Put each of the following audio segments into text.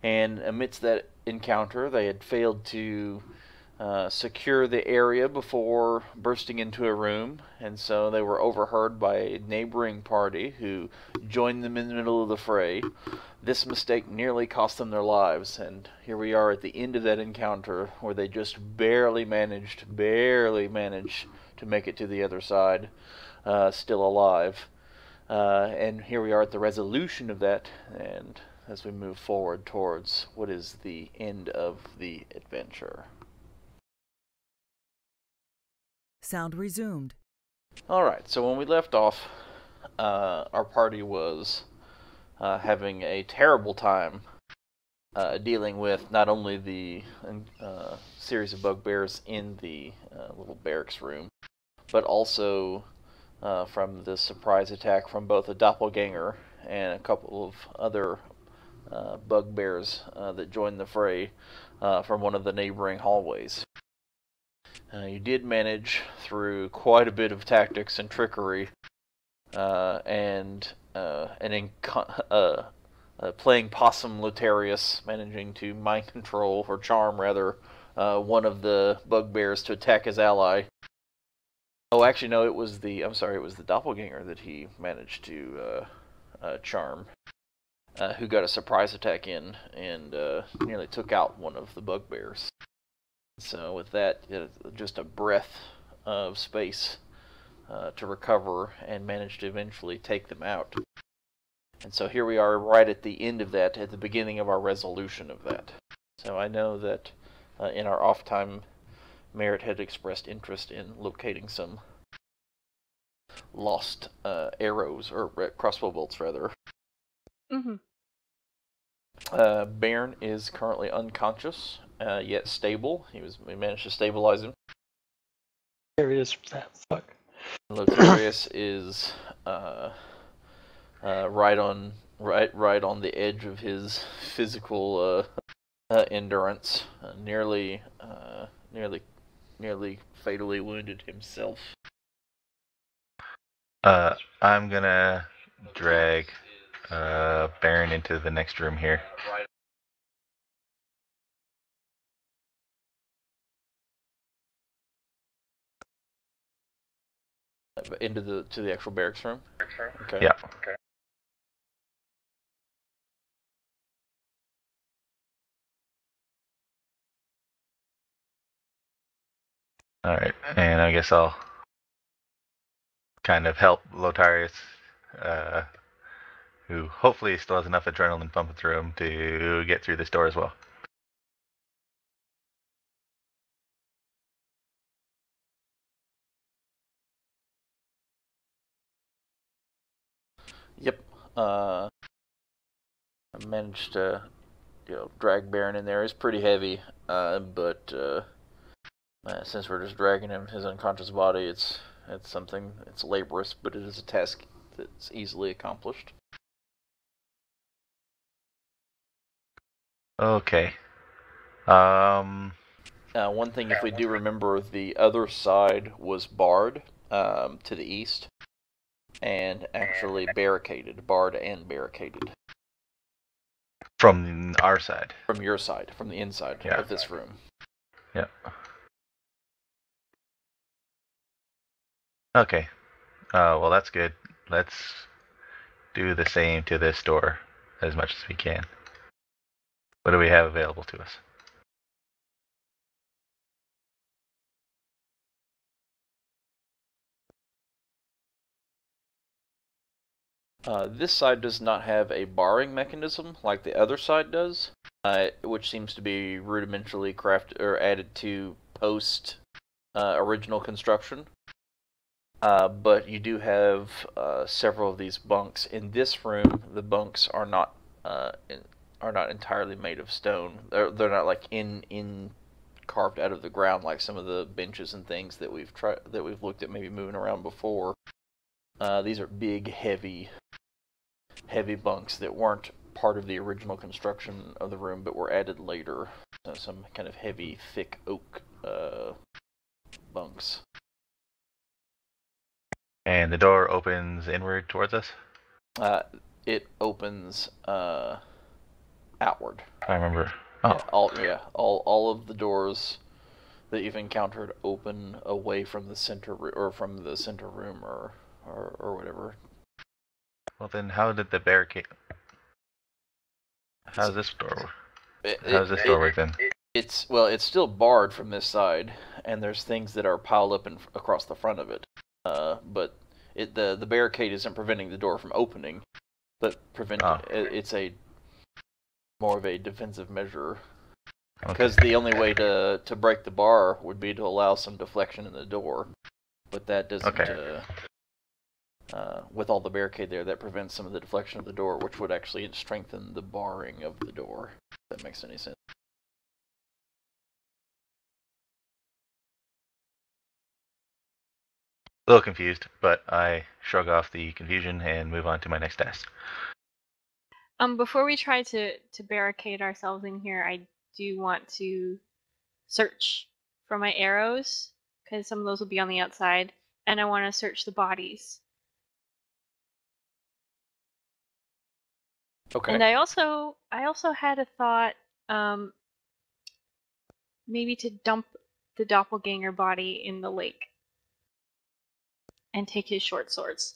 And amidst that encounter, they had failed to secure the area before bursting into a room, and so they were overheard by a neighboring party who joined them in the middle of the fray. This mistake nearly cost them their lives, and here we are at the end of that encounter where they just barely managed to make it to the other side, still alive. And here we are at the resolution of that, and as we move forward towards what is the end of the adventure. Sound resumed. Alright, so when we left off, our party was having a terrible time dealing with not only the series of bugbears in the little barracks room, but also from the surprise attack from both a doppelganger and a couple of other bugbears that joined the fray from one of the neighboring hallways. You did manage, through quite a bit of tactics and trickery, and playing Possum Lotarius, managing to mind control, or charm rather, one of the bugbears to attack his ally. Oh, actually, no, it was the doppelganger that he managed to charm, who got a surprise attack in and nearly took out one of the bugbears. So with that, just a breath of space to recover and manage to eventually take them out. And so here we are right at the end of that, at the beginning of our resolution of that. So I know that in our off time, Merritt had expressed interest in locating some lost arrows, or crossbow bolts rather. Mm-hmm. Bairn is currently unconscious, yet stable. We managed to stabilize him. Lotarius, fuck. Lotarius is right on the edge of his physical endurance, nearly fatally wounded himself. I'm gonna drag Baron into the next room here. Into the actual barracks room? Okay. Yeah. Okay. Alright, and I guess I'll kind of help Lotarius, who hopefully still has enough adrenaline pumping through him to get through this door as well. Yep. I managed to, drag Baron in there. He's pretty heavy, but since we're just dragging him, his unconscious body, it's laborious, but it is a task that's easily accomplished. Okay. One thing, if we do remember, the other side was barred to the east, and actually barred and barricaded. From our side. From your side, from the inside of this room. Yeah. Okay. Well, that's good. Let's do the same to this door as much as we can. What do we have available to us? This side does not have a barring mechanism like the other side does, which seems to be rudimentarily crafted or added to post original construction. But you do have several of these bunks in this room. The bunks are not entirely made of stone. They're not like in carved out of the ground like some of the benches and things that we've looked at maybe moving around before. These are big, heavy bunks that weren't part of the original construction of the room, but were added later. Some kind of heavy, thick oak bunks. And the door opens inward towards us? It opens outward. I remember. Oh, All of the doors that you've encountered open away from the center or from the center room or whatever. well then, how did the barricade? How's this door? How's this door work then? It's still barred from this side, and there's things that are piled up across the front of it. But the barricade isn't preventing the door from opening, but it's a more of a defensive measure. Because the only way to break the bar would be to allow some deflection in the door, but that doesn't. With all the barricade there, that prevents some of the deflection of the door, which would actually strengthen the barring of the door. If that makes any sense. A little confused, but I shrug off the confusion and move on to my next task. Before we try to barricade ourselves in here, I do want to search for my arrows, because some of those will be on the outside, and I want to search the bodies. Okay. And I also had a thought, maybe to dump the doppelganger body in the lake and take his short swords.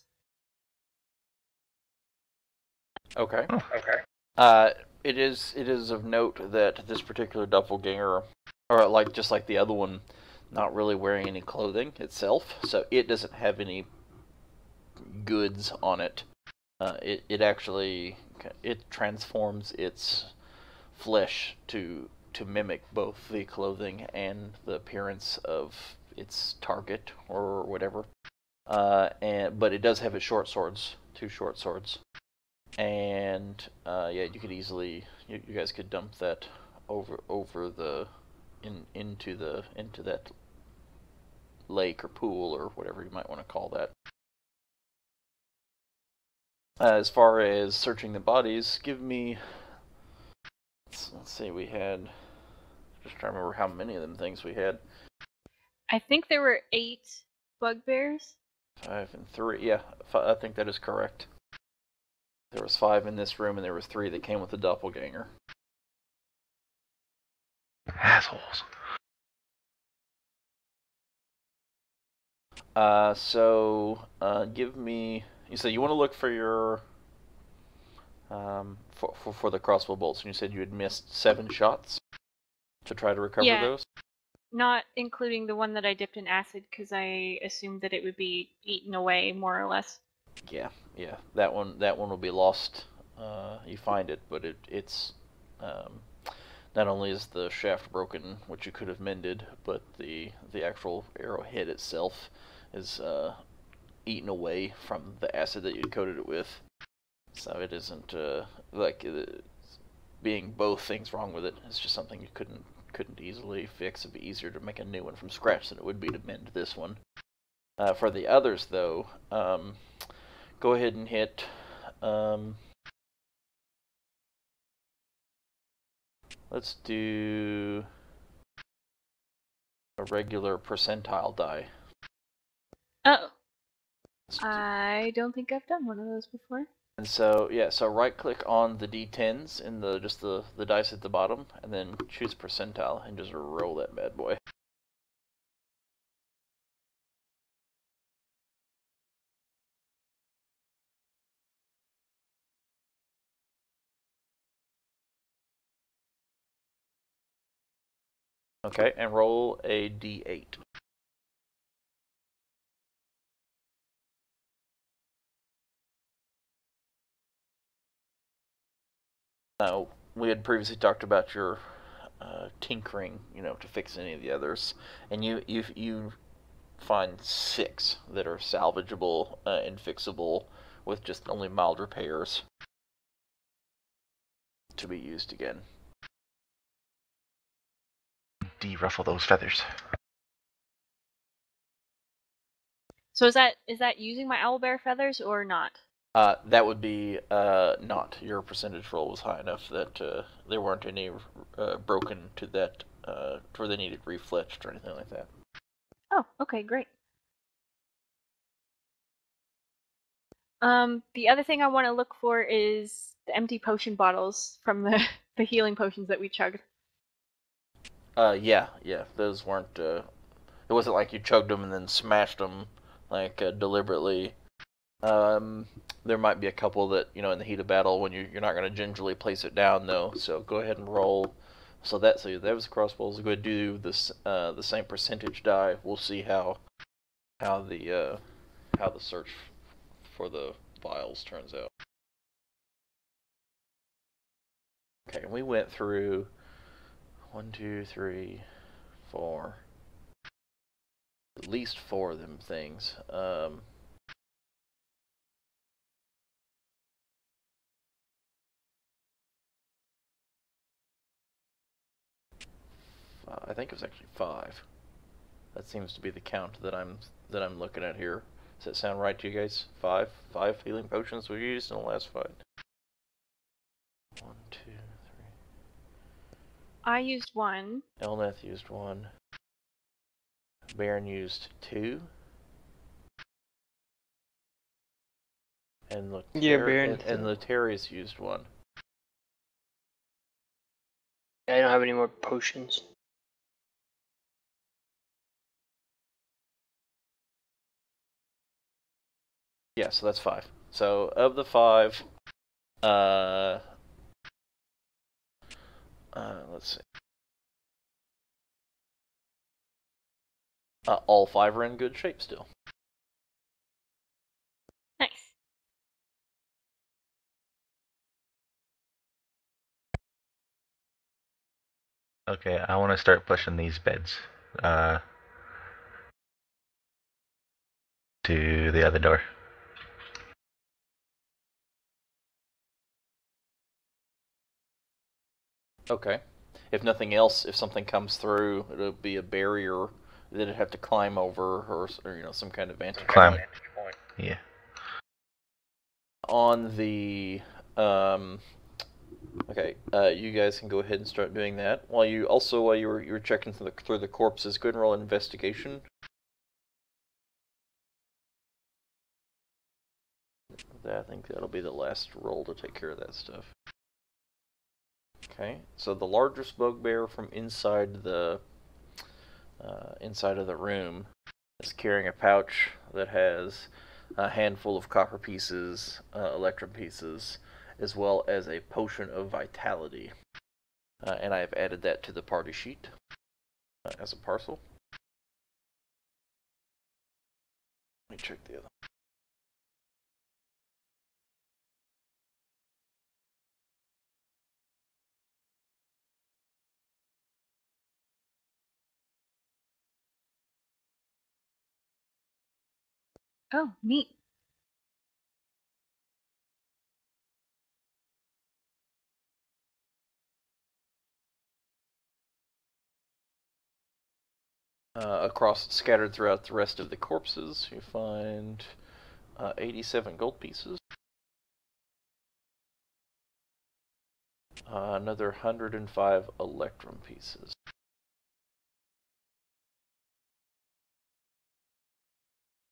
Okay. Oh. Okay. It is of note that this particular doppelganger, or just like the other one, not really wearing any clothing itself, so it doesn't have any goods on it. It actually transforms its flesh to mimic both the clothing and the appearance of its target or whatever. But it does have its short swords, 2 short swords. And you could easily you guys could dump that over the into that lake or pool or whatever you might want to call that. As far as searching the bodies, give me. Let's see. We had. Just trying to remember how many of them things we had. I think there were 8 bugbears. 5 and 3. Yeah, I think that is correct. There was 5 in this room, and there was 3 that came with the doppelganger. Assholes. Give me. You said you want to look for your. For the crossbow bolts, and you said you had missed 7 shots to try to recover those? Not including the one that I dipped in acid, because I assumed that it would be eaten away, more or less. Yeah. That one will be lost. You find it, but it's not only is the shaft broken, which you could have mended, but the actual arrowhead itself is eaten away from the acid that you coated it with. So it isn't being both things wrong with it. It's just something you couldn't easily fix. It'd be easier to make a new one from scratch than it would be to mend this one. For the others, though, go ahead and hit. Let's do a regular percentile die. Oh. I don't think I've done one of those before. And so right click on the D10s in the dice at the bottom, and then choose percentile and just roll that bad boy. Okay, and roll a D8. Now, we had previously talked about your tinkering, to fix any of the others, and you find 6 that are salvageable and fixable with just only mild repairs to be used again. De-ruffle those feathers. So is that using my owlbear feathers or not? That would be not. Your percentage roll was high enough that there weren't any broken to that where they needed refletched or anything like that. Oh, okay, great. The other thing I want to look for is the empty potion bottles from the The healing potions that we chugged. Yeah. Those weren't. It wasn't like you chugged them and then smashed them, like deliberately. There might be a couple that in the heat of battle when you're not going to gingerly place it down though. So go ahead and roll. So that was crossbows. Go ahead and do this the same percentage die. We'll see how the search for the vials turns out. Okay, we went through 1, 2, 3, 4, at least 4 of them things. I think it was actually 5. That seems to be the count that I'm looking at here. Does that sound right to you guys? 5 healing potions were used in the last fight. 1, 2, 3. I used 1. Elneth used 1. Baron used 2. And Baron. and Letarius used 1. I don't have any more potions. Yeah, so that's 5. So of the 5, let's see. All 5 are in good shape still. Nice. Okay, I want to start pushing these beds to the other door. Okay. If nothing else, if something comes through, it'll be a barrier that it'd have to climb over, or some kind of vantage Climb. point. Yeah. On the okay, you guys can go ahead and start doing that. While you were checking through the corpses, go ahead and roll an investigation. I think that'll be the last roll to take care of that stuff. Okay, so the largest bugbear from inside of the room is carrying a pouch that has a handful of copper pieces, electrum pieces, as well as a potion of vitality. And I have added that to the party sheet as a parcel. Let me check the other. Oh, neat. Scattered throughout the rest of the corpses, you find 87 gold pieces, another 105 electrum pieces,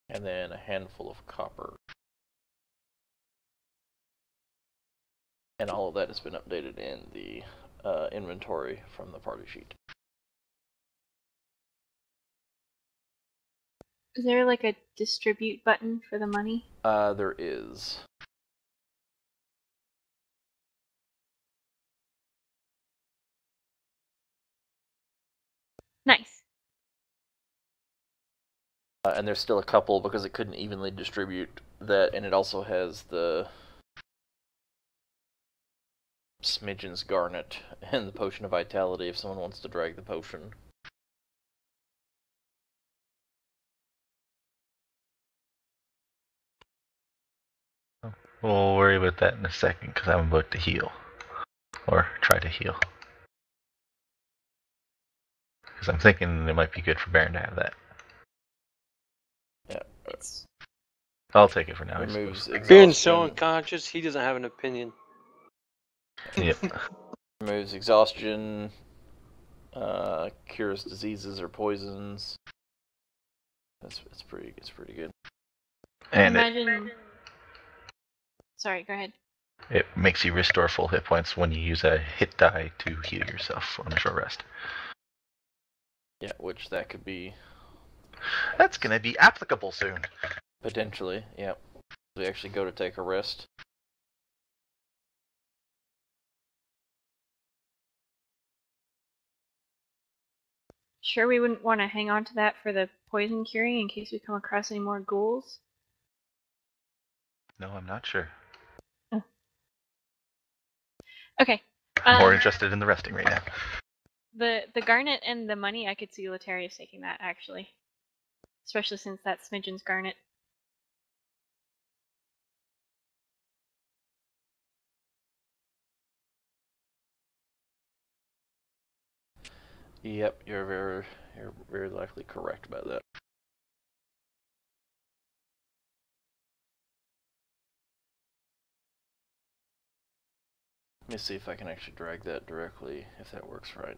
and then a handful of copper. And all of that has been updated in the inventory from the party sheet. Is there like a distribute button for the money? There is. Nice. And there's still a couple because it couldn't evenly distribute that, and it also has the Smidgen's Garnet and the Potion of Vitality if someone wants to drag the potion. We'll worry about that in a second because I'm about to heal. Or try to heal. Because I'm thinking it might be good for Baron to have that. Yeah. I'll take it for now. Removes Baron's so exhaustion. unconscious, he doesn't have an opinion. Yep. Removes exhaustion. Cures diseases or poisons. It's pretty good. And Imagine. Sorry, go ahead. It makes you restore full hit points when you use a hit die to heal yourself on a short rest. Yeah, which that could be That's gonna be applicable soon. potentially. Yeah, we actually go to take a rest. Sure, we wouldn't want to hang on to that for the poison curing in case we come across any more ghouls. No, I'm not sure. Oh. Okay. I'm more interested in the resting right now. The garnet and the money, I could see Letarius taking that, actually. Especially since that's Smidgen's garnet. Yep, you're very likely correct about that. Let me see if I can actually drag that directly, if that works right.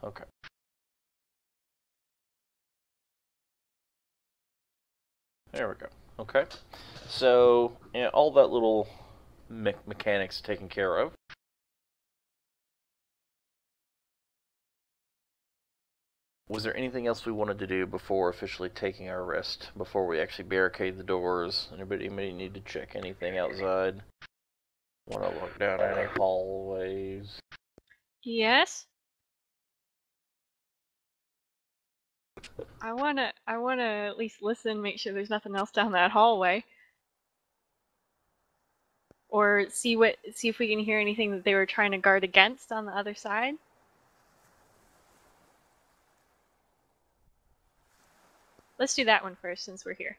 Okay. There we go. Okay. So, yeah, all that little mechanics taken care of. Was there anything else we wanted to do before officially taking our rest? Before we actually barricade the doors? Anybody need to check anything outside? Want to look down any hallways? Yes? I wanna at least listen, make sure there's nothing else down that hallway. Or see if we can hear anything that they were trying to guard against on the other side. Let's do that one first since we're here.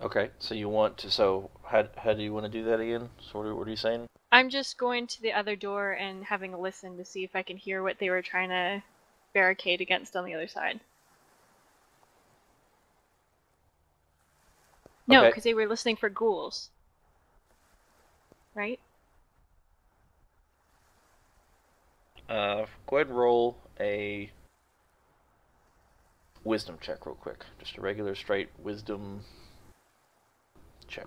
Okay, so you want to, so how do you want to do that again? So what are you saying? I'm just going to the other door and having a listen to see if I can hear what they were trying to barricade against on the other side. No, Okay. because they were listening for ghouls. Right? Go ahead and roll a wisdom check real quick. Just a regular straight wisdom check.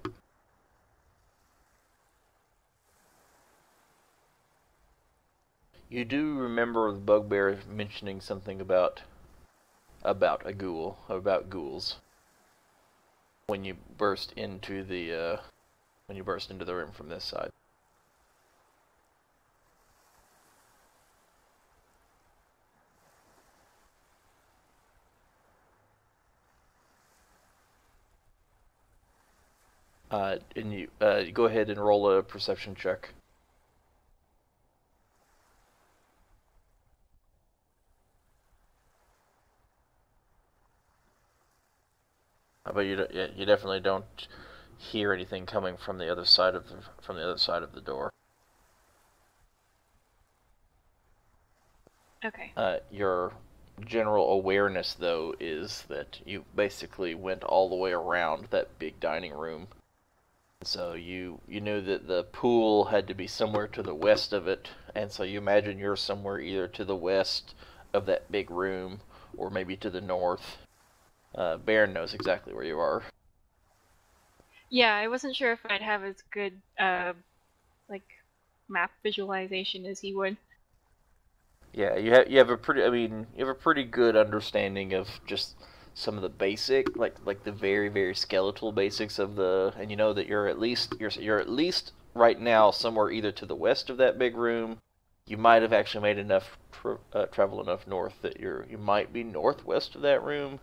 You do remember the bugbear mentioning something about a ghoul, about ghouls, when you burst into the room from this side. And you go ahead and roll a perception check. But you definitely don't hear anything coming from the other side of the door. Okay. Your general awareness, though, is that you basically went all the way around that big dining room. So you knew that the pool had to be somewhere to the west of it, and so you imagine you're somewhere either to the west of that big room or maybe to the north. Baron knows exactly where you are. Yeah, I wasn't sure if I'd have as good like map visualization as he would. Yeah, you have a pretty good understanding of just some of the basic, like the very skeletal basics of the, and you know that you're at least right now somewhere either to the west of that big room. You might have actually made enough travel enough north that you might be northwest of that room.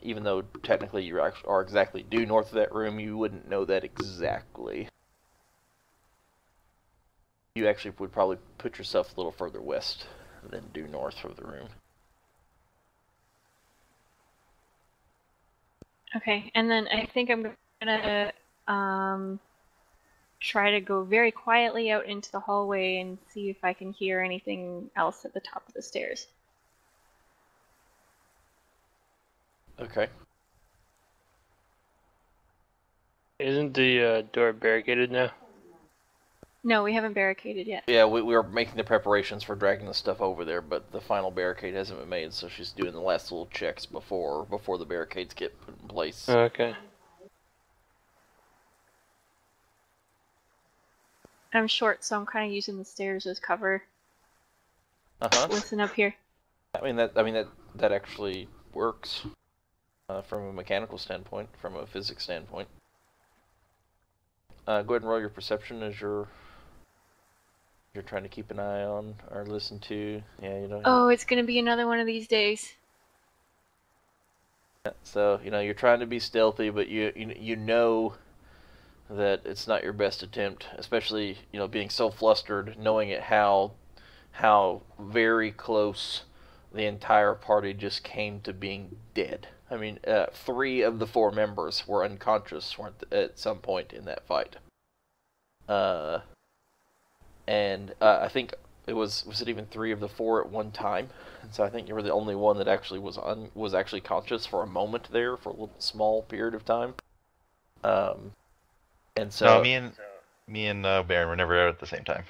Even though technically you are exactly due north of that room, you wouldn't know that exactly. You actually would probably put yourself a little further west than due north of the room. Okay, and then I think I'm gonna try to go very quietly out into the hallway and see if I can hear anything else at the top of the stairs. Okay. Isn't the door barricaded now? No, we haven't barricaded yet. Yeah, we were making the preparations for dragging the stuff over there, but the final barricade hasn't been made, so she's doing the last little checks before the barricades get put in place. Okay. I'm short, so I'm kind of using the stairs as cover. Listen up here. I mean that actually works from a mechanical standpoint, from a physics standpoint. Go ahead and roll your perception as you're trying to keep an eye on or listen to. Yeah, you know. Oh, it's gonna be another one of these days. So you're trying to be stealthy, but you know that it's not your best attempt, especially being so flustered, knowing how very close the entire party just came to being dead. I mean, 3 of the 4 members were unconscious at some point in that fight. And I think it was it even 3 of the 4 at one time. And so I think you were the only one that actually was actually conscious for a moment there, for a little small period of time. And so no, me and Baron were never out at the same time.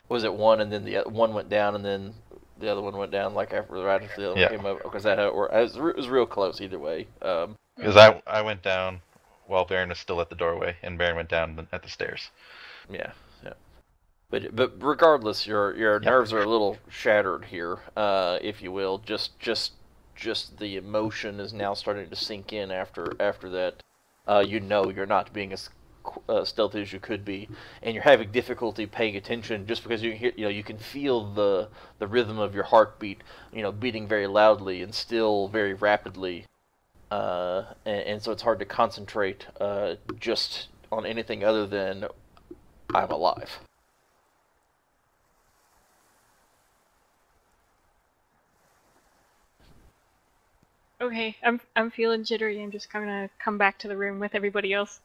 Was it one and then the one went down and then the other one went down right after the other one came up? Because that how it worked. It was real close either way. Because I went down while Baron was still at the doorway, and Baron went down at the stairs. Yeah. But regardless, your nerves are a little shattered here, if you will. Just the emotion is now starting to sink in after that. You're not being as stealthy as you could be, and you're having difficulty paying attention just because you can feel the rhythm of your heartbeat, beating very loudly and still very rapidly, and so it's hard to concentrate just on anything other than I'm alive. Okay, I'm feeling jittery. I'm just gonna come back to the room with everybody else.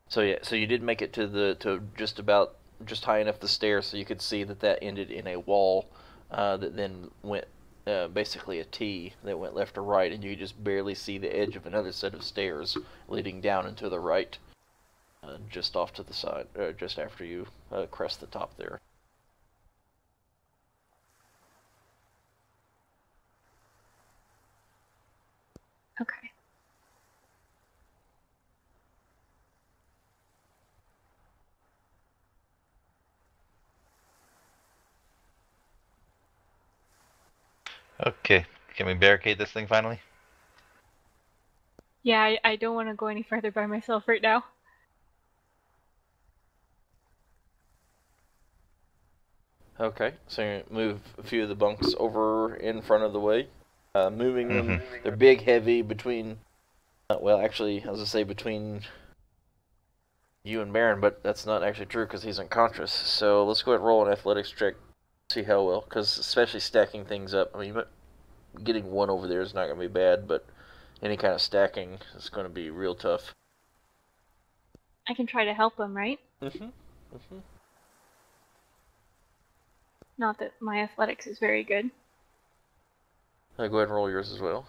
So you did make it to just high enough the stairs so you could see that ended in a wall that then went basically a T that went left or right, and you could just barely see the edge of another set of stairs leading down and to the right, just off to the side, just after you crest the top there. Okay. Okay, can we barricade this thing finally? Yeah, I don't want to go any further by myself right now. Okay, so you move a few of the bunks over in front of the way, moving them. They're big, heavy, between. Well, actually, as I say, between you and Baron, but that's not actually true because he's unconscious. So let's go ahead and roll an athletics check, see how well, because especially stacking things up. I mean, getting one over there is not going to be bad, but any kind of stacking is going to be real tough. I can try to help him, right? Not that my athletics is very good. Go ahead and roll yours as well.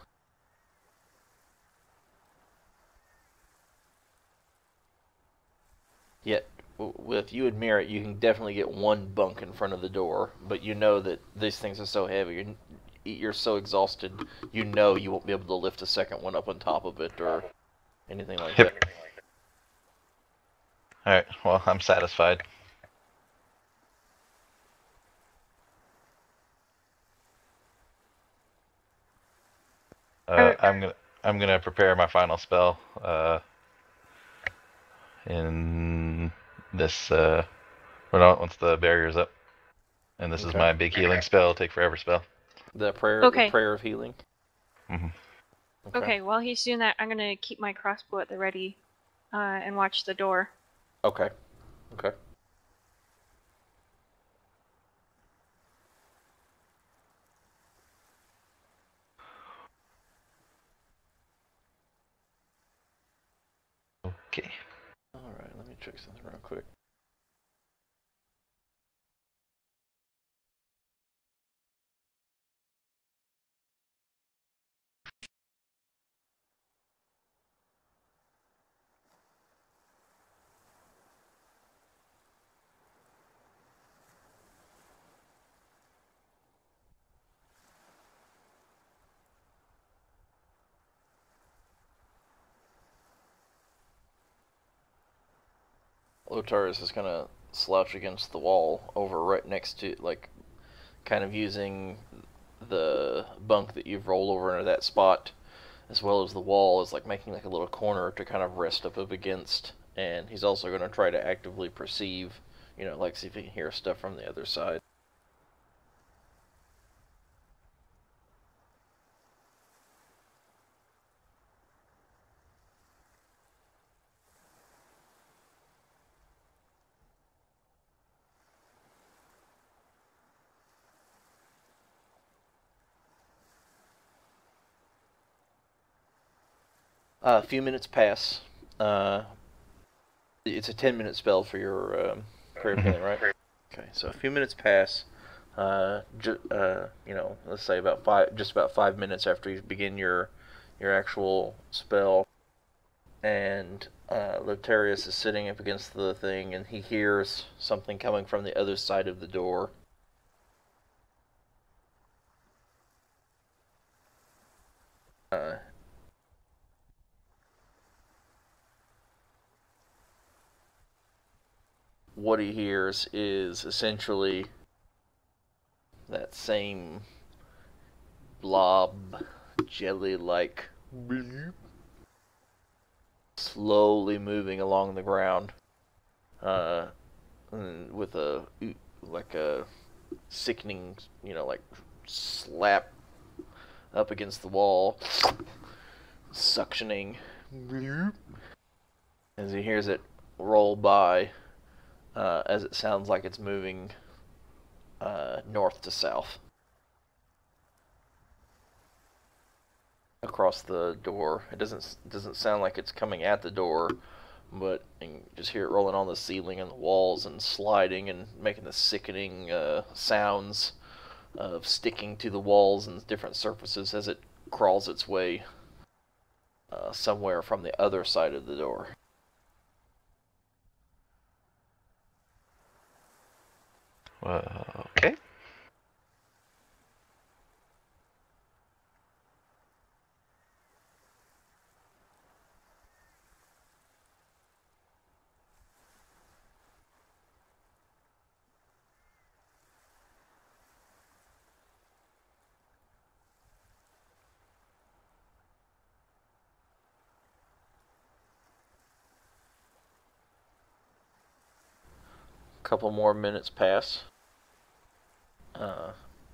Yet, with you and Merritt, you can definitely get one bunk in front of the door, but you know that these things are so heavy, you're so exhausted, you won't be able to lift a second one up on top of it or anything like that. Alright, well, I'm satisfied. I'm gonna prepare my final spell in this once the barrier's up, and this is my big healing spell, take forever spell. The prayer, Okay. the prayer of healing. Okay, while he's doing that, I'm gonna keep my crossbow at the ready, and watch the door. Okay. Okay. Alright, let me check something real quick. Lotaris is gonna slouch against the wall over right next to, like, kind of using the bunk that you've rolled over into that spot, as well as the wall, is like making like a little corner to kind of rest up against. And he's also going to try to actively perceive, like see if he can hear stuff from the other side. A few minutes pass. It's a 10-minute spell for your healing, right? Okay, so a few minutes pass. Let's say just about 5 minutes after you begin your actual spell, and Lotarius is sitting up against the thing, and he hears something coming from the other side of the door. What he hears is essentially that same blob, jelly-like, slowly moving along the ground, with a sickening, like slap up against the wall, suctioning, as he hears it roll by, as it sounds like it's moving north to south across the door. It doesn't sound like it's coming at the door, but you can just hear it rolling on the ceiling and the walls and sliding and making the sickening sounds of sticking to the walls and different surfaces as it crawls its way somewhere from the other side of the door. Okay. A couple more minutes pass,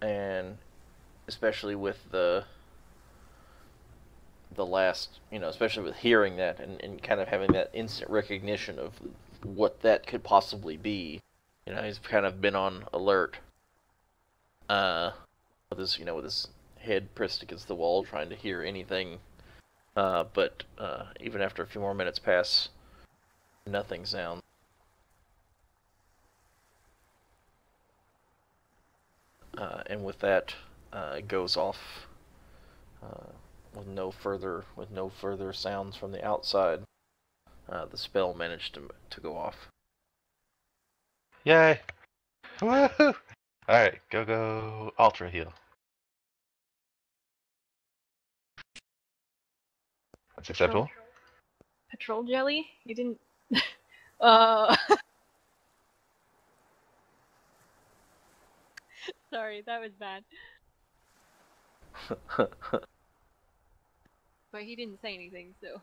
and especially with the last, especially with hearing that and kind of having that instant recognition of what that could possibly be. He's kind of been on alert, with his head pressed against the wall, trying to hear anything. But even after a few more minutes pass, nothing sounds. And with that, it goes off with no further sounds from the outside. The spell managed to go off. Yay! Woohoo! Alright, go Ultra Heal. That's acceptable. Petrol jelly? You didn't. uh. Sorry, that was bad. But he didn't say anything, so.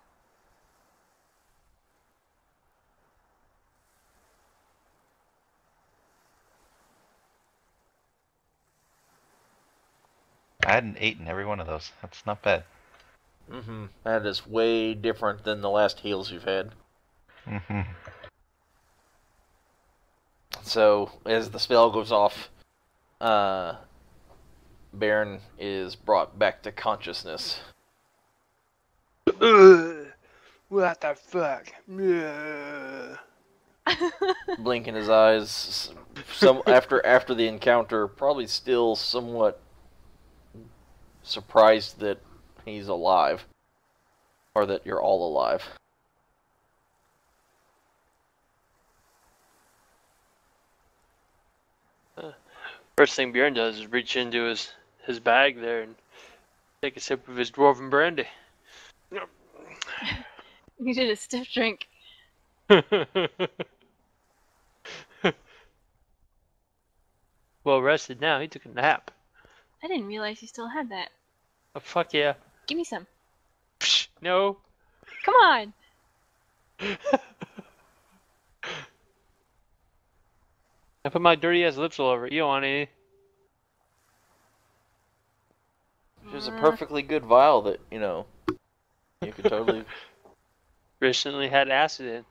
I had an 8 in every one of those. That's not bad. Mm-hmm. That is way different than the last heals you've had. Mm-hmm. So, as the spell goes off, Baron is brought back to consciousness. What the fuck? Yeah. Blinking his eyes. After the encounter, probably still somewhat surprised that he's alive, or that you're all alive. First thing Bjorn does is reach into his bag there and take a sip of his dwarven brandy. You did a stiff drink. Well rested now. He took a nap. I didn't realize you still had that. Oh, fuck yeah. Give me some. Psh, no. Come on. I put my dirty ass lips all over it. You don't want any? There's a perfectly good vial that, you could totally... Recently had acid in.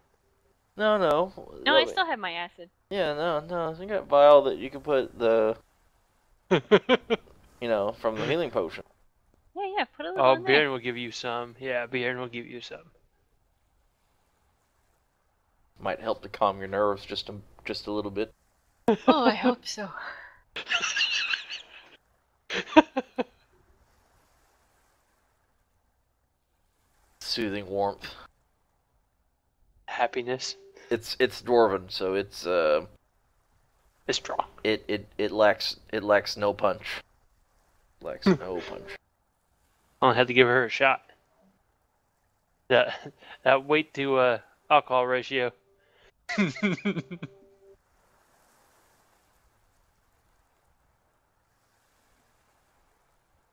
No. No, I still have my acid. Yeah, no. You got a vial that you can put the, from the healing potion. Yeah, put a little Oh, in Bjorn there. will give you some. Yeah, Bjorn will give you some. Might help to calm your nerves just a little bit. Oh, I hope so. Soothing warmth. Happiness. It's dwarven, so it's It's strong. it lacks no punch. Lacks no punch. I'll have to give her a shot. That weight to alcohol ratio.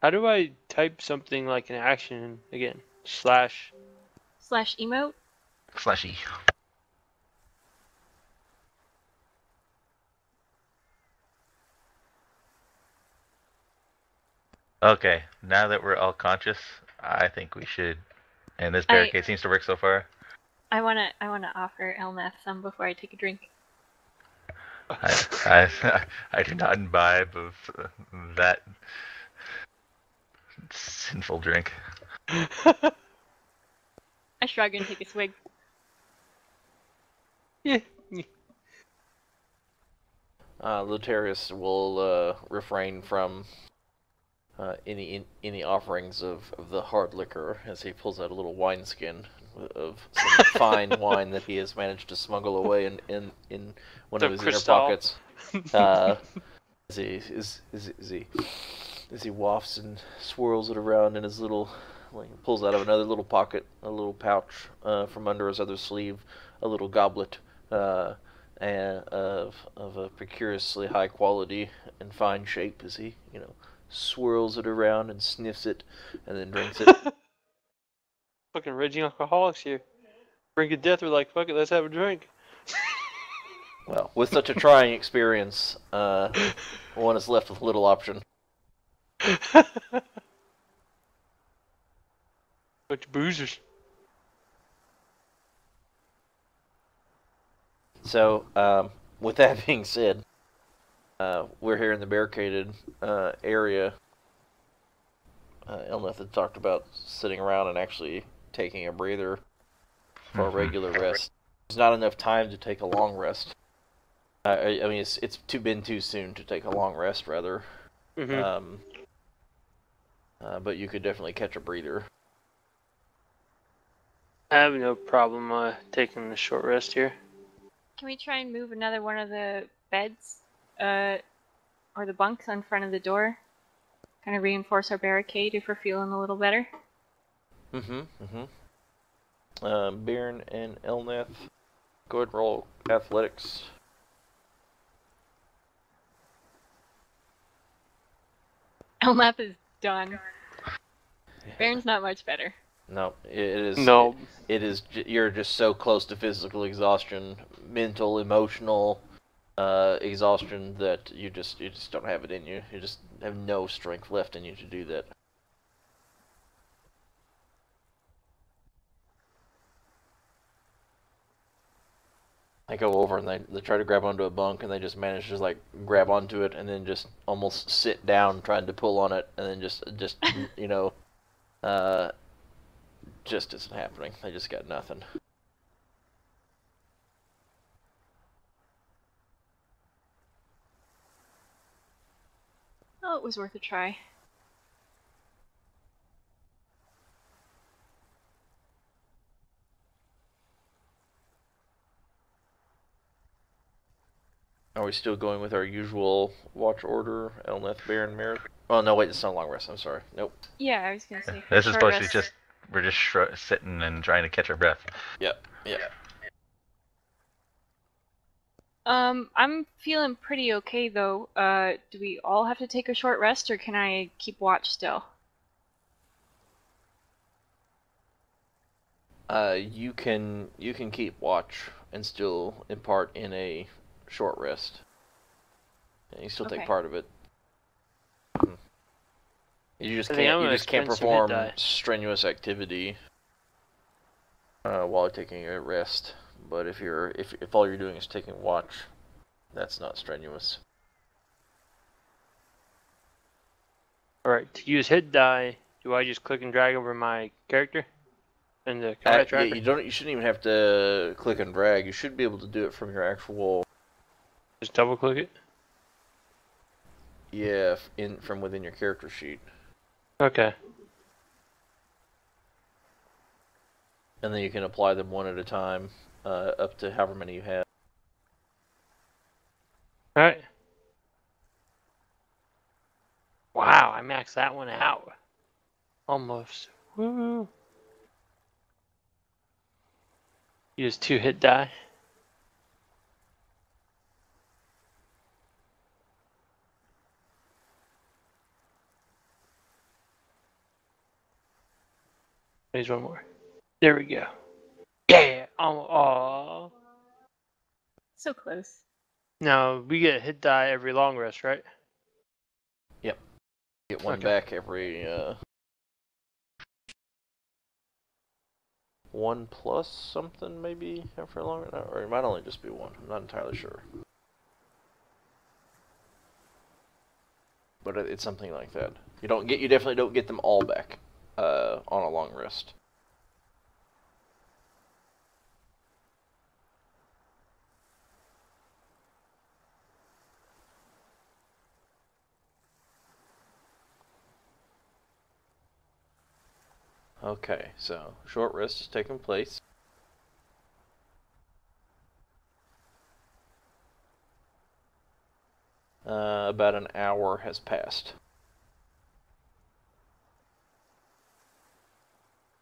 How do I type something like an action again? Slash. Slash emote. Slashy. Okay, now that we're all conscious, I think we should. And this barricade seems to work so far. I wanna offer Elnath some before I take a drink. I do not imbibe of that sinful drink. I shrug and take a swig. Yeah. Lotarius will refrain from any offerings of the hard liquor as he pulls out a little wineskin of some fine wine that he has managed to smuggle away in one of his inner pockets. As he wafts and swirls it around in his little, he pulls out of another little pocket, a little pouch from under his other sleeve, a little goblet and of a precariously high quality and fine shape as he, swirls it around and sniffs it and then drinks it. Fucking raging alcoholics here. Drink of death, we're like, fuck it, let's have a drink. Well, with such a trying experience, one is left with little option. Bunch of boozers. So, with that being said, we're here in the barricaded area. Elneth had talked about sitting around and actually taking a breather for a regular rest. There's not enough time to take a long rest. I mean, it's been too soon to take a long rest, rather. Mm-hmm. But you could definitely catch a breather. I have no problem taking a short rest here. Can we try and move another one of the beds, or the bunks in front of the door? Kind of reinforce our barricade if we're feeling a little better. Bjorn and Elneth, go ahead and roll athletics. Elnath is done. Baron's not much better. No, it is. No. It is. You're just so close to physical exhaustion, mental, emotional exhaustion that you just don't have it in you. You just have no strength left in you to do that. I go over and they try to grab onto a bunk and they just manage to just like grab onto it and then just almost sit down trying to pull on it and then just just isn't happening. They just got nothing. Oh, it was worth a try. Are we still going with our usual watch order? Elneth, Baron, Merrick? Oh, no, wait, it's not a long rest. I'm sorry. Nope. Yeah, I was gonna say. This is short supposed to be rest. just, we're just sitting and trying to catch our breath. Yep. I'm feeling pretty okay though. Do we all have to take a short rest, or can I keep watch still? You can keep watch and still impart in a short rest. And you still take Okay. part of it. You just I think I'm can't. You gonna just can't spend some hit perform die. strenuous activity while taking a rest. But if all you're doing is taking watch, that's not strenuous. Alright, to use hit die, do I just click and drag over my character? In the combat tracker? Yeah, you shouldn't even have to click and drag. You should be able to do it from your actual. Just double click it? Yeah, from within your character sheet. Okay. And then you can apply them one at a time, up to however many you have. Alright. Wow, I maxed that one out. Almost. Woo! Use 2 hit die. Use one more. There we go. Yeah! Oh. So close. Now, we get hit die every long rest, right? Get one Okay. back every 1 plus something maybe after a long, or it might only just be 1. I'm not entirely sure. But it's something like that. You definitely don't get them all back on a long rest. Okay, so short rest is taking place. About an hour has passed.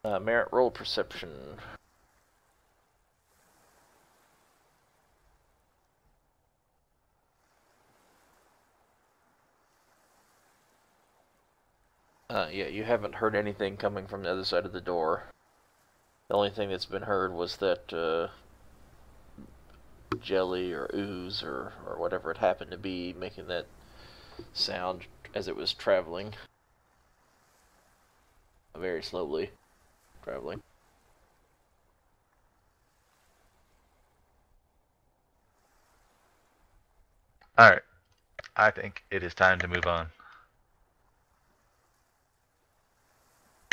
Merit roll perception. Yeah, you haven't heard anything coming from the other side of the door. The only thing that's been heard was that jelly or ooze or whatever it happened to be making that sound as it was traveling. Very slowly traveling. Alright. I think it is time to move on.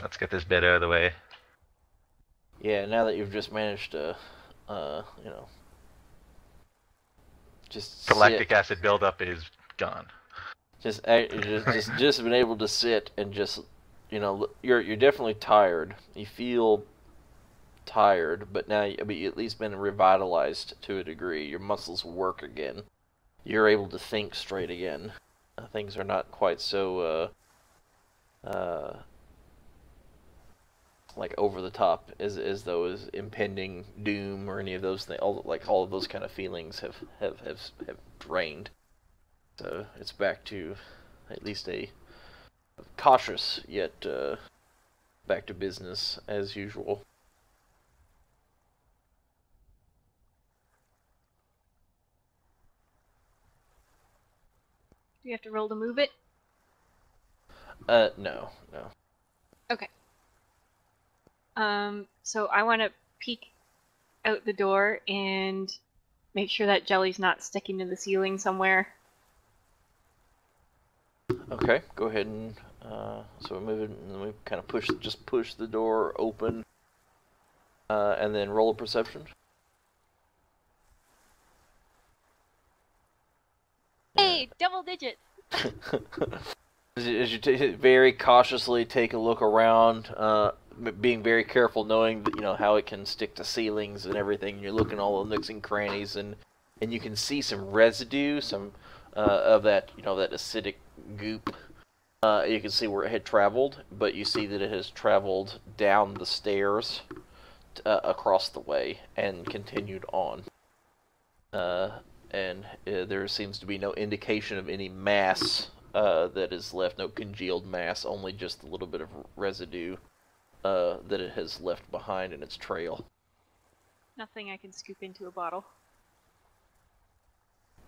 Let's get this bit out of the way. Yeah, now that you've just managed to, just The lactic sit, acid buildup is gone. just been able to sit and just, you're definitely tired. You feel tired, but now you've at least been revitalized to a degree. Your muscles work again. You're able to think straight again. Things are not quite so like over the top as though as impending doom or any of those things. All of those kind of feelings have drained. So it's back to at least a cautious yet back to business as usual. Do you have to roll to move it? No. Okay. So I want to peek out the door and make sure that jelly's not sticking to the ceiling somewhere. Okay, go ahead and So we move it, and then we kind of push the door open, and then roll a perception. Hey, double digits. As you very cautiously take a look around, being very careful, knowing that, how it can stick to ceilings and everything. You're looking all the nooks and crannies, and you can see some residue, some of that that acidic goop. You can see where it had traveled, but you see that it has traveled down the stairs, across the way, and continued on. And there seems to be no indication of any mass that is left, no congealed mass, only just a little bit of residue that it has left behind in its trail. Nothing I can scoop into a bottle.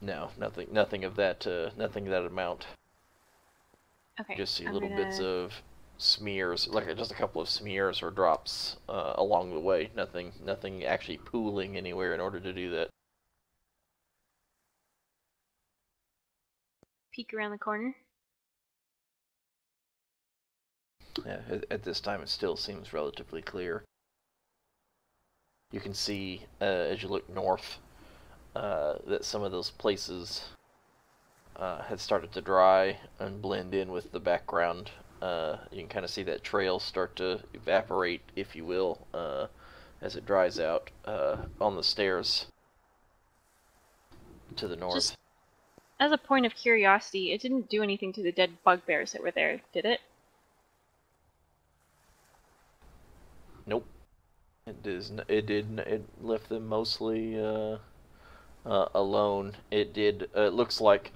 No, nothing of that amount. Okay. Just see little bits of smears, like just a couple of smears or drops along the way. Nothing actually pooling anywhere in order to do that. Peek around the corner. Yeah, at this time it still seems relatively clear. You can see, as you look north, that some of those places had started to dry and blend in with the background. You can kind of see that trail start to evaporate, if you will, as it dries out on the stairs to the north. Just as a point of curiosity, it didn't do anything to the dead bugbears that were there, did it? Nope. It left them mostly alone. It looks like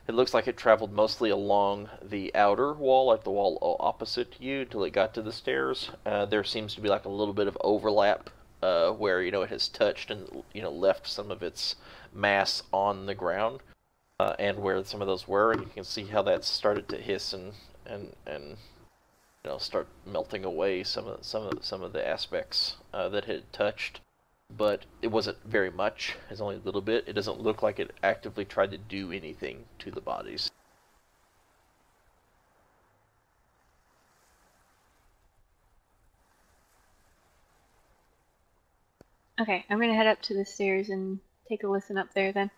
it traveled mostly along the outer wall, like the wall opposite you, until it got to the stairs. There seems to be like a little bit of overlap where it has touched and left some of its mass on the ground, and where some of those were, and you can see how that's started to hiss and start melting away some of the aspects that had touched. But it wasn't very much. It's only a little bit. It doesn't look like it actively tried to do anything to the bodies. Okay, I'm gonna head up to the stairs and take a listen up there then.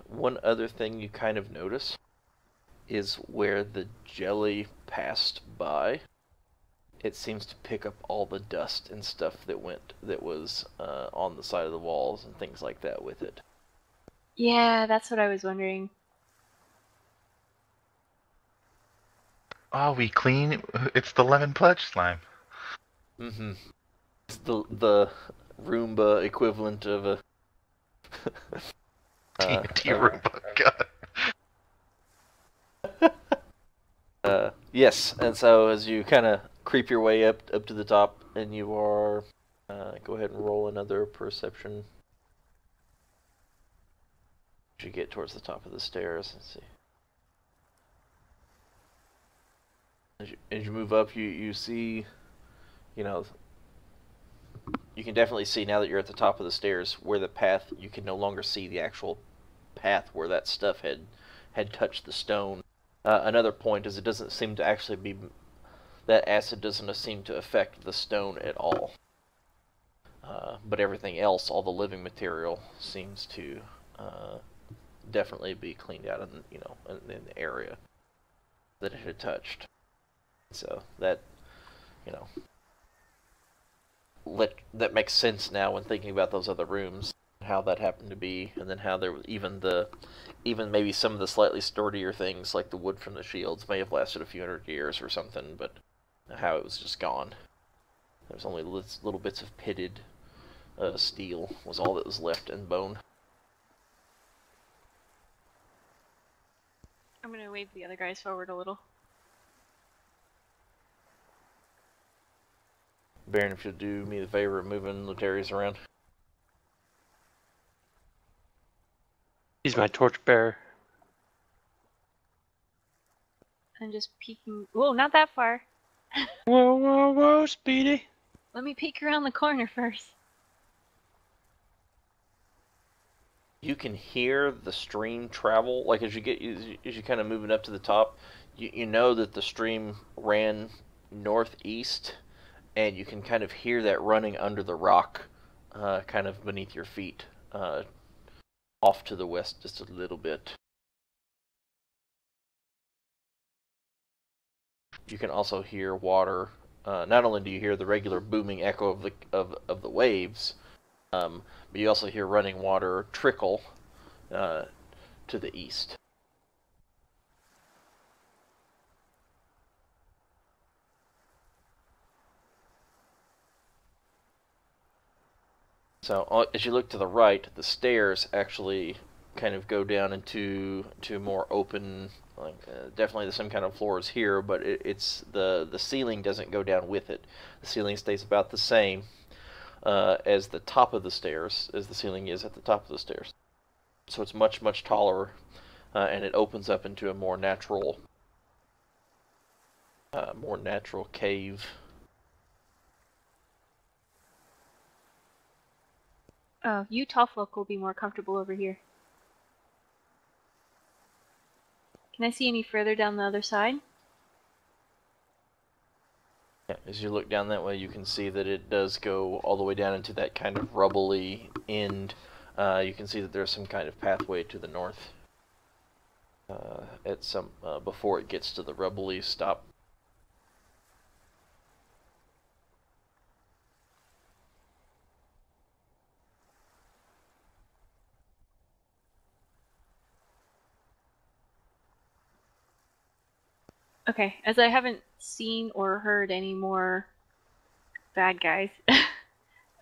One other thing you kind of notice is where the jelly passed by. It seems to pick up all the dust and stuff that was on the side of the walls and things like that with it. Yeah, that's what I was wondering. Oh, we clean. It's the lemon pledge slime. Mm-hmm. It's the Roomba equivalent of a TNT Roomba. God. Yes, and so as you kind of creep your way up to the top, and you are, go ahead and roll another perception. As you get towards the top of the stairs, let's see. As you move up, you see, you can definitely see now that you're at the top of the stairs where the path, you can no longer see the actual path where that stuff had touched the stone. Another point is it doesn't seem to actually be, that acid doesn't seem to affect the stone at all. But everything else, all the living material, seems to definitely be cleaned out in the area that it had touched. So that, that makes sense now when thinking about those other rooms, how that happened to be, and then how there was even maybe some of the slightly sturdier things like the wood from the shields may have lasted a few hundred years or something, but how it was just gone. There's only little bits of pitted steel was all that was left, and bone. I'm gonna wave the other guys forward a little. Baron, if you'll do me the favor of moving Letarius around. He's my torchbearer. I'm just peeking. Whoa, not that far. Whoa, whoa, whoa, Speedy. Let me peek around the corner first. you can hear the stream travel. Like as you kind of moving up to the top, you know that the stream ran northeast, and you can kind of hear that running under the rock, kind of beneath your feet, off to the west just a little bit. You can also hear water. Not only do you hear the regular booming echo of the waves, but you also hear running water trickle to the east. So as you look to the right, the stairs actually kind of go down into more open, like definitely the same kind of floors here, but it's the ceiling doesn't go down with it. The ceiling stays about the same as the top of the stairs, as the ceiling is at the top of the stairs. So it's much taller, and it opens up into a more natural cave. Oh, you tall folk will be more comfortable over here. Can I see any further down the other side? Yeah, as you look down that way, you can see that it does go all the way down into that kind of rubbly end. You can see that there's some kind of pathway to the north at some before it gets to the rubbly stop. Okay, as I haven't seen or heard any more bad guys,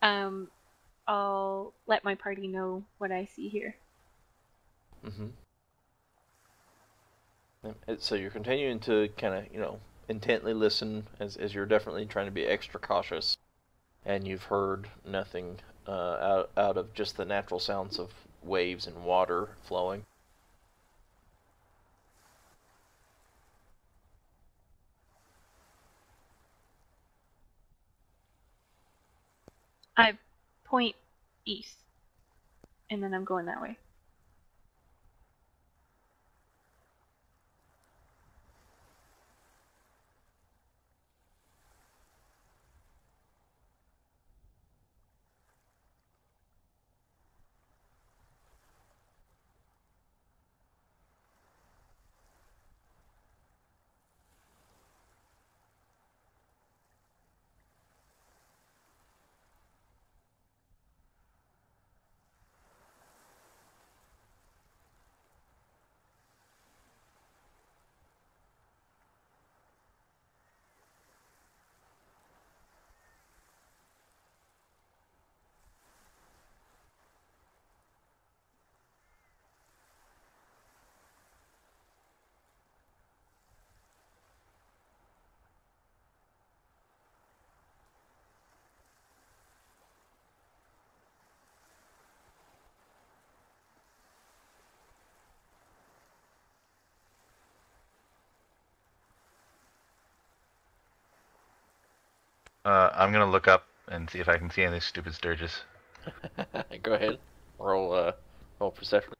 I'll let my party know what I see here. Mm-hmm. So you're continuing to kind of, intently listen as you're definitely trying to be extra cautious, and you've heard nothing out of just the natural sounds of waves and water flowing. I point east, and then I'm going that way. I'm gonna look up and see if I can see any stupid sturges. Go ahead. Roll perception.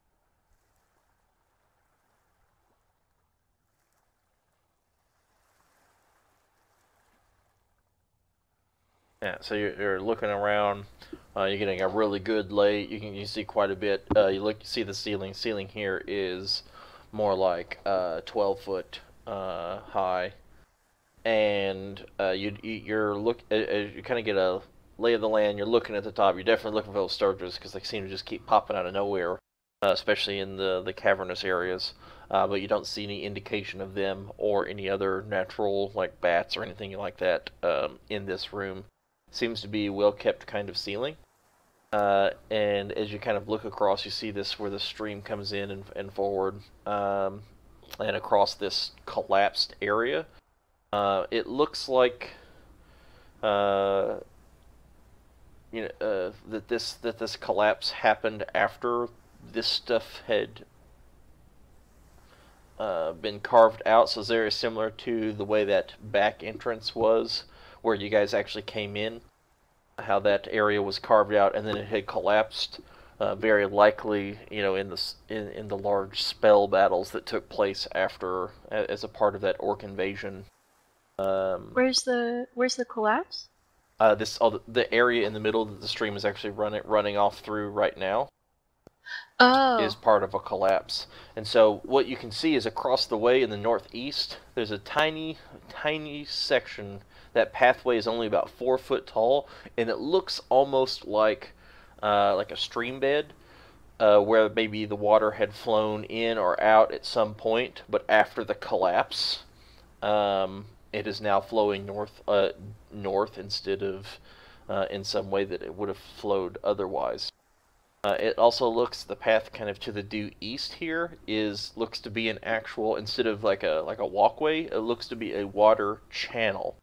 Yeah, so you're looking around. You're getting a really good lay. You see quite a bit. You see the ceiling. Ceiling here is more like 12 foot high, and you kind of get a lay of the land. You're looking at the top. You're definitely looking for those sturges because they seem to just keep popping out of nowhere, especially in the cavernous areas. But you don't see any indication of them or any other natural like bats or anything like that in this room. Seems to be well kept kind of ceiling. And as you kind of look across, you see this where the stream comes in and forward, and across this collapsed area. It looks like that this collapse happened after this stuff had been carved out. So it's very similar to the way that back entrance was, where you guys actually came in. How that area was carved out and then it had collapsed very likely, in the large spell battles that took place after, as a part of that orc invasion. Where's the collapse? The area in the middle that the stream is actually running off through right now Oh. is part of a collapse. And so what you can see is across the way in the northeast, there's a tiny, tiny section. That pathway is only about 4 foot tall, and it looks almost like a stream bed, where maybe the water had flown in or out at some point, but after the collapse, it is now flowing north instead of in some way that it would have flowed otherwise. It also looks, the path kind of to the due east here looks to be an actual, instead of like a walkway, it looks to be a water channel.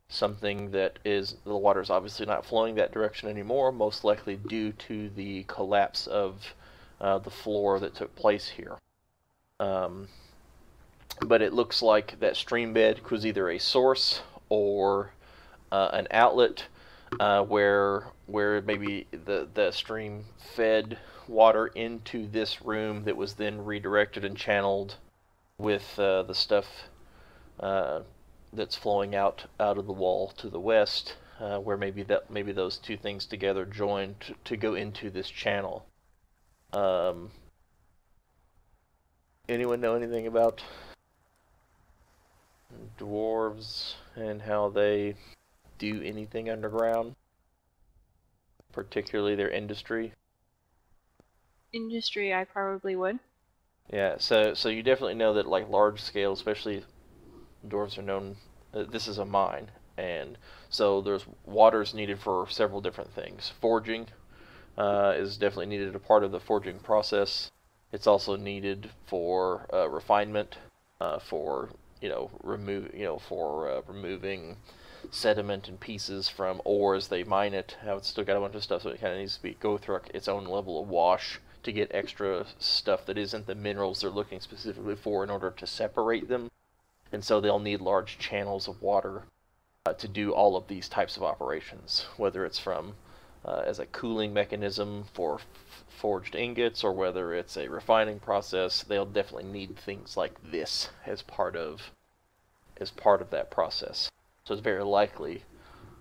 Something that the water is obviously not flowing that direction anymore, most likely due to the collapse of the floor that took place here. But it looks like that stream bed was either a source or an outlet, where maybe the stream fed water into this room that was then redirected and channeled with the stuff that's flowing out of the wall to the west, where maybe those two things together joined to go into this channel. Anyone know anything about dwarves and how they do anything underground, particularly their industry? Industry, I probably would. Yeah, so you definitely know that, like, large scale, especially dwarves are known. This is a mine, and so there's waters needed for several different things. Forging is definitely needed, a part of the forging process. It's also needed for refinement, for removing sediment and pieces from ore as they mine it. How it's still got a bunch of stuff, so it kind of needs to go through its own level of wash to get extra stuff that isn't the minerals they're looking specifically for in order to separate them. And so they'll need large channels of water to do all of these types of operations, whether it's from as a cooling mechanism for forged ingots, or whether it's a refining process. They'll definitely need things like this as part of that process. So it's very likely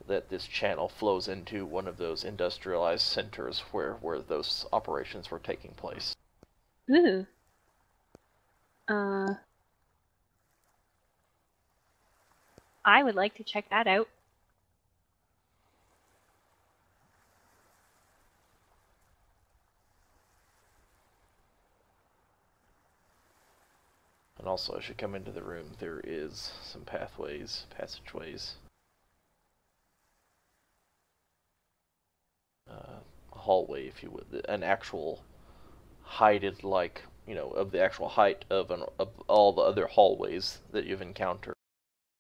that this channel flows into one of those industrialized centers where those operations were taking place. Ooh. I would like to check that out. And also, as you come into the room, there is some passageways, a hallway, if you would, an actual heighted, like, of the actual height of all the other hallways that you've encountered.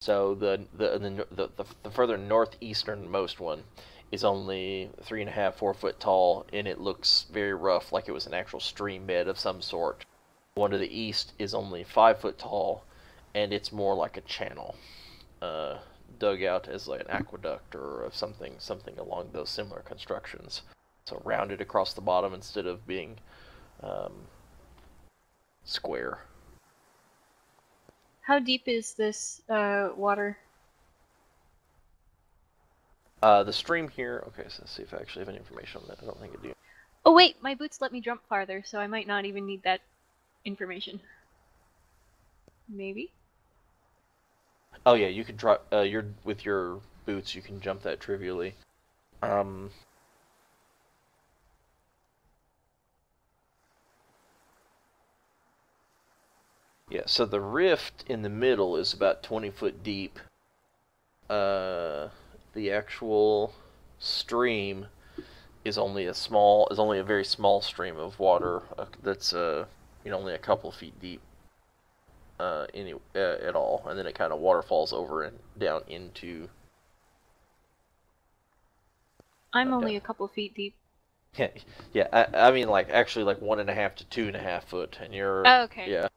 So the further northeasternmost one is only 3.5, 4 foot tall, and it looks very rough, like it was an actual stream bed of some sort. One to the east is only 5 foot tall, and it's more like a channel, dug out as like an aqueduct or something along those similar constructions. So rounded across the bottom instead of being square. How deep is this water? The stream here. Okay, so let's see if I actually have any information on that. I don't think I do. Oh wait, my boots let me jump farther, so I might not even need that information. Maybe? Oh yeah, you can drop. With your boots, you can jump that trivially. Yeah, so the rift in the middle is about 20 foot deep. The actual stream is only a very small stream of water that's only a couple feet deep at all, and then it kind of waterfalls over and down into. I'm only a couple feet deep. Yeah. I mean, like, actually, like 1.5 to 2.5 foot, and you're. Oh, okay. Yeah.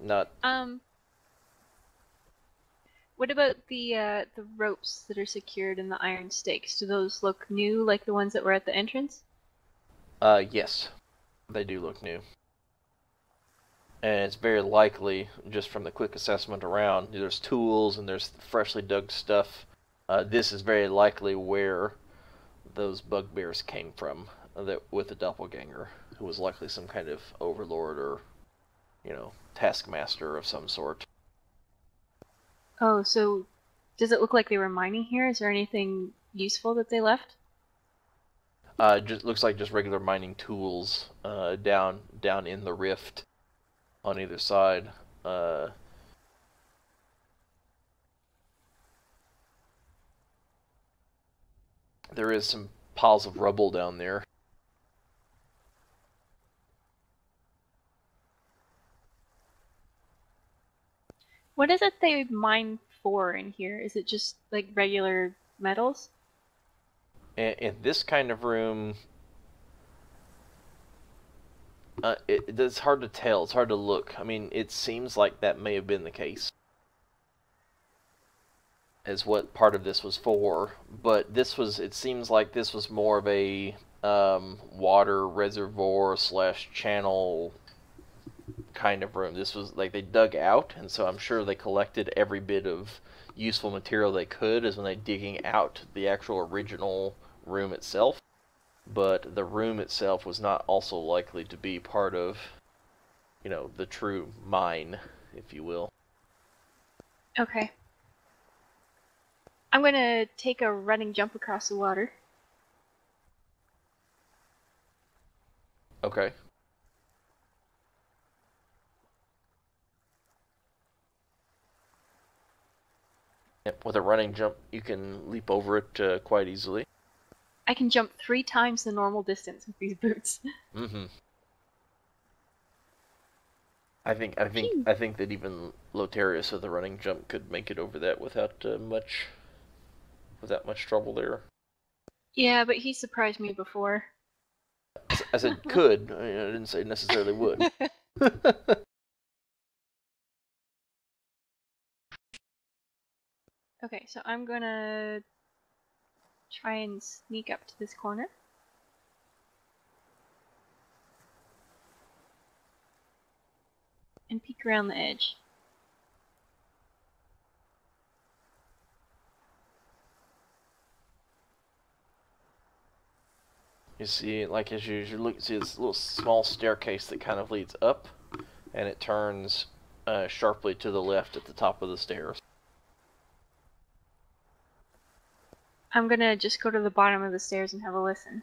Not. What about the ropes that are secured in the iron stakes? Do those look new, like the ones that were at the entrance? Yes, they do look new. And it's very likely, just from the quick assessment around, there's tools and there's freshly dug stuff. This is very likely where those bugbears came from, that with the doppelganger, who was likely some kind of overlord or, taskmaster of some sort. Oh, so does it look like they were mining here? Is there anything useful that they left? Just looks like just regular mining tools down in the rift on either side. There is some piles of rubble down there. What is it they mine for in here? Is it just like regular metals? In this kind of room, it's hard to tell. It's hard to look. I mean, it seems like that may have been the case, as what part of this was for. But it seems like this was more of a water reservoir slash channel kind of room. This was like they dug out, and so I'm sure they collected every bit of useful material they could as when they digging out the actual original room itself. But the room itself was not also likely to be part of, the true mine, if you will. Okay. I'm gonna take a running jump across the water. Okay. Yep, with a running jump, you can leap over it quite easily. I can jump 3 times the normal distance with these boots. Mm-hmm. I think that even Lotarius with a running jump could make it over that without much trouble there. Yeah, but he surprised me before. I said could. I didn't say necessarily would. Okay, so I'm gonna try and sneak up to this corner. And peek around the edge. You see, like as you look, see this little small staircase that kind of leads up, and it turns sharply to the left at the top of the stairs. I'm gonna just go to the bottom of the stairs and have a listen.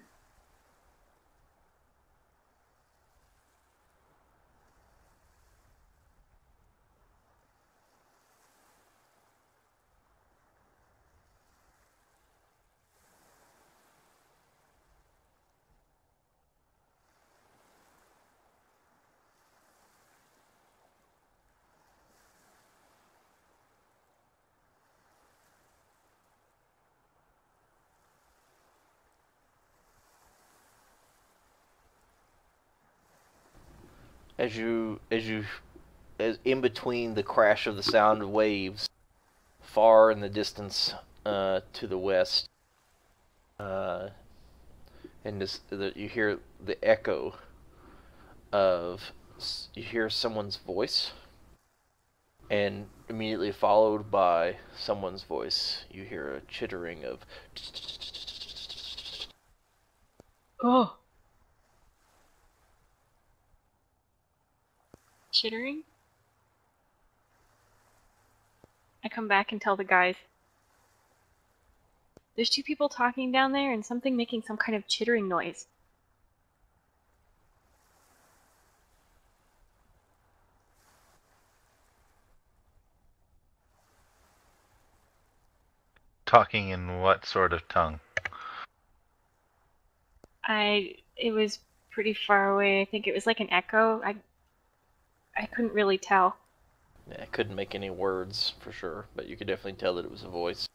As in between the crash of the sound of waves, far in the distance to the west, and you hear the echo of you hear someone's voice, and immediately followed by someone's voice, you hear a chittering of. Oh! Chittering? I come back and tell the guys. There's 2 people talking down there and something making some kind of chittering noise. Talking in what sort of tongue? It was pretty far away. I think it was like an echo. I couldn't really tell. Yeah, I couldn't make any words for sure, but you could definitely tell that it was a voice.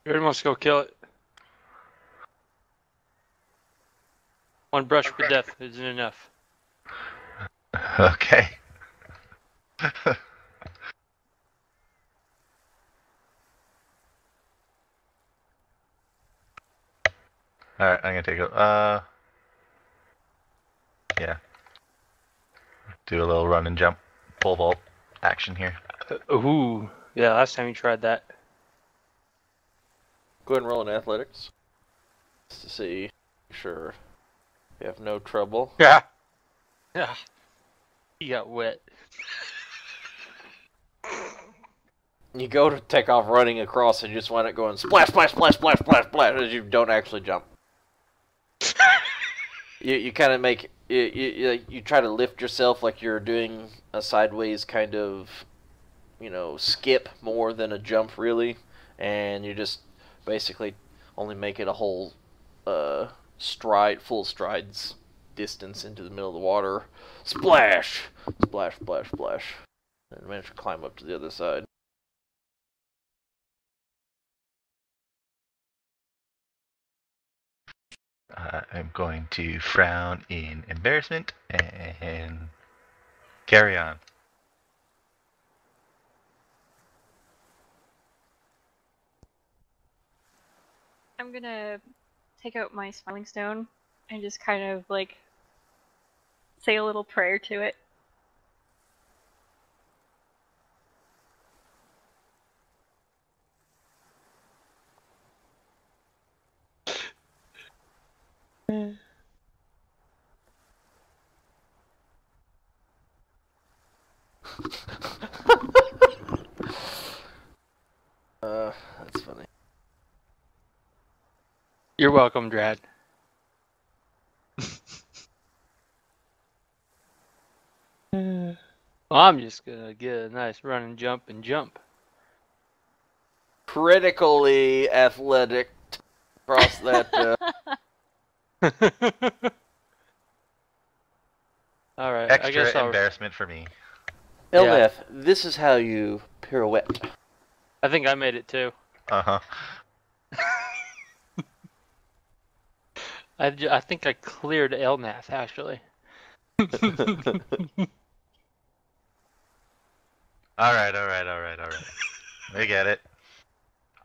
Everyone wants to go kill it. One brush with death isn't enough. Okay. Alright, I'm gonna take a, yeah. Do a little run and jump, pole vault action here. Ooh. Yeah, last time you tried that. Go ahead and roll in athletics. Just to see. Sure. You have no trouble. Yeah. Yeah. He got wet. You go to take off running across and you just wind up going splash, splash, splash, splash, splash, splash as you don't actually jump. You kind of make you try to lift yourself like you're doing a sideways kind of, skip more than a jump really, and you just basically only make it a whole full strides distance into the middle of the water. Splash, splash, splash, splash, and manage to climb up to the other side. I'm going to frown in embarrassment and carry on. I'm gonna take out my smiling stone and just kind of like say a little prayer to it. That's funny. You're welcome, Drad. Well, I'm just gonna get a nice run and jump. Critically athletic across that. Alright, I Extra guess I'll... embarrassment for me. Elneth, this is how you pirouette. I think I made it too. Uh-huh. I think I cleared Elnath, actually. Alright. We get it.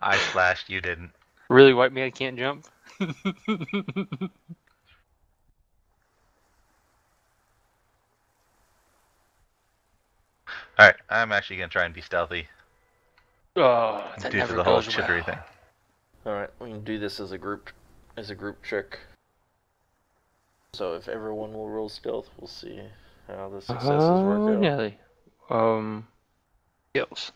I splashed, you didn't. Really, white man can't jump? Alright, I'm actually gonna try and be stealthy. Oh, that Due never to the whole goes chicory well. thing. Alright, we can do this as a group check. So if everyone will roll stealth, we'll see how the successes work out. Nelly. Skills.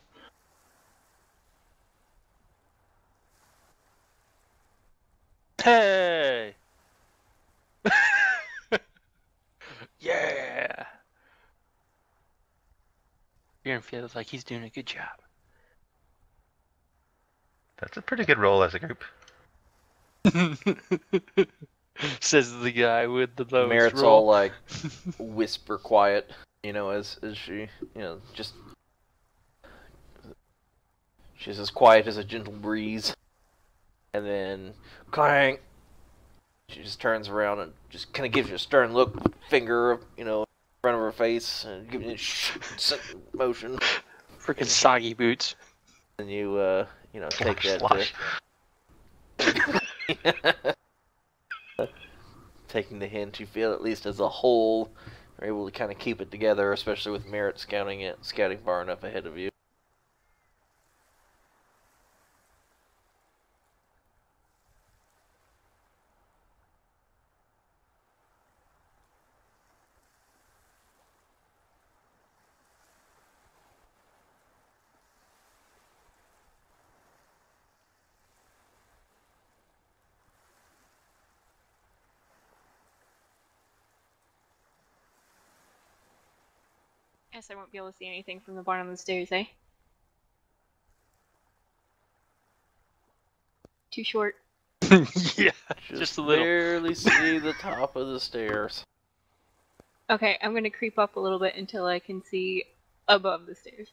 Hey! Yeah! Bjorn feels like he's doing a good job. That's a pretty good roll as a group. Says the guy with the lowest Merritt's roll. all like whisper quiet, as she, just she's as quiet as a gentle breeze. And then clang. She just turns around and just kind of gives you a stern look, finger, in front of her face, and giving you a motion. Freaking soggy boots. And you, take that. Slosh. Taking the hint, you feel at least as a whole are able to kind of keep it together, especially with Merritt scouting far enough ahead of you. Guess I won't be able to see anything from the bottom of the stairs, eh? Too short. Yeah, just a little. Barely see the top of the stairs. Okay, I'm gonna creep up a little bit until I can see above the stairs.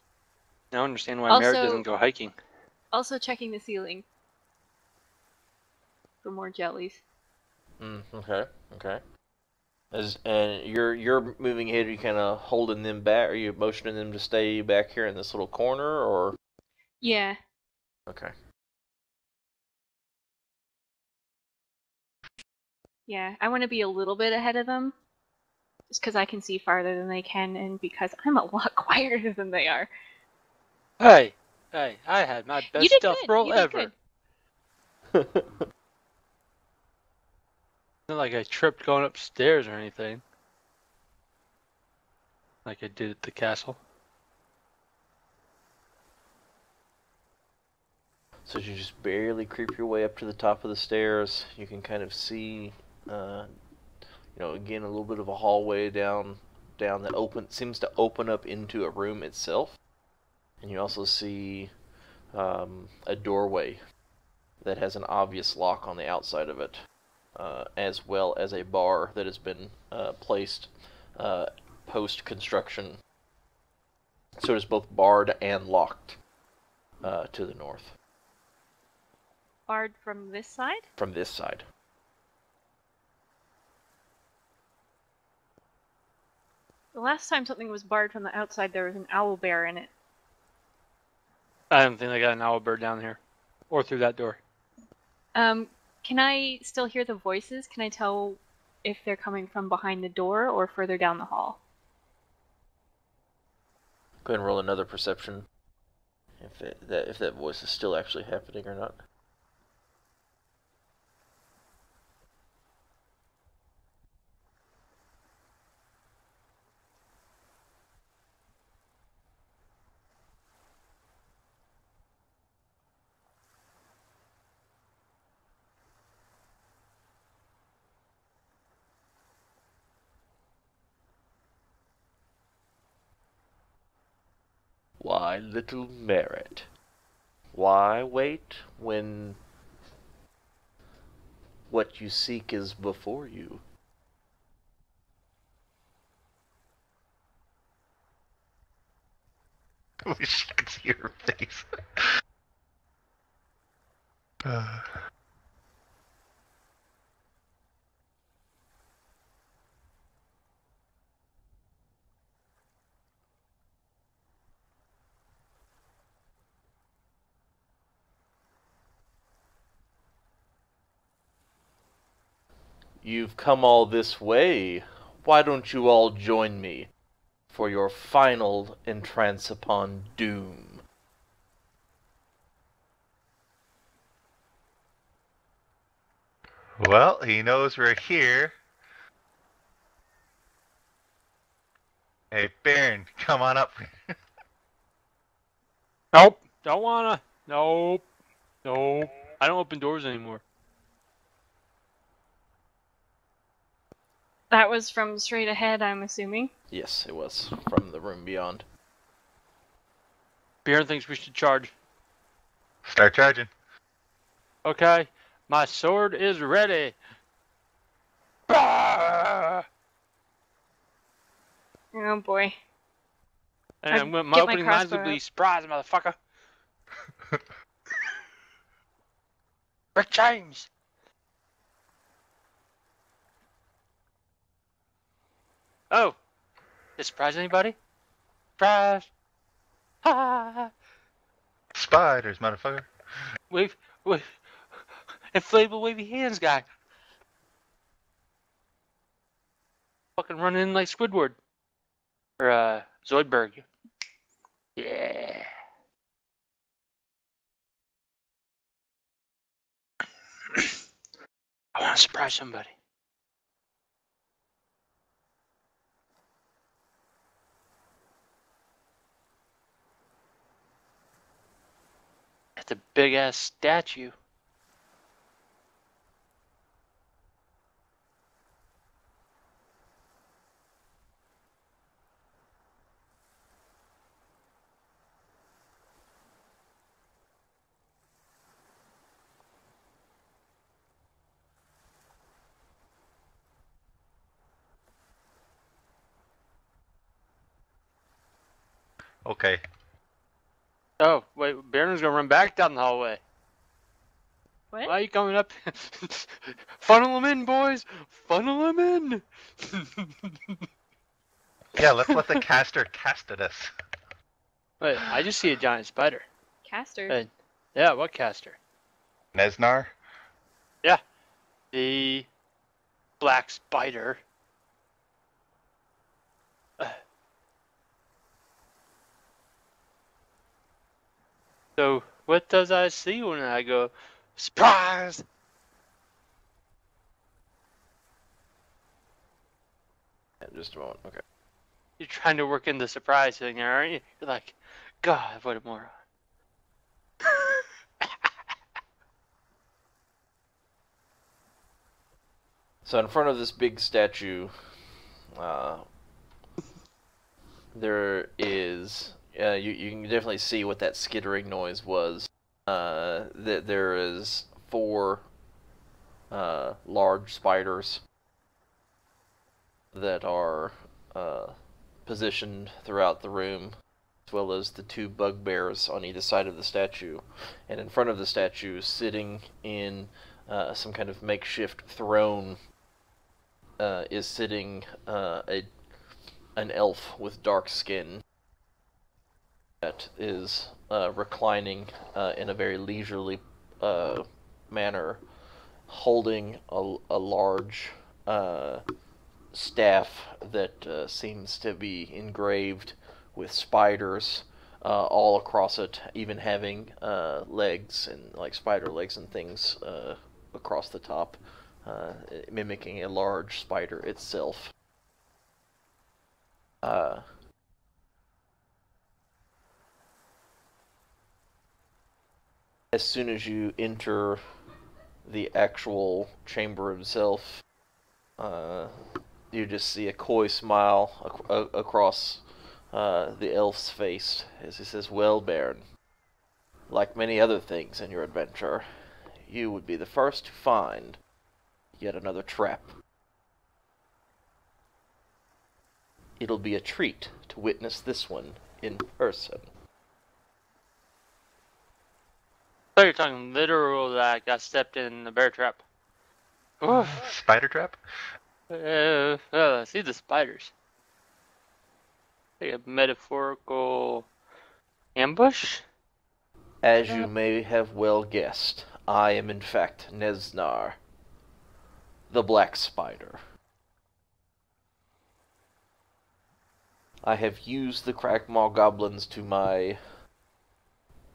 Now I understand why Merritt Also- doesn't go hiking. Also checking the ceiling. for more jellies. Okay. Okay. And you're moving ahead. Are you kind of holding them back? Are you motioning them to stay back here in this little corner, or? Yeah. Okay. Yeah, I want to be a little bit ahead of them, just because I can see farther than they can, and because I'm a lot quieter than they are. Hey, I had my You best did stealth good. roll You did ever. good. Not like I tripped going upstairs or anything. Like I did at the castle. So as you just barely creep your way up to the top of the stairs, you can kind of see, again a little bit of a hallway down that seems to open up into a room itself, and you also see a doorway that has an obvious lock on the outside of it, as well as a bar that has been placed post construction, so it is both barred and locked to the north. Barred from this side? From this side. The last time something was barred from the outside, there was an owl bear in it. I don't think they got an owl bird down here. Or through that door. Can I still hear the voices? Can I tell if they're coming from behind the door or further down the hall? Go ahead and roll another perception. If that voice is still actually happening or not. Why, little Merit, why wait when what you seek is before you? I wish you could see her face. You've come all this way. Why don't you all join me for your final entrance upon doom? Well, he knows we're here. Hey, Baron, come on up. Nope. Don't wanna. Nope. Nope. I don't open doors anymore. That was from straight ahead, I'm assuming. Yes, it was from the room beyond. Bjorn thinks we should charge. Start charging. Okay. My sword is ready. Bah! Oh boy. And I'd my get my opening lines would crossbow be, out. surprise, motherfucker. Rick James. Oh. Did it surprise anybody? Surprise. Ha! Spiders, motherfucker. Wave. Inflatable wavy hands guy. Fucking running in like Squidward. Or, Zoidberg. Yeah. I want to surprise somebody. It's a big ass statue. Okay. Oh, wait, Baron's gonna run back down the hallway. What? Why are you coming up? Funnel them in, boys! Funnel them in! Yeah, let's let the caster cast at us. Wait, I just see a giant spider. Caster. Yeah, what caster? Nesnar? Yeah, the black spider. So, what does I see when I go, surprise? Yeah, just a moment. Okay. You're trying to work in the surprise thing there, aren't you? You're like, God, what a moron. So in front of this big statue, there is. You can definitely see what that skittering noise was. That there is 4 large spiders that are positioned throughout the room, as well as the 2 bugbears on either side of the statue. And in front of the statue, sitting in some kind of makeshift throne, is sitting an elf with dark skin that is reclining in a very leisurely manner, holding a large staff that seems to be engraved with spiders all across it, even having legs and like spider legs and things across the top, mimicking a large spider itself. As soon as you enter the actual chamber itself, you just see a coy smile across the elf's face as he says, "Well, Baron, like many other things in your adventure, you would be the first to find yet another trap. It'll be a treat to witness this one in person." I thought you were talking literal that I got stepped in the bear trap. Spider trap? I see the spiders. Like a metaphorical ambush? As you may have well guessed, I am in fact Nesnar, the Black Spider. I have used the Crackmaw goblins to my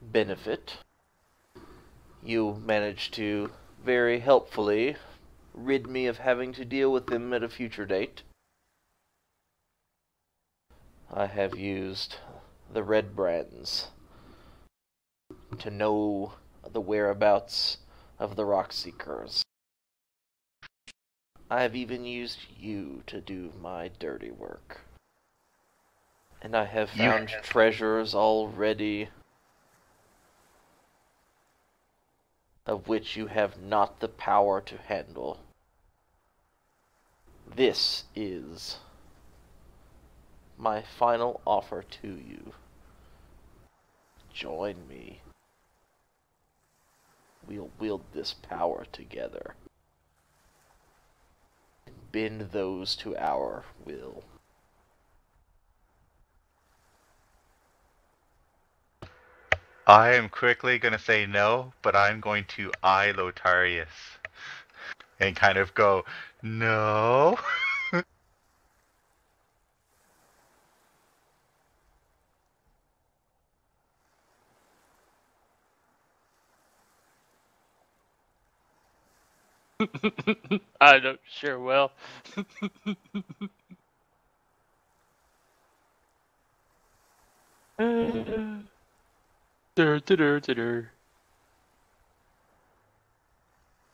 benefit. You managed to very helpfully rid me of having to deal with them at a future date. I have used the Red Brands to know the whereabouts of the Rock Seekers. I have even used you to do my dirty work. And I have found treasures already of which you have not the power to handle. This is my final offer to you. Join me. We'll wield this power together. Bend those to our will. I am quickly going to say no, but I'm going to eye Lotarius and kind of go, no. I don't sure will.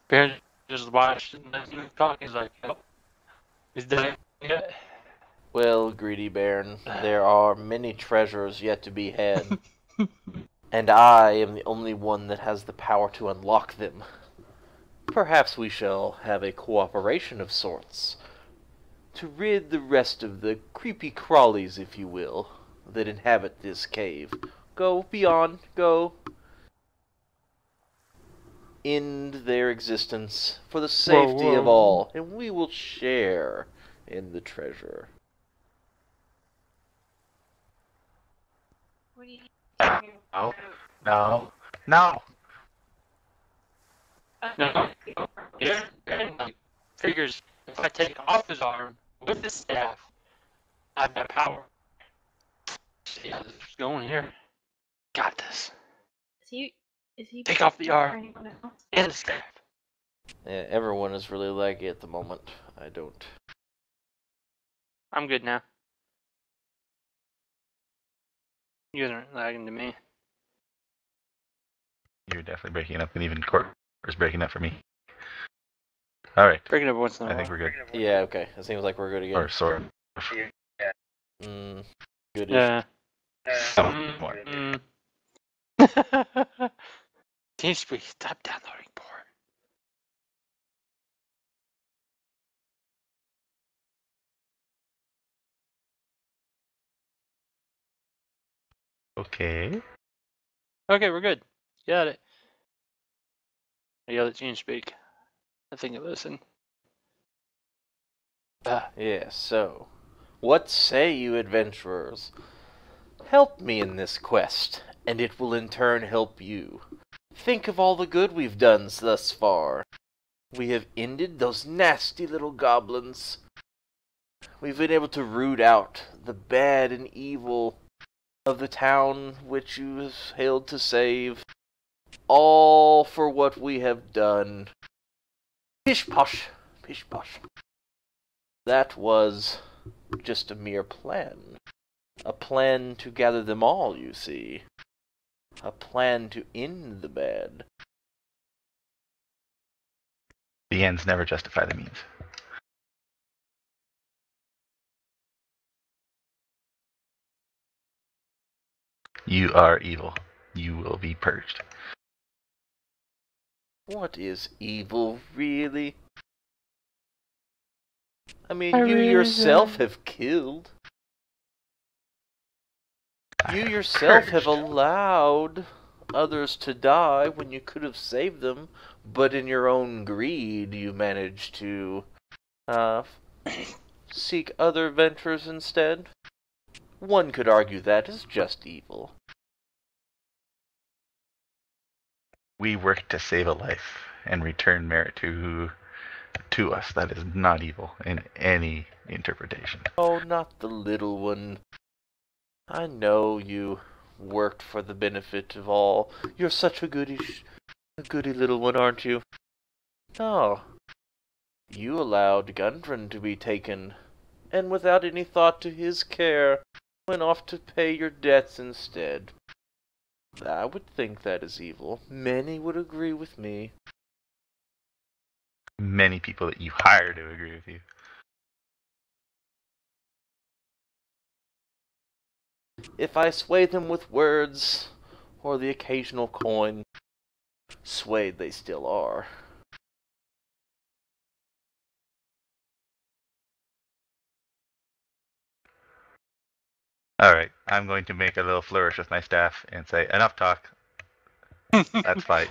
Baron just watched and then he was talking. He's like, oh, is that yet? Well, greedy Baron, there are many treasures yet to be had, and I am the only one that has the power to unlock them. Perhaps we shall have a cooperation of sorts, to rid the rest of the creepy crawlies, if you will, that inhabit this cave. Go, beyond, go. end their existence for the safety of all, and we will share in the treasure. What do you No. No. No. No, Baron like, figures if I take off his arm with the staff, I have that power. See how this is going here. Got this. Is he Take off the for arm anyone else? and the staff. Yeah, everyone is really laggy at the moment. I don't. I'm good now. You guys aren't lagging to me. You're definitely breaking up, and even Court is breaking up for me. All right. Breaking up once in a I while. think we're good. Yeah, okay. It seems like we're good again. Or sort of. Goodish. Yeah. Some more. TeamSpeak, stop downloading porn. Okay. Okay, we're good. Got it. I yelled at TeamSpeak. I think it listened. Yeah, so. What say you, adventurers? Help me in this quest, and it will in turn help you. Think of all the good we've done thus far. We have ended those nasty little goblins. We've been able to root out the bad and evil of the town which you have hailed to save. All for what we have done. Pish posh, pish posh. That was just a mere plan. A plan to gather them all, you see. A plan to end the bad. The ends never justify the means. You are evil. You will be purged. What is evil, really? I mean, you yourself have killed. You yourself have allowed others to die when you could have saved them, but in your own greed you managed to seek other ventures instead. One could argue that is just evil. We work to save a life and return merit to us. That is not evil in any interpretation. Oh, not the little one. I know you worked for the benefit of all. You're such a goody little one, aren't you? No. You allowed Gundren to be taken, and without any thought to his care, went off to pay your debts instead. I would think that is evil. Many would agree with me. Many people that you hire to agree with you. If I sway them with words, or the occasional coin, swayed they still are. All right, I'm going to make a little flourish with my staff and say, enough talk. Let's fight.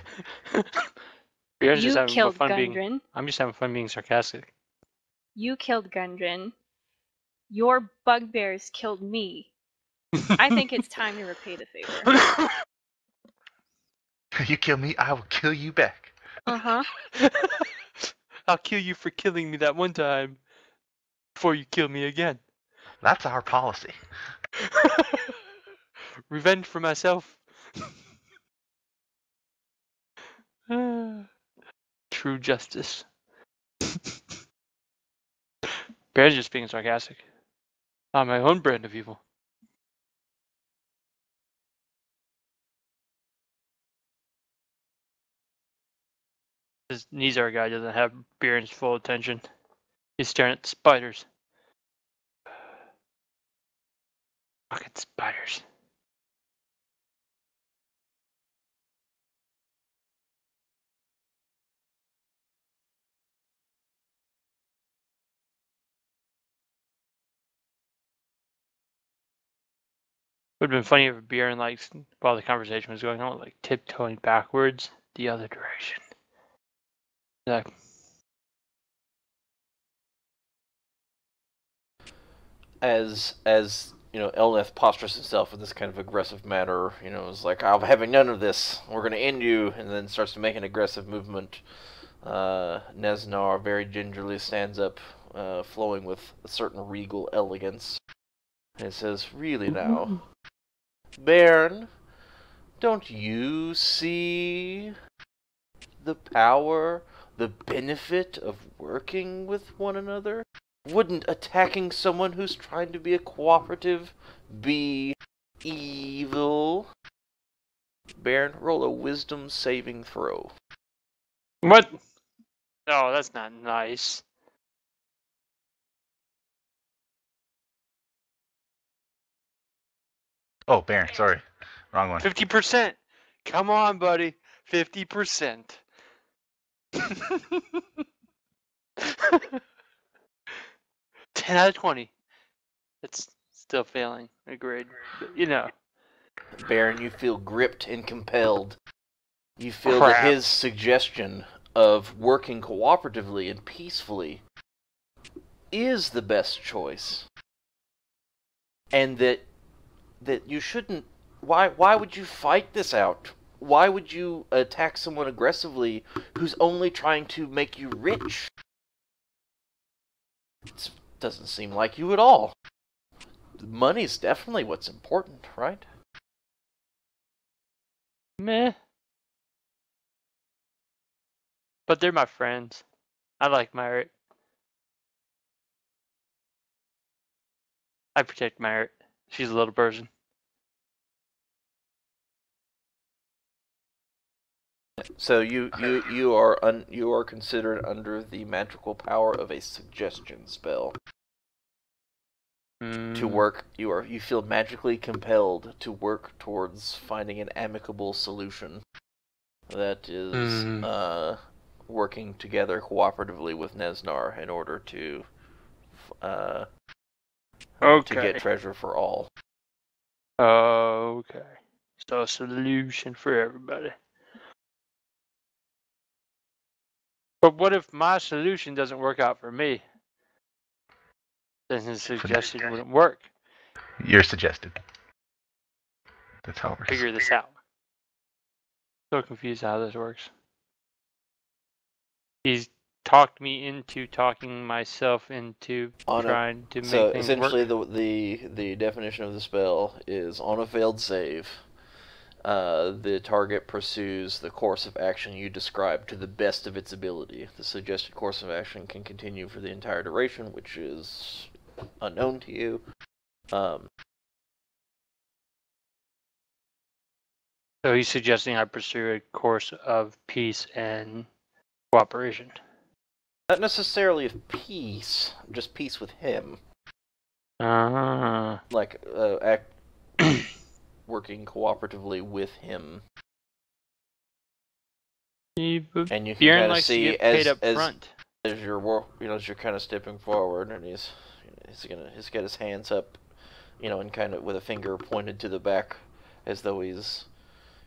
Baron's just You having killed fun Gundren. being. I'm just having fun being sarcastic. You killed Gundren. Your bugbears killed me. I think it's time to repay the favor. You kill me, I will kill you back. Uh-huh. I'll kill you for killing me that one time before you kill me again. That's our policy. Revenge for myself. True justice. Baron's just being sarcastic. On my own brand of evil. This Nizar guy doesn't have Baron's full attention. He's staring at spiders. Fucking spiders. Would have been funny if Baron, like, while the conversation was going on, like tiptoeing backwards the other direction. Yeah. As Elneth postures himself in this kind of aggressive manner, is like, "I'm having none of this. We're gonna end you," and then starts to make an aggressive movement. Nesnar very gingerly stands up, flowing with a certain regal elegance, and says, "Really now, Baron, don't you see the power, the benefit of working with one another? Wouldn't attacking someone who's trying to be a cooperative be evil?" Baron, roll a wisdom saving throw. What? No, that's not nice. Oh, Baron, sorry. Wrong one. 50%. Come on, buddy. 50%. 10 out of 20. That's still failing a grade. But, Baron, you feel gripped and compelled. You feel that Crap. his suggestion of working cooperatively and peacefully is the best choice. And that you shouldn't... Why would you fight this out? Why would you attack someone aggressively who's only trying to make you rich? It doesn't seem like you at all. Money's definitely what's important, right? Meh. But they're my friends. I like Myrit. I protect Myrit. She's a little person. So you are considered under the magical power of a suggestion spell. To work, you feel magically compelled to work towards finding an amicable solution that is working together cooperatively with Nesnar in order to get treasure for all. Okay. So a solution for everybody. But what if my solution doesn't work out for me? Then his suggestion wouldn't work. You're suggested. That's how it works. Figure this out. So confused how this works. He's talked me into talking myself into trying to make things work. So essentially, the definition of the spell is on a failed save, the target pursues the course of action you describe to the best of its ability. The suggested course of action can continue for the entire duration, which is unknown to you. So he's suggesting I pursue a course of peace and cooperation. Not necessarily of peace, just peace with him. Like, working cooperatively with him. And you can kind of see as you're kind of stepping forward, and he's got his hands up, and kind of with a finger pointed to the back, as though he's,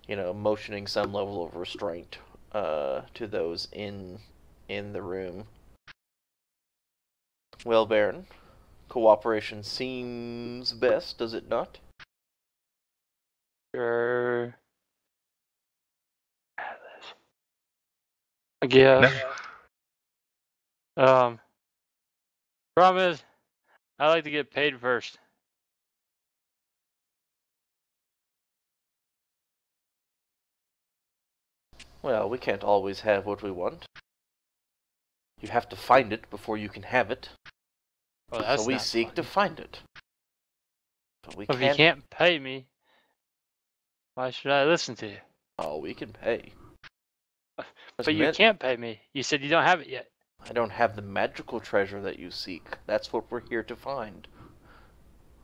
motioning some level of restraint to those in the room. Well, Baron, cooperation seems best, does it not? Sure. I guess. No. Problem is, I like to get paid first. Well, we can't always have what we want. You have to find it before you can have it. Well, that's so we not seek fun. to find it. But if you can't pay me, why should I listen to you? Oh, we can pay. But you can't pay me. You said you don't have it yet. I don't have the magical treasure that you seek. That's what we're here to find.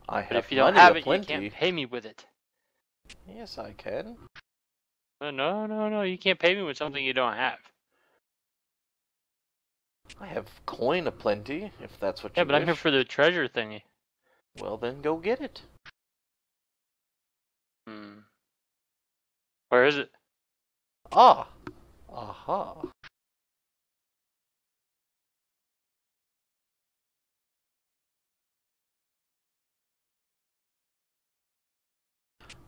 I have But if you money don't have it, aplenty. you can't pay me with it. Yes, I can. No. You can't pay me with something you don't have. I have coin aplenty, if that's what you Yeah, but wish. I'm here for the treasure thingy. Well, then go get it. Where is it? Ah. Aha.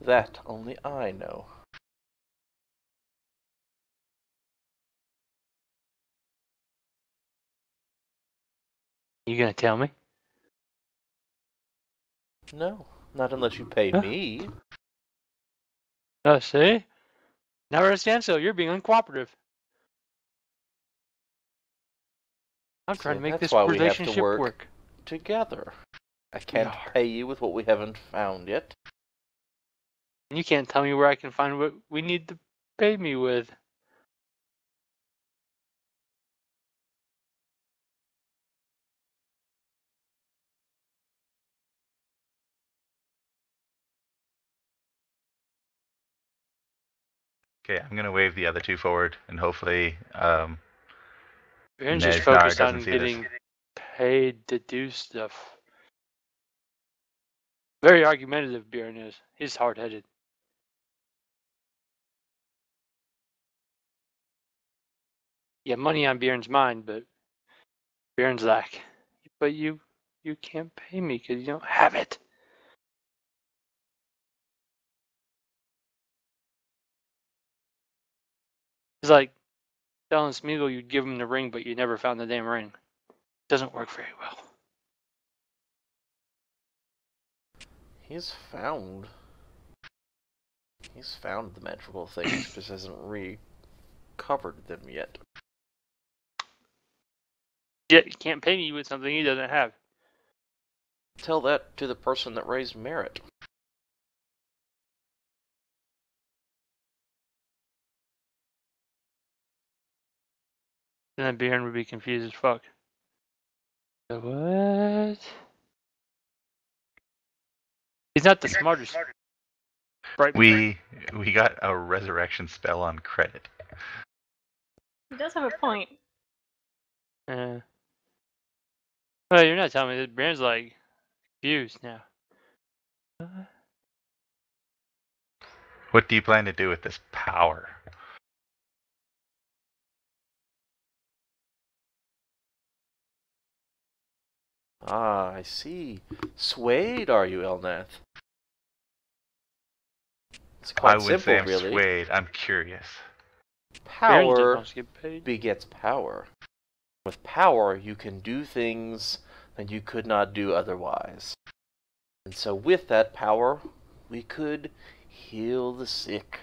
That only I know. You gonna tell me? No, not unless you pay Huh? me. See? Now we're at a standstill. You're being uncooperative. I'm trying See, to make that's this why we have to relationship work. together. I We can't are. pay you with what we haven't found yet. And you can't tell me where I can find what we need to pay me with. Okay, I'm gonna wave the other two forward, and hopefully, Aaron's just Nejnar focused doesn't on see this. getting paid to do stuff. Very argumentative, Bjorn is. He's hard-headed. Yeah, money on Bjorn's mind, but Bjorn's like, but you can't pay me because you don't have it. It's like telling Smeagol you'd give him the ring, but you never found the damn ring. Doesn't work very well. He's found the magical things, just hasn't recovered them yet. Yeah, you can't pay me with something he doesn't have. Tell that to the person that raised Merritt. And then Bjorn would be confused as fuck. So what? He's not the smartest. Right? We got a resurrection spell on credit. He does have a point. Well, you're not telling me that Bjorn's like confused now. What do you plan to do with this power? Ah, I see. Swayed, are you, Elnath? It's I quite wouldn't simple, say I'm really. swayed. I'm curious. Bjorn just Power wants to get paid. begets power. With power, you can do things that you could not do otherwise. And so with that power, we could heal the sick.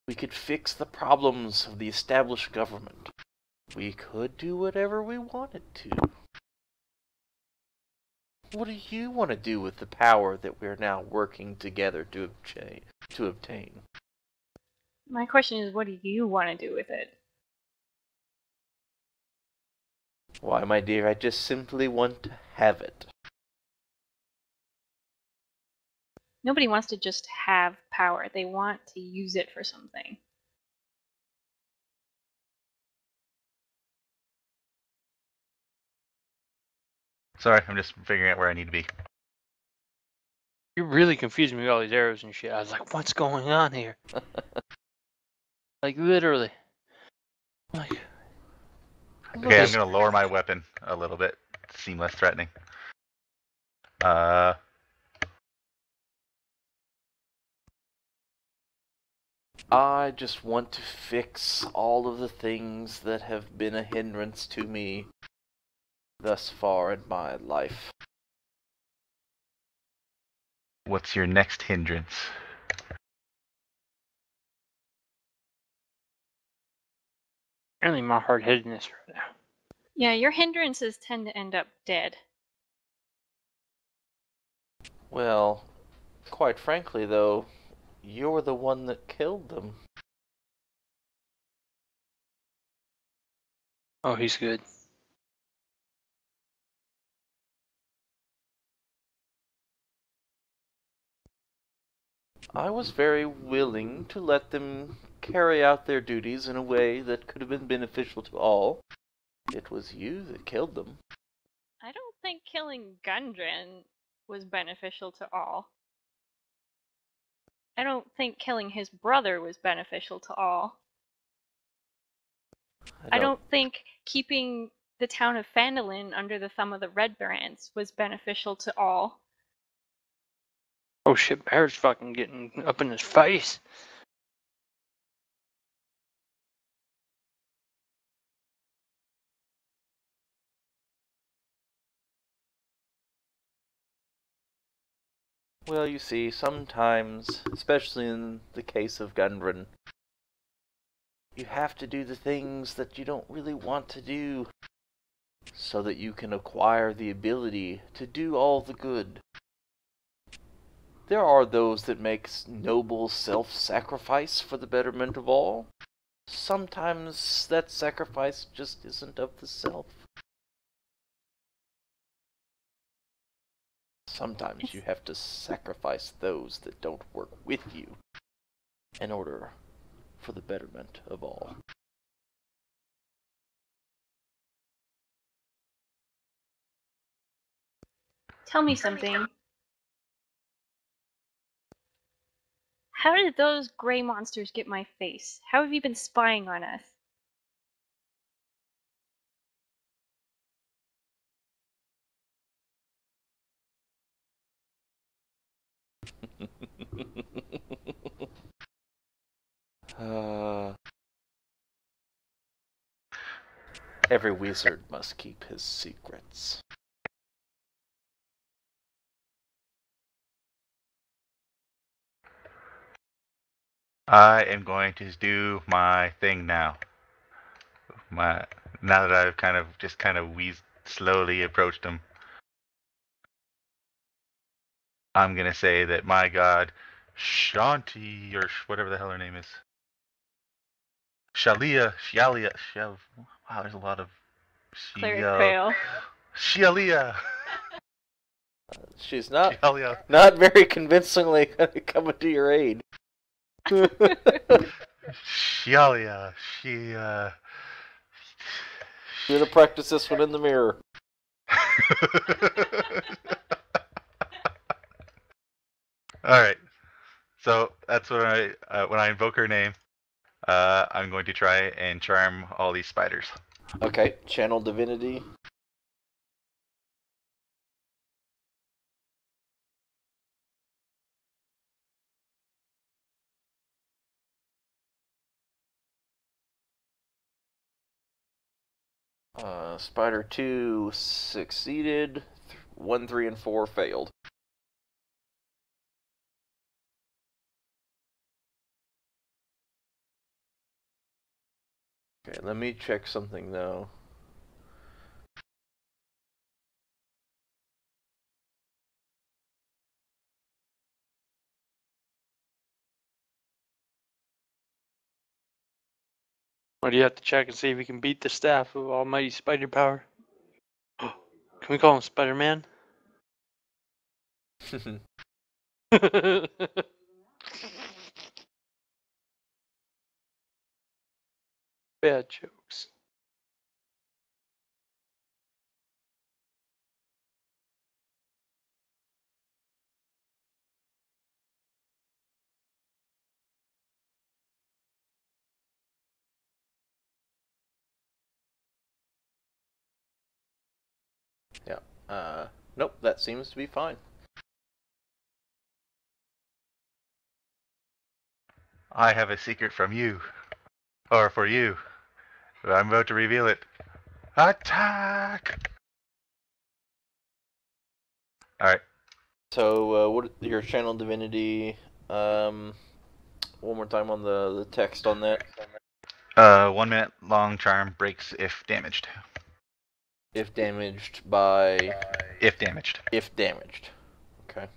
We could fix the problems of the established government. We could do whatever we wanted to. What do you want to do with the power that we're now working together to obtain? My question is, what do you want to do with it? Why, my dear, I just simply want to have it. Nobody wants to just have power. They want to use it for something. Sorry, I'm just figuring out where I need to be. You're really confusing me with all these arrows and shit. I was like, what's going on here? Like, literally. Like, Okay, I'm gonna lower my weapon a little bit. Seem less threatening. I just want to fix all of the things that have been a hindrance to me thus far in my life. What's your next hindrance? apparently my hard-headedness right now. Yeah, your hindrances tend to end up dead. Well, quite frankly, though, you're the one that killed them. Oh, he's good. I was very willing to let them carry out their duties in a way that could have been beneficial to all. It was you that killed them. I don't think killing Gundren was beneficial to all. I don't think killing his brother was beneficial to all. I don't think keeping the town of Phandelver under the thumb of the Red Barons was beneficial to all. Oh shit, Bear's fucking getting up in his face. Well, you see, sometimes, especially in the case of Gundren, you have to do the things that you don't really want to do so that you can acquire the ability to do all the good. There are those that make noble self-sacrifice for the betterment of all. Sometimes that sacrifice just isn't of the self. Sometimes you have to sacrifice those that don't work with you in order for the betterment of all. Tell me something. How did those gray monsters get my face? How have you been spying on us? Every wizard must keep his secrets. I am going to do my thing now. Now that I've kind of slowly approached him, I'm gonna say that my god, Shanti, or whatever the hell her name is, Shalia, wow, there's a lot of Cleric Quail. Shalia. She's not very convincingly coming to your aid. Shalia, You're gonna practice this one in the mirror. All right. So that's when I invoke her name, I'm going to try and charm all these spiders. Okay, channel divinity. Spider 2 succeeded. 1, 3, and 4 failed. Okay, let me check something though. Or do you have to check and see if you can beat the staff of almighty spider power? Can we call him Spider-Man? Bad jokes. Yeah. Nope, that seems to be fine. I have a secret from you, or for you. I'm about to reveal it. Attack! All right. So, what your channel divinity? One more time on the text on that. 1 minute long charm breaks if damaged. If damaged by. If damaged. If damaged. Okay.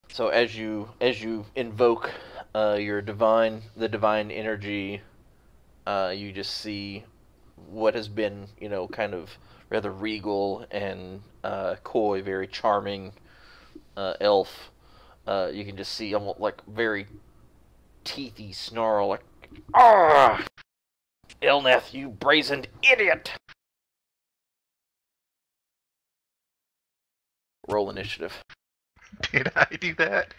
So as you invoke the divine energy, you just see what has been, kind of rather regal and coy, very charming elf. You can just see almost like very teethy snarl, like, "Ah, Ilneth, you brazened idiot!" Roll initiative. Did I do that?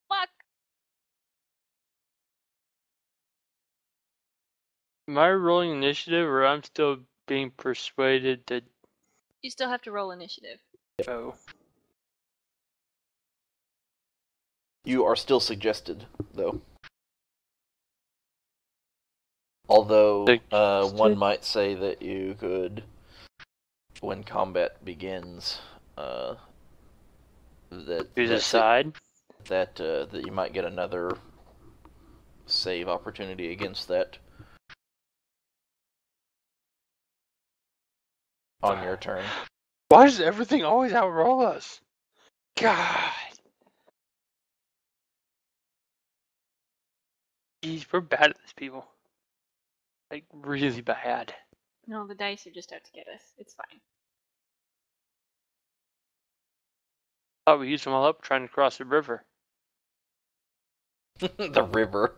Fuck! Am I rolling initiative, or I'm still being persuaded to You still have to roll initiative. go? You are still suggested, though. Although one Suggested? might say that you could, when combat begins, that You decide. that you might get another save opportunity against that on your turn. Why does everything always outroll us? God. Jeez, we're bad at this, people. Like, really bad. No, the dice are just out to get us. It's fine. Thought we used them all up trying to cross the river. The river.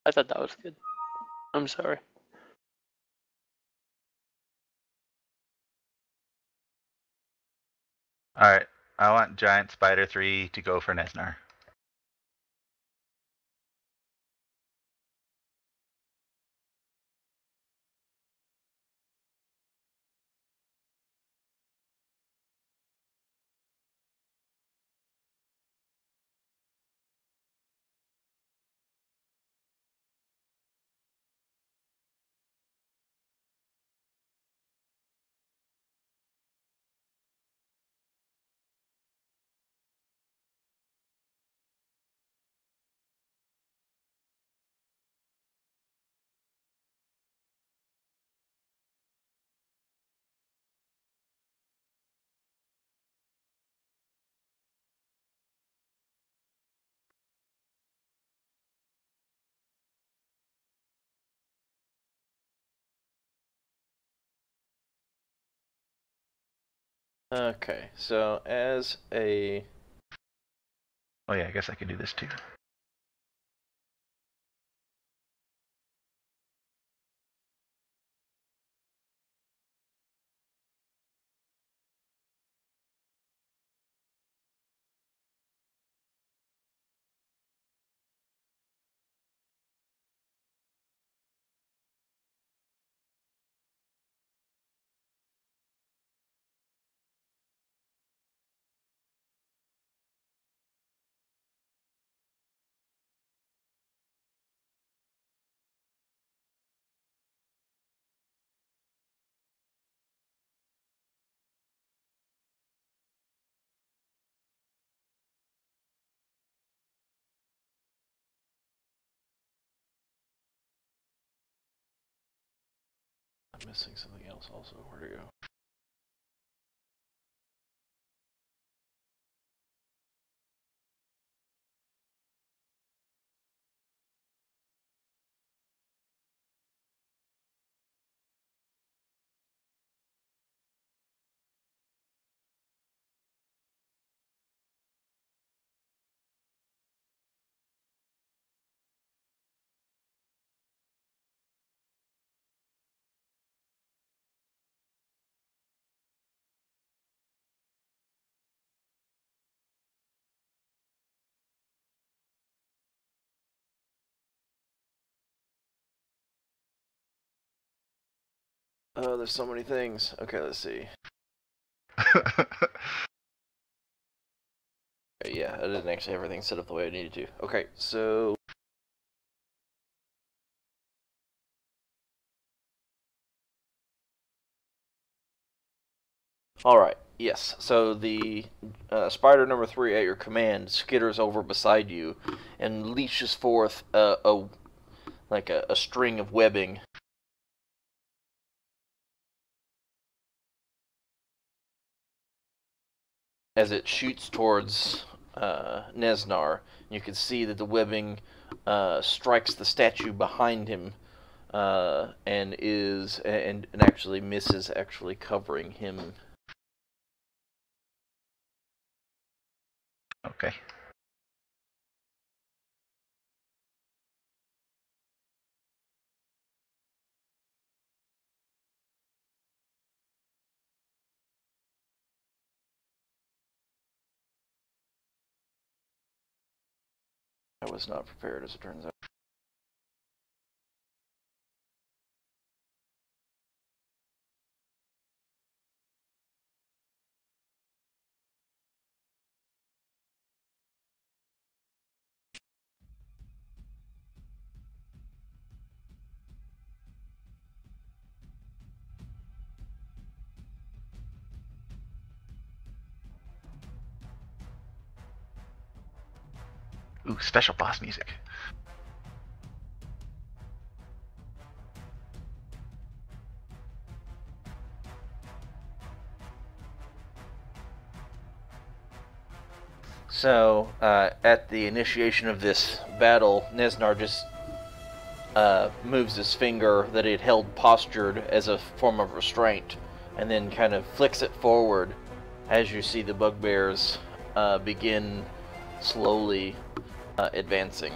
I thought that was good. I'm sorry. Alright, I want Giant Spider 3 to go for Nesnar. Okay, so as a... Oh yeah, I guess I can do this too. I'm missing something else also. Where to go? Oh, there's so many things. Okay, let's see. Yeah, I didn't actually have everything set up the way I needed to. Okay, so... Alright, yes. So the spider number 3 at your command skitters over beside you and leashes forth a string of webbing. As it shoots towards Nesnar, you can see that the webbing strikes the statue behind him and actually misses actually covering him. Okay. I was not prepared, as it turns out. Ooh, special boss music. So, at the initiation of this battle, Nesnar just moves his finger that he had held postured as a form of restraint, and then kind of flicks it forward as you see the bugbears begin slowly advancing.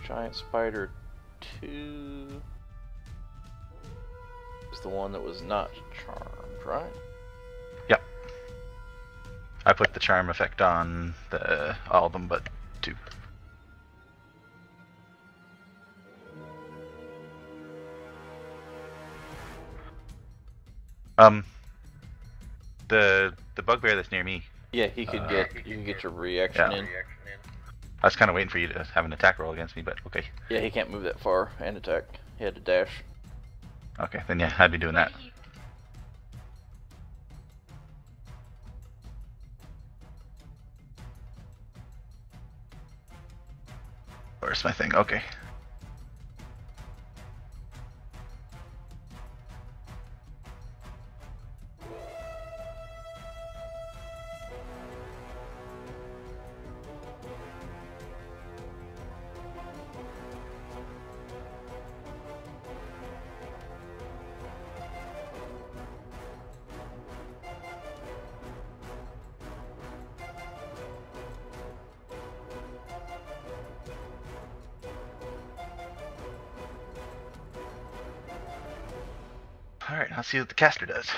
Giant Spider 2 is the one that was not charmed, right? Yep. I put the charm effect on all of them but 2. The bugbear that's near me. Yeah, he could you can get your reaction in. I was kind of waiting for you to have an attack roll against me, but okay. Yeah, he can't move that far and attack. He had to dash. Okay, then yeah, I'd be doing that. Where's my thing? Okay. Alright, let's see what the caster does.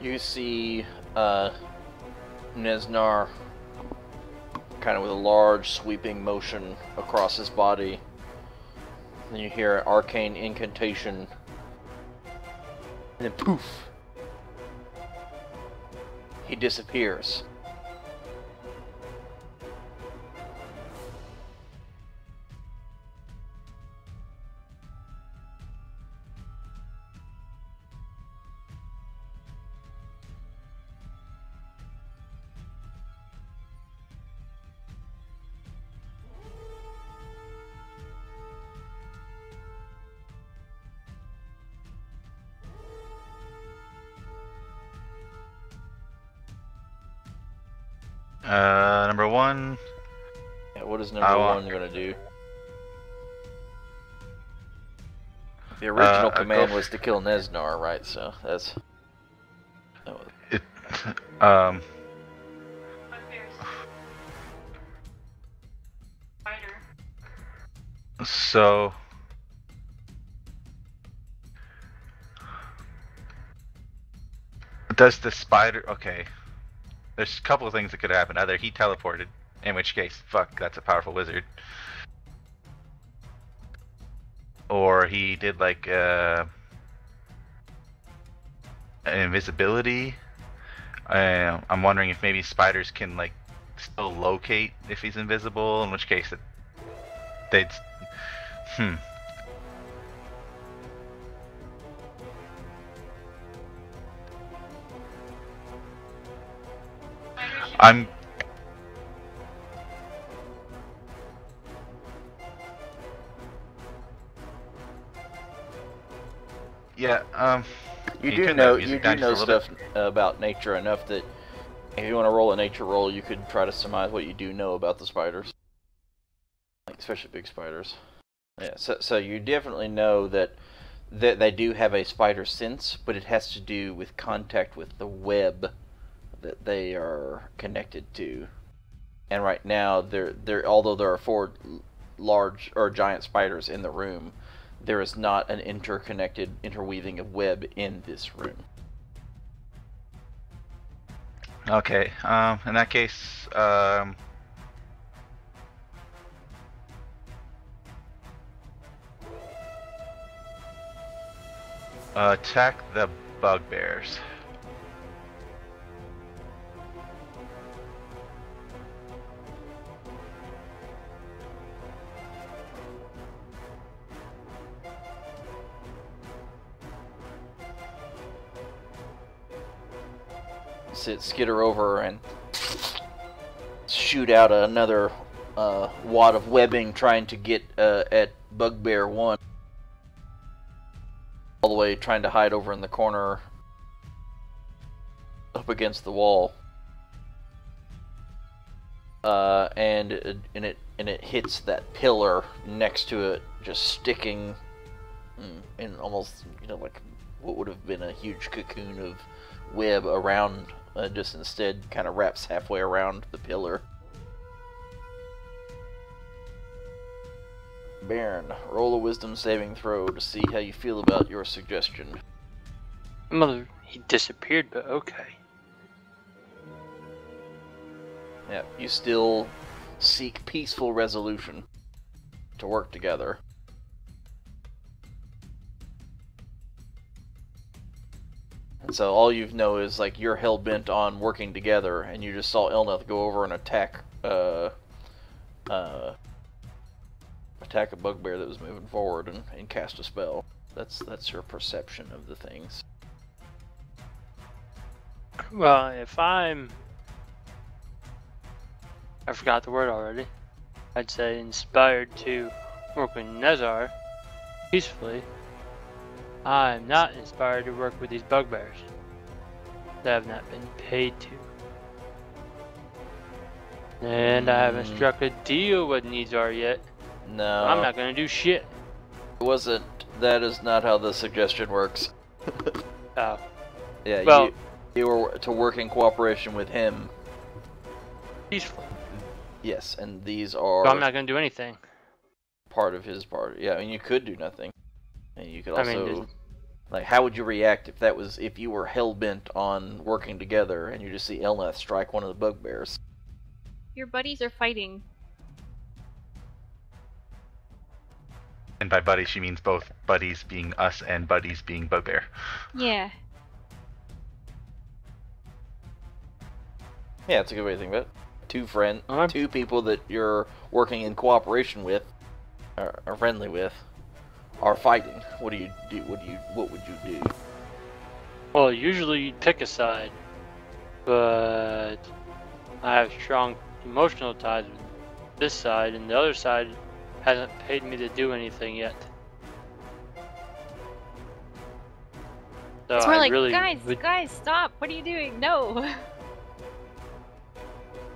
You see Nesnar kind of with a large sweeping motion across his body. Then you hear an arcane incantation. And then poof! He disappears. Number 1. Yeah, what is number 1 gonna do? The original command was to kill Nesnar, right? So that's... It, so... Does the spider... Okay. There's a couple of things that could happen. Either he teleported, in which case, fuck, that's a powerful wizard. or he did like an invisibility. I'm wondering if maybe spiders can like still locate if he's invisible, in which case they'd. Hmm. I'm. Yeah. You can do turn know the music you do down just know a little stuff about nature enough that if you want to roll a nature roll, you could try to surmise what you do know about the spiders, like especially big spiders. Yeah. So you definitely know that they do have a spider sense, but it has to do with contact with the web that they are connected to. And right now, although there are 4 large or giant spiders in the room, there is not an interconnected interweaving of web in this room. Okay. In that case, attack the bugbears. Skitter over and shoot out another wad of webbing, trying to get at Bugbear 1. All the way trying to hide over in the corner up against the wall. And it hits that pillar next to it, just sticking in almost, like what would have been a huge cocoon of web around, just instead kind of wraps halfway around the pillar. Baron, roll a wisdom saving throw to see how you feel about your suggestion. Mother, he disappeared, but okay. Yeah, you still seek peaceful resolution to work together. And so all you know is like you're hell bent on working together, and you just saw Elnath go over and attack a bugbear that was moving forward and cast a spell. That's your perception of the things. Well, if I forgot the word already. I'd say inspired to work with Nezar peacefully. I'm not inspired to work with these bugbears that have not been paid to. And I haven't struck a deal with Nezar yet. No. I'm not gonna do shit. That is not how the suggestion works. Oh. Yeah, well, you were to work in cooperation with him. Peacefully. Yes, and these are... So I'm not gonna do anything. Part of his part. Yeah, I mean, you could do nothing. And you could also... I mean, like, how would you react if you were hell-bent on working together and you just see Elnath strike one of the bugbears? Your buddies are fighting. And by buddies, she means both buddies being us and buddies being bugbear. Yeah. Yeah, it's a good way to think about it. Two people that you're working in cooperation with, or friendly with, are fighting. What do you do? What would you do? Well, usually you'd pick a side, but I have strong emotional ties with this side, and the other side hasn't paid me to do anything yet. So It's more like, guys, stop! What are you doing? No.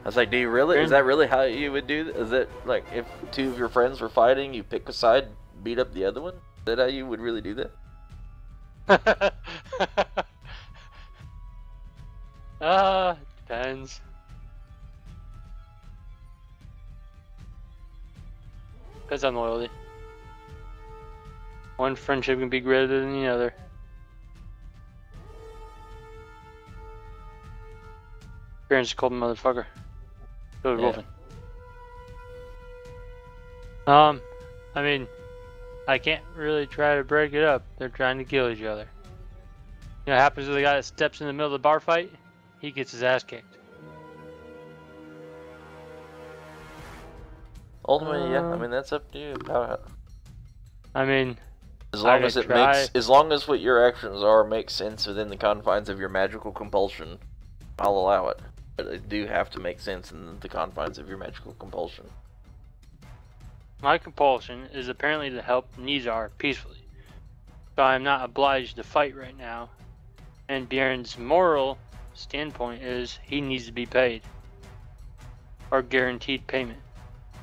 I was like, do you really? Is that really how you would do? Is it like if two of your friends were fighting, you pick a side, beat up the other one? Is that how you would really do that? Depends. Depends on loyalty. One friendship can be greater than the other. Baron's a cold motherfucker. Go to Wolfen. I mean, I can't really try to break it up. They're trying to kill each other. You know what happens to the guy that steps in the middle of the bar fight? He gets his ass kicked. Ultimately, yeah. I mean, that's up to you. I mean, As long I as could it try. makes, as long as what your actions are make sense within the confines of your magical compulsion, I'll allow it. But it do have to make sense in the confines of your magical compulsion. My compulsion is apparently to help Nizar peacefully. So I am not obliged to fight right now. And Bjorn's moral standpoint is he needs to be paid. Or guaranteed payment.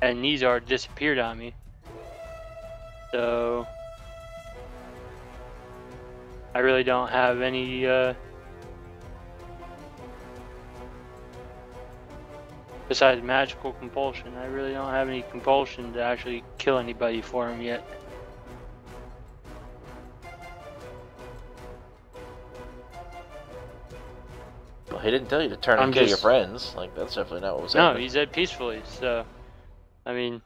And Nizar disappeared on me. So I really don't have any besides magical compulsion, I really don't have any compulsion to actually kill anybody for him yet. Well, he didn't tell you to turn and kill your friends. Like, that's definitely not what was happening. No, he said peacefully, so I mean,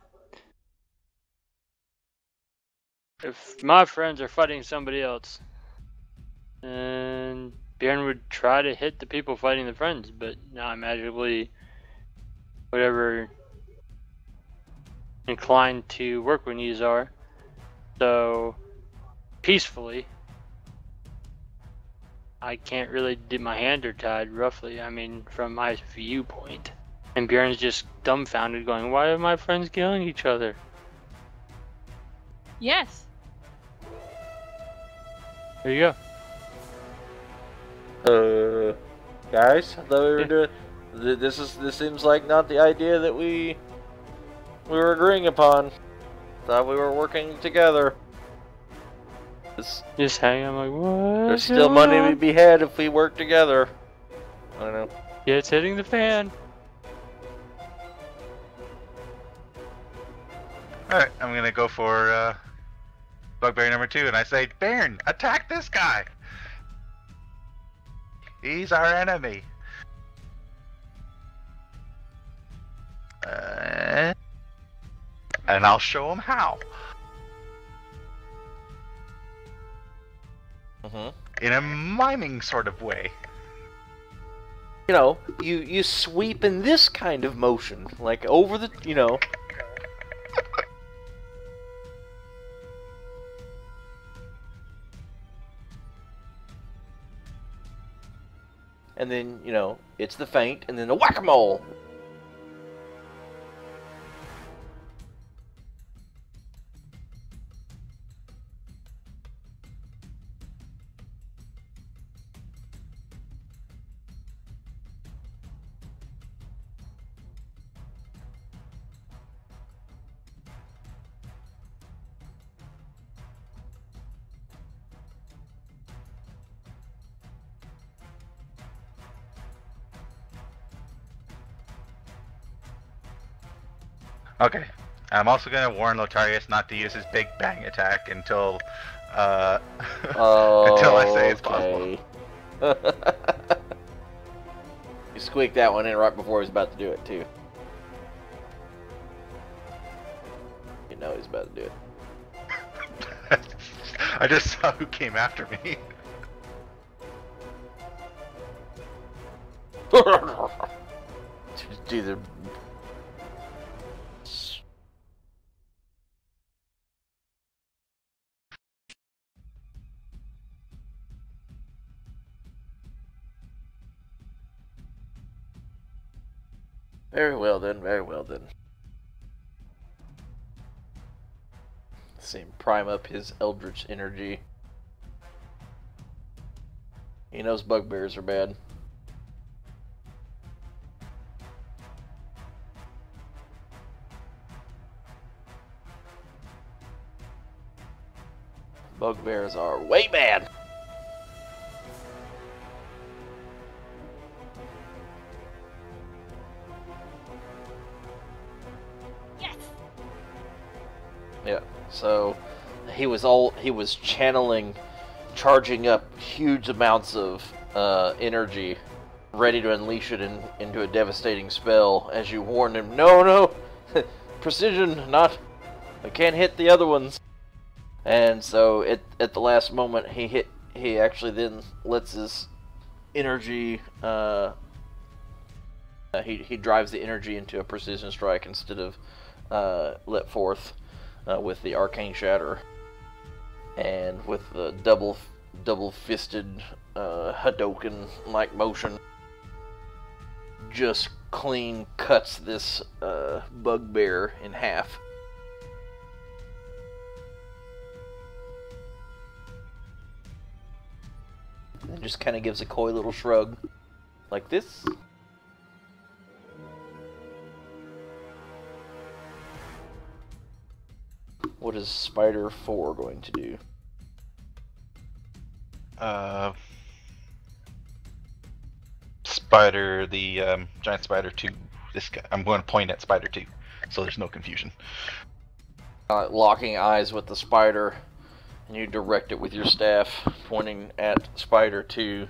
if my friends are fighting somebody else, and Bjorn would try to hit the people fighting the friends, but not magically whatever inclined to work with Nizar. So peacefully, I can't really do, my hands are tied roughly, I mean, from my viewpoint. And Bjorn's just dumbfounded going, why are my friends killing each other? Yes. There you go. Guys, I thought we were doing. This seems like not the idea that we were agreeing upon. Thought we were working together. Just hang. I'm like, what? There's still money to be had if we work together. I don't know. Yeah, it's hitting the fan. Alright, I'm gonna go for bugbear number 2, and I say, Baron, attack this guy! He's our enemy. And I'll show him how. In a miming sort of way. You know, you sweep in this kind of motion, like over the, you know. And then, you know, it's the feint, and then the whack-a-mole. Okay. I'm also gonna warn Lotarius not to use his big bang attack until until I say it's possible. You squeaked that one in right before he was about to do it too. You know he's about to do it. I just saw who came after me. Do the Very well then, very well then. See him prime up his eldritch energy. He knows bugbears are bad. Bugbears are way bad! Yeah, so he was channeling, charging up huge amounts of energy, ready to unleash it into a devastating spell as you warned him, no, precision, not, I can't hit the other ones. And so at the last moment, he actually then lets his energy. He drives the energy into a precision strike instead of let forth with the arcane shatter, and with the double fisted Hadoken like motion, just clean cuts this bugbear in half. And just kind of gives a coy little shrug, like this. What is Spider 4 going to do? Spider, the giant spider 2. This guy. I'm going to point at Spider 2, so there's no confusion. Locking eyes with the spider, and you direct it with your staff, pointing at Spider 2.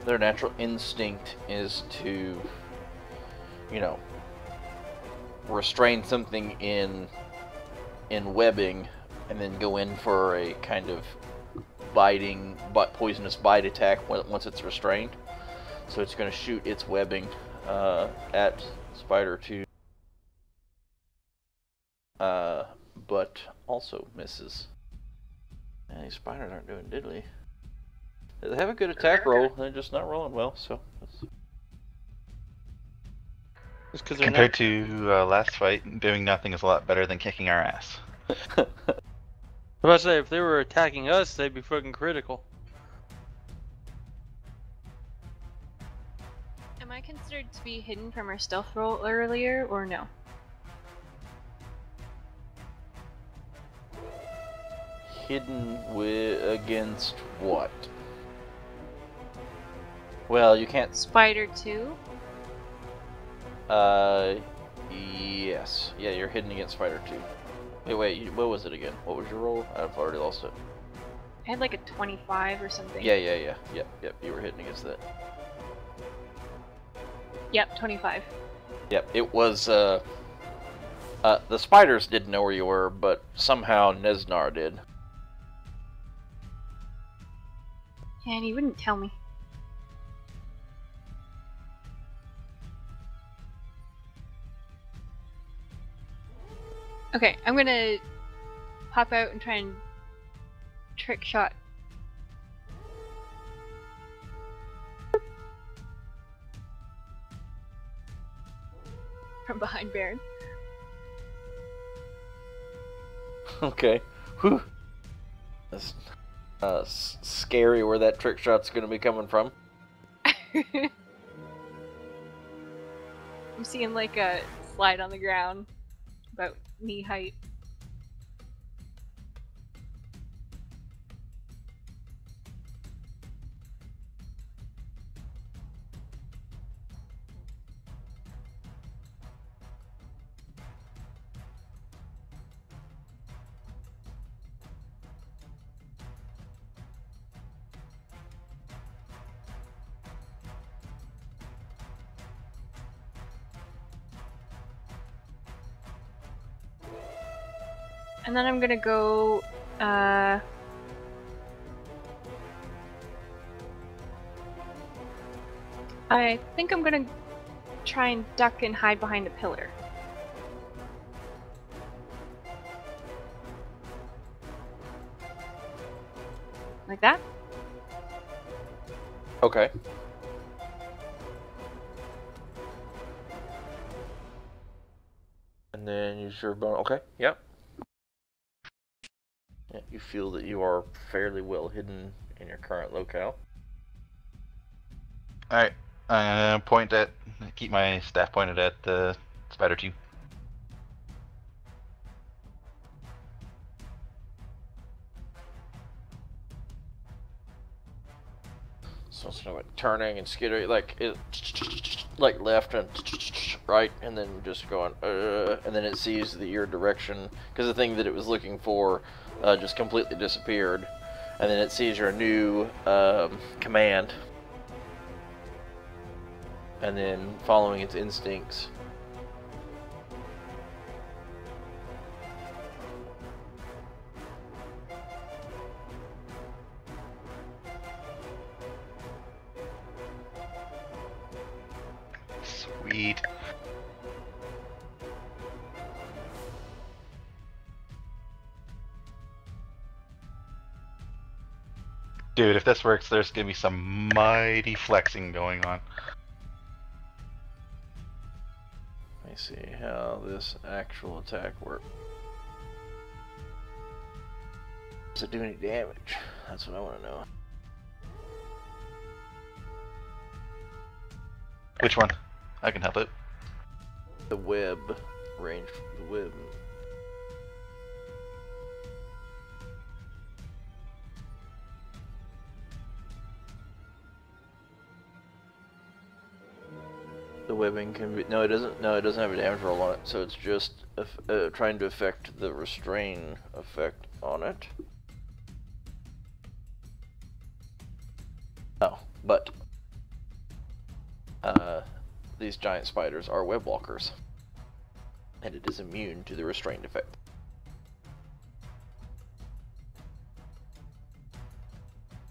Their natural instinct is to, restrain something in webbing, and then go in for a kind of poisonous bite attack once it's restrained. So it's going to shoot its webbing at Spider 2, but also misses. And these spiders aren't doing diddly. They have a good attack roll, they're just not rolling well, so... Just because Compared to last fight, doing nothing is a lot better than kicking our ass. I was about to say, if they were attacking us, they'd be fucking critical. Am I considered to be hidden from our stealth roll earlier, or no? Hidden against what? Well, you can't... Spider 2? Yes. Yeah, you're hidden against Spider 2. Wait, what was it again? What was your roll? I've already lost it. I had like a 25 or something. Yeah. Yep, you were hidden against that. Yep, 25. Yep, it was, the spiders didn't know where you were, but somehow Nesnar did. And he wouldn't tell me. Okay, I'm gonna pop out and try and trick shot. From behind Baron. Okay. Whew. That's scary where that trick shot's gonna be coming from. I'm seeing like a slide on the ground about knee height. And then I'm gonna go, I think I'm gonna try and duck and hide behind a pillar. Like that? Okay. And then use your bone. Okay, yep. Yeah, you feel that you are fairly well hidden in your current locale. Alright, keep my staff pointed at the Spider 2. So it's like turning and skittering, like left and right, and then just going, and then it sees your direction, because the thing that it was looking for just completely disappeared, and then it sees your new command, and then following its instincts. Sweet. Dude, if this works, there's gonna be some mighty flexing going on. Let me see how this actual attack works. Does it do any damage? That's what I want to know. Which one? I can help it. The web range, the web. The webbing can be no, it doesn't. No, it doesn't have a damage roll on it. So it's just trying to affect the restrain effect on it. Oh, but these giant spiders are web walkers, and it is immune to the restrained effect.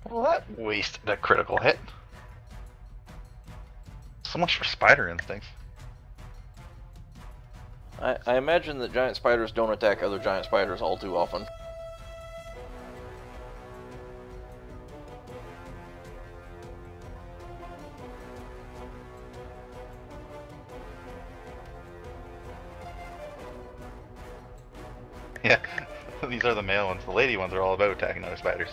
Well, that wasted a critical hit. So much for spider instincts. I imagine that giant spiders don't attack other giant spiders all too often. Yeah, these are the male ones. The lady ones are all about attacking other spiders.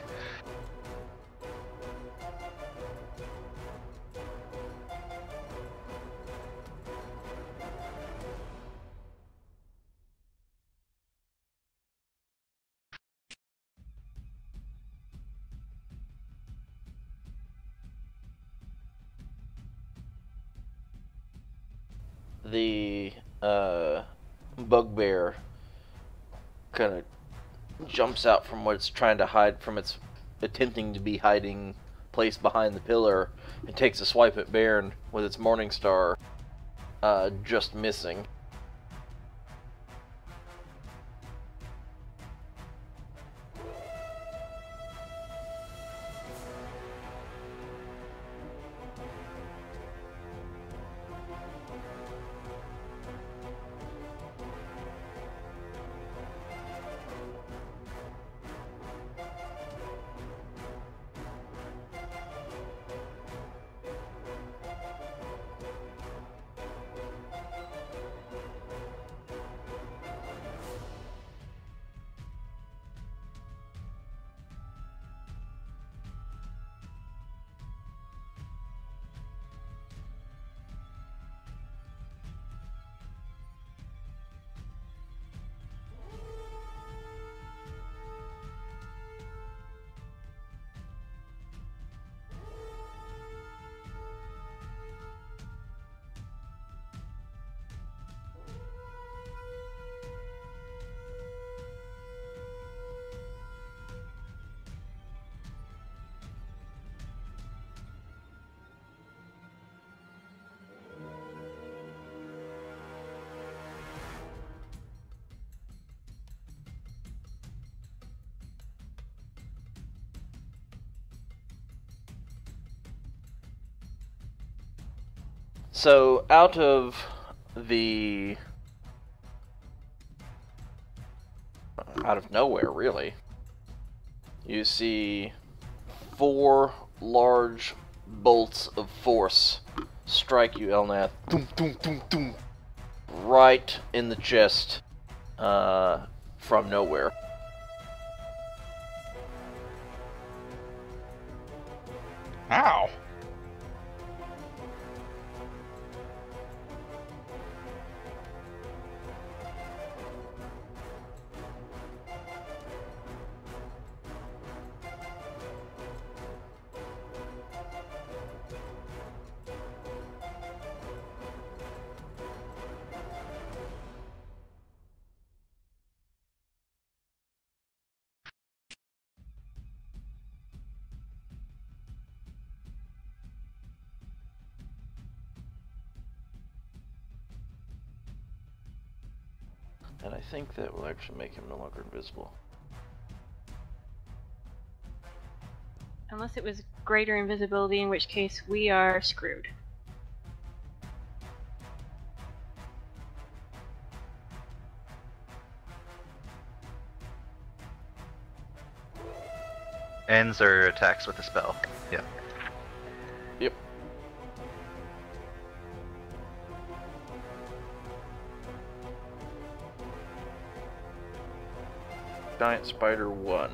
The bugbear kind of jumps out from what it's trying to hide from its attempting to be hiding place behind the pillar and takes a swipe at Bairn with its Morning Star, just missing. So out of nowhere, really, you see 4 large bolts of force strike you, Elnath, doom, doom, doom, doom, right in the chest, from nowhere. Ow! And I think that will actually make him no longer invisible. Unless it was greater invisibility, in which case we are screwed. Ends or attacks with a spell. Yeah. Yep. Giant Spider 1.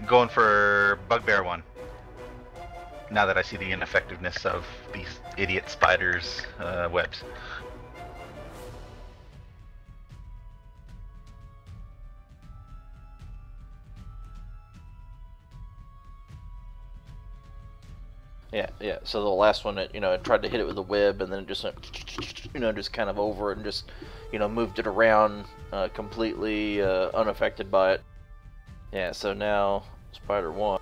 Going for Bugbear 1. Now that I see the ineffectiveness of these idiot spiders' webs. Yeah. So the last one, it tried to hit it with a web, and then it just went, just kind of over and just, moved it around completely unaffected by it. Yeah. So now Spider 1.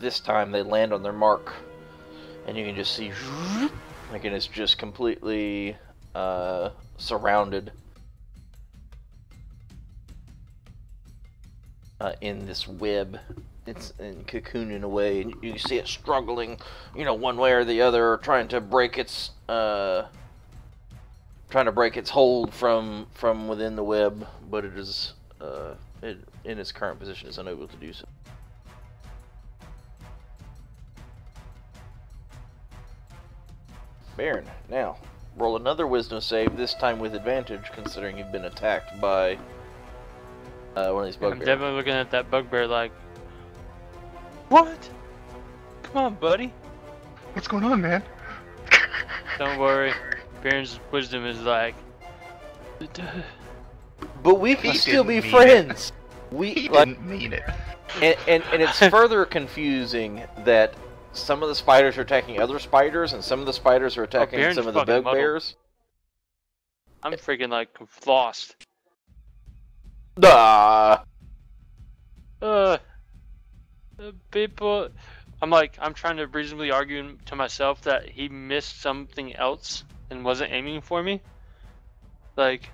This time they land on their mark, and you can just see, like, and it's just completely surrounded in this web. It's cocooning away, and you see it struggling, one way or the other, trying to break its hold from within the web, but it is in its current position is unable to do so. Baron, now roll another wisdom save, this time with advantage, considering you've been attacked by one of these bugbears. I'm definitely looking at that bugbear like, what? Come on, buddy. What's going on, man? Don't worry. Baron's wisdom is like, but we can still be didn't mean friends. He didn't mean it. And it's further confusing that some of the spiders are attacking other spiders, and some of the spiders are attacking Baron's some of the fucking bugbears. I'm freaking like lost. People, I'm trying to reasonably argue to myself that he missed something else and wasn't aiming for me. Like,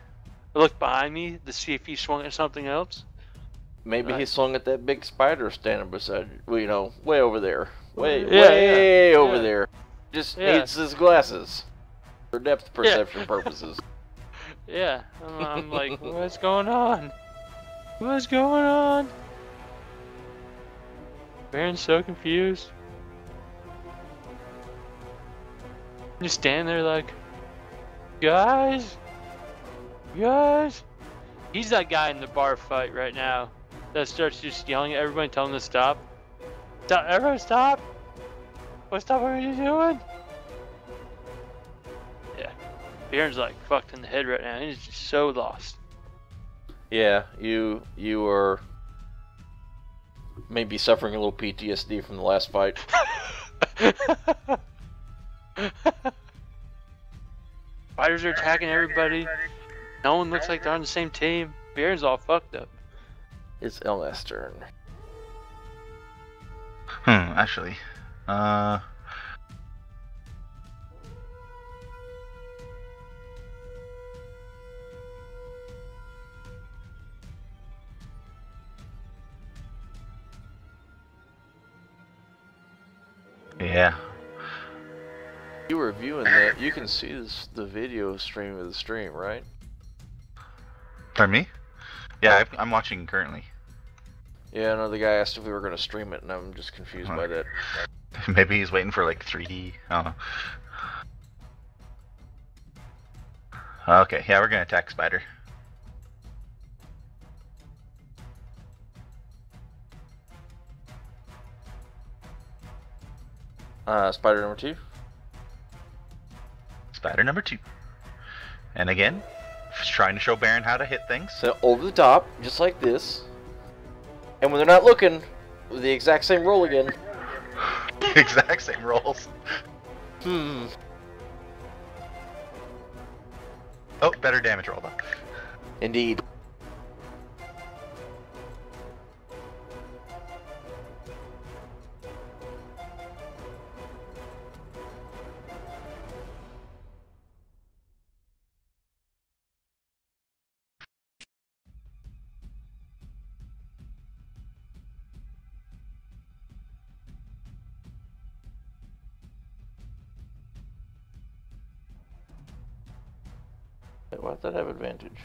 I looked behind me to see if he swung at something else. Maybe he Right. swung at that big spider standing beside you. Well, way over there. Way Yeah, over yeah. there. Just Yeah. needs his glasses for depth perception purposes. Yeah, I'm like, what's going on? What's going on? Baron's so confused. Just standing there like, guys? He's that guy in the bar fight right now that starts just yelling at everybody, telling them to stop. Stop, everyone stop! What are you doing? Yeah, Baron's like fucked in the head right now. He's just so lost. Yeah, you are maybe suffering a little PTSD from the last fight. Fighters are attacking everybody. No one looks like they're on the same team. Baron's all fucked up. It's LS turn. Actually. Yeah. You were viewing that. You can see the video stream of the stream, right? Pardon me? Yeah, I'm watching currently. Yeah, no, the guy asked if we were going to stream it, and I'm just confused by that. Maybe he's waiting for like 3D. I don't know. Okay, yeah, we're gonna attack Spider. Spider number 2. Spider number 2. And again, just trying to show Baron how to hit things. So over the top, just like this. And when they're not looking, the exact same roll again. Exact same rolls. Oh, better damage roll though. Indeed. Why does that have advantage?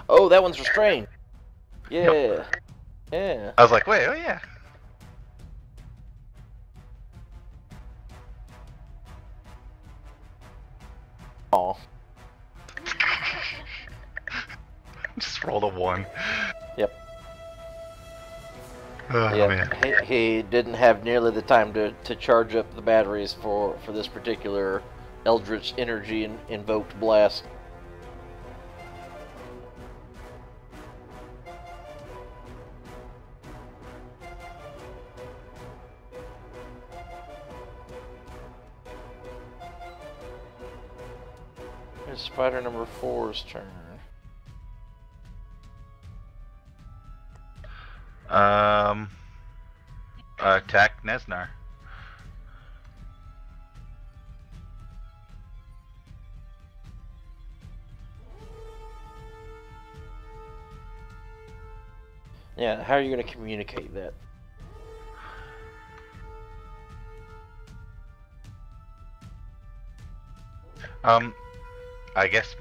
Oh, that one's restrained. Yeah. Yep. Yeah. I was like, wait, oh yeah. Aw. Just roll a 1. Yep. Oh Yep. man. He didn't have nearly the time to charge up the batteries for this particular Eldritch Energy invoked blast. It's spider number 4's turn. Attack Nesnar. Yeah, how are you going to communicate that? I guess.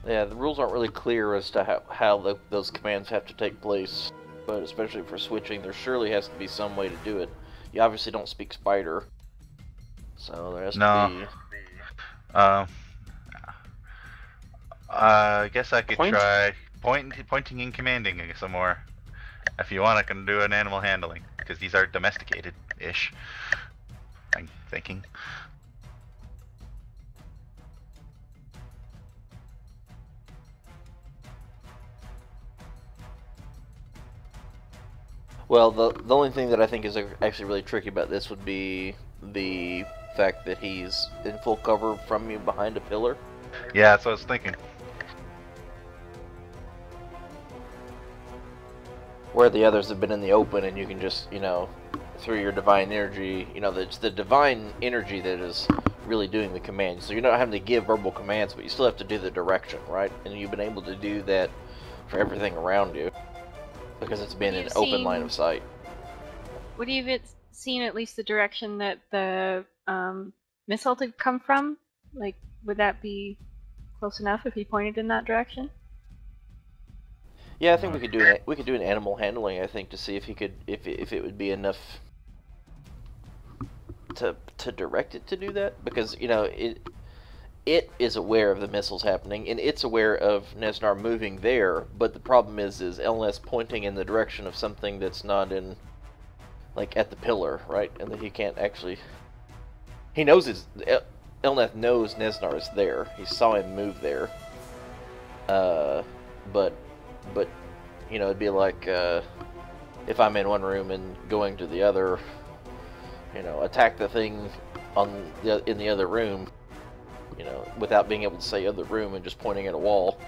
Yeah, the rules aren't really clear as to how those commands have to take place, but especially for switching, there surely has to be some way to do it. You obviously don't speak spider, so there has No. to be... I guess I could Point? try pointing and commanding some more. If you want, I can do an animal handling, because these are domesticated-ish. I'm thinking. Well, the only thing that I think is actually really tricky about this would be the fact that he's in full cover from you behind a pillar. Yeah, that's what I was thinking. Where the others have been in the open, and you can just, through your divine energy, it's the divine energy that is really doing the command. So you're not having to give verbal commands, but you still have to do the direction, right? And you've been able to do that for everything around you, because it's been an open line of sight. Would you have seen at least the direction that the missile had come from? Like, would that be close enough if he pointed in that direction? Yeah, I think we could do an animal handling. I think to see if he could, if it would be enough to direct it to do that, because it is aware of the missiles happening, and it's aware of Nesnar moving there. But the problem is Elneth pointing in the direction of something that's not in, like, at the pillar, right? And that he can't actually. He knows Elneth knows Nesnar is there. He saw him move there. But it'd be like if I'm in one room and going to the other, attack the thing in the other room, without being able to say other room and just pointing at a wall.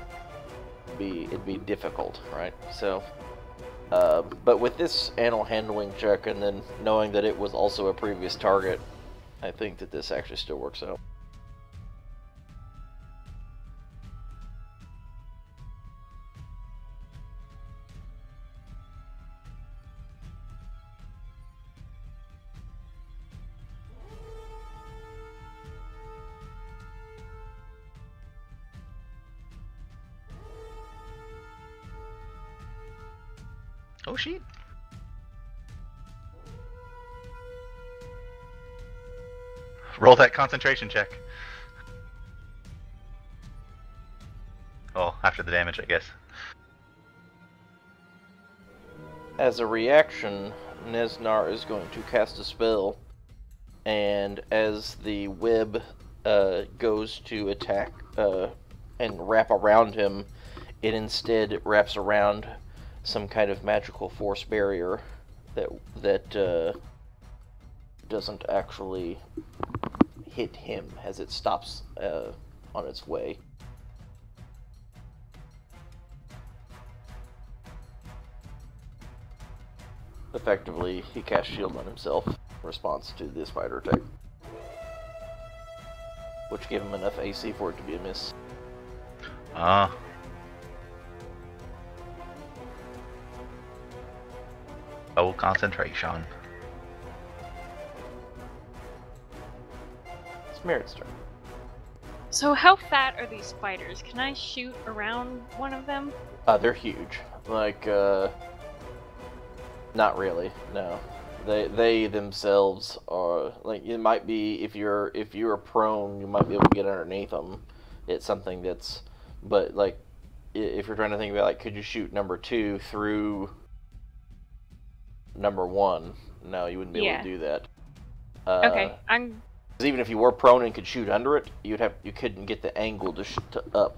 It'd be difficult, right? So, but with this animal handling check, and then knowing that it was also a previous target, I think that this actually still works out. Oh, shit. Roll that concentration check. Oh, after the damage, I guess. As a reaction, Nesnar is going to cast a spell, and as the web goes to attack and wrap around him, it instead wraps around some kind of magical force barrier that doesn't actually hit him as it stops on its way. Effectively, he casts shield on himself in response to the spider attack, which gave him enough AC for it to be a miss. Ah. Oh, concentration. It's Merritt's turn. So how fat are these spiders? Can I shoot around one of them? They're huge. Like, not really. No, they themselves are like, it might be if you're prone, you might be able to get underneath them. It's something that's, but like, if you're trying to think about like, could you shoot number 2 through number 1? No, you wouldn't be able to do that. Okay, 'Cause even if you were prone and could shoot under it, you couldn't get the angle to up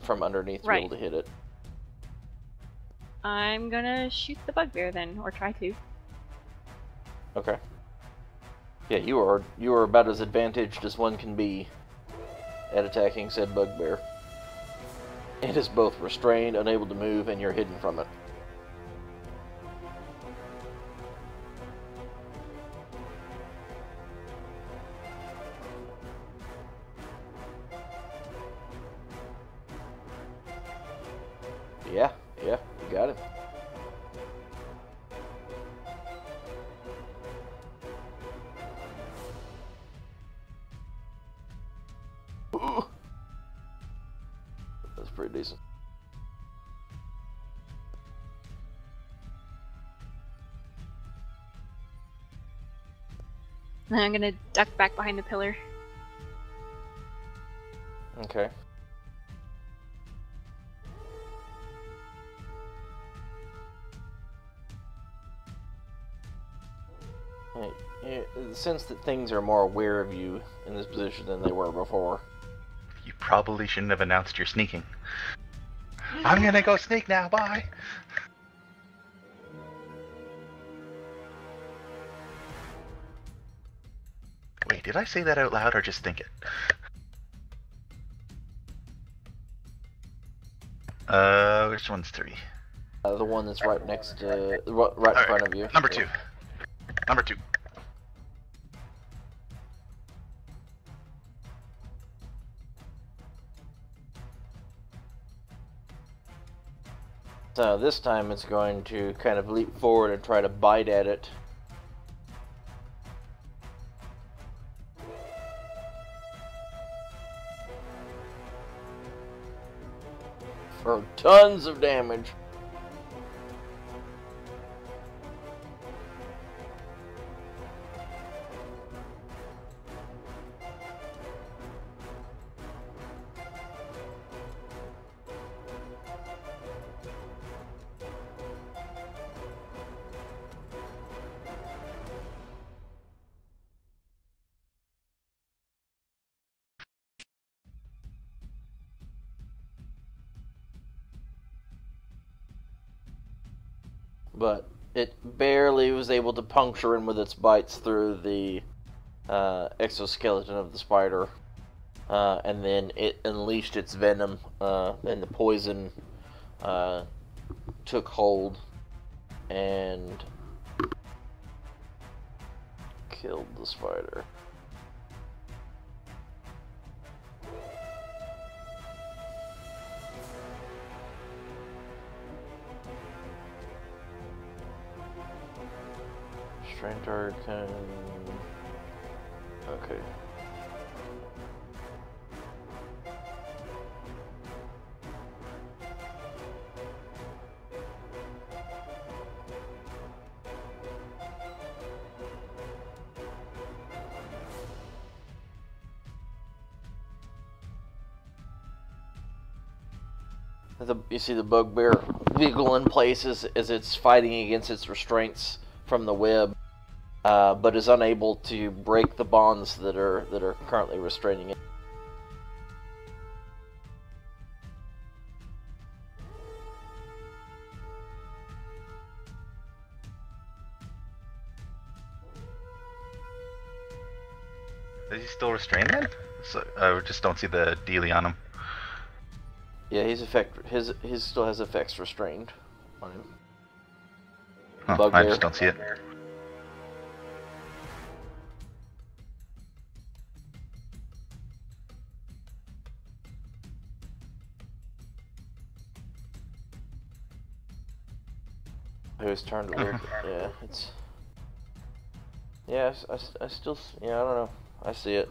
from underneath to be able to hit it. I'm gonna shoot the bugbear then, or try to. Okay. Yeah, you are about as advantaged as one can be at attacking said bugbear. It is both restrained, unable to move, and you're hidden from it. Yeah, you got him. Ooh. That's pretty decent. Then I'm gonna duck back behind the pillar. Okay. Since that things are more aware of you in this position than they were before. You probably shouldn't have announced your sneaking. I'm gonna go sneak now, bye! Wait, did I say that out loud or just think it? Which one's 3? The one that's right next to, right in front of you. Number 2. Number 2. So this time it's going to kind of leap forward and try to bite at it. For tons of damage. But it barely was able to puncture him with its bites through the exoskeleton of the spider. And then it unleashed its venom, and the poison took hold and killed the spider. Strange Arcane. Okay. You see the bugbear wiggle in places as it's fighting against its restraints from the web, but is unable to break the bonds that are currently restraining it. Is he still restrained then? So I just don't see the dealie on him. Yeah, his still has effects restrained on him. Huh, I Bugbear. just don't see it. Whose turn to look? Yeah, it's. Yeah, I still. Yeah, I don't know. I see it.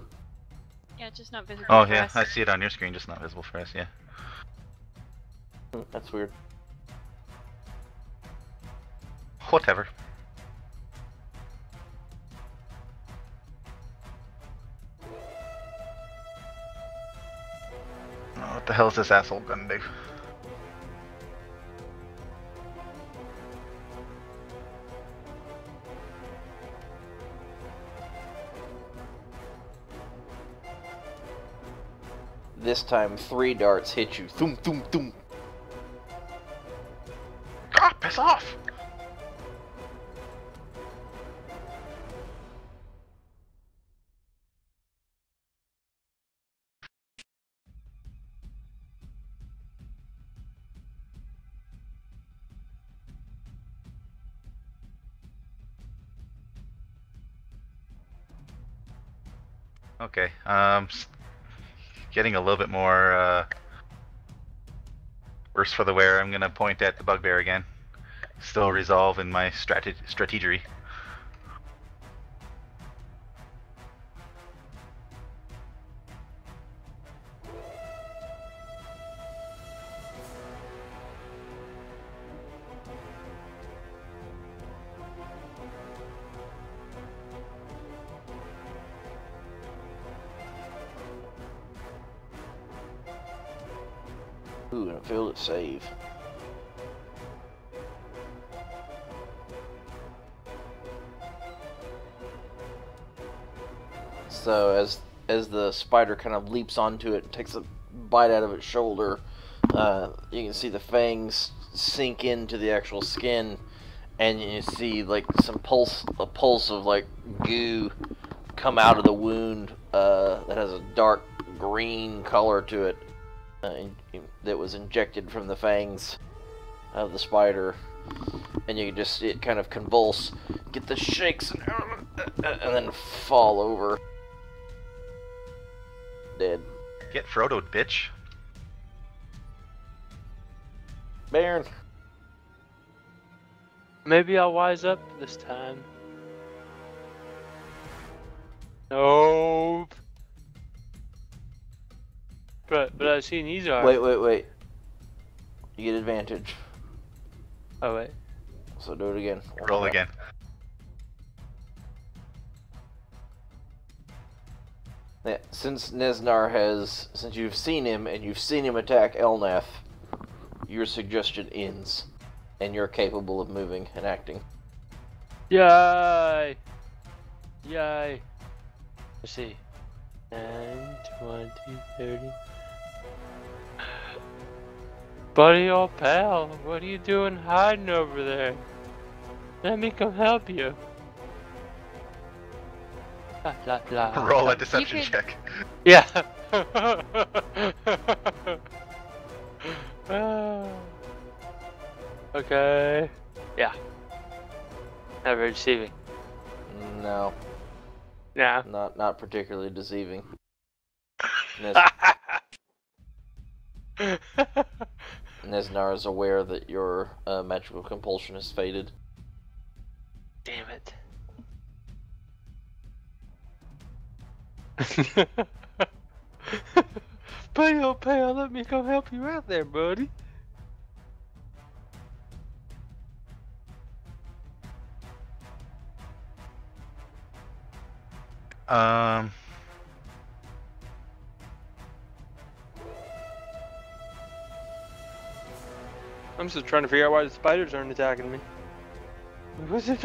Yeah, it's just not visible Oh for yeah, us. I see it on your screen, just not visible for us. Yeah. That's weird. Whatever. Oh, what the hell is this asshole gonna do? This time, 3 darts hit you. Thum, thum, thum. Ah, piss off! Okay, getting a little bit more worse for the wear. I'm gonna point at the bugbear again. Still resolve in my strategery. Ooh, and I failed it save. So as the spider kind of leaps onto it and takes a bite out of its shoulder, you can see the fangs sink into the actual skin, and you see like a pulse of like goo come out of the wound that has a dark green color to it that was injected from the fangs of the spider, and you can just see it kind of convulse, get the shakes, and then fall over. Dead. Get Frodo'd, bitch. Baron. Maybe I'll wise up this time. Nope. But I seen these are. Wait. You get advantage. Oh wait. So do it again. Roll again. Yeah, since you've seen him and you've seen him attack Elnath, your suggestion ends, and you're capable of moving and acting. Yay! Yay! Let's see. 10, 20, 30. Buddy, old pal, what are you doing hiding over there? Let me come help you. La, la, la. Roll a deception could- check. Yeah. Okay. Yeah. Never receiving. No, Yeah. not particularly deceiving. Nesnar is aware that your magical compulsion has faded. Damn it. Buddy, oh pal, let me come help you out there, buddy. I'm just trying to figure out why the spiders aren't attacking me. What's it?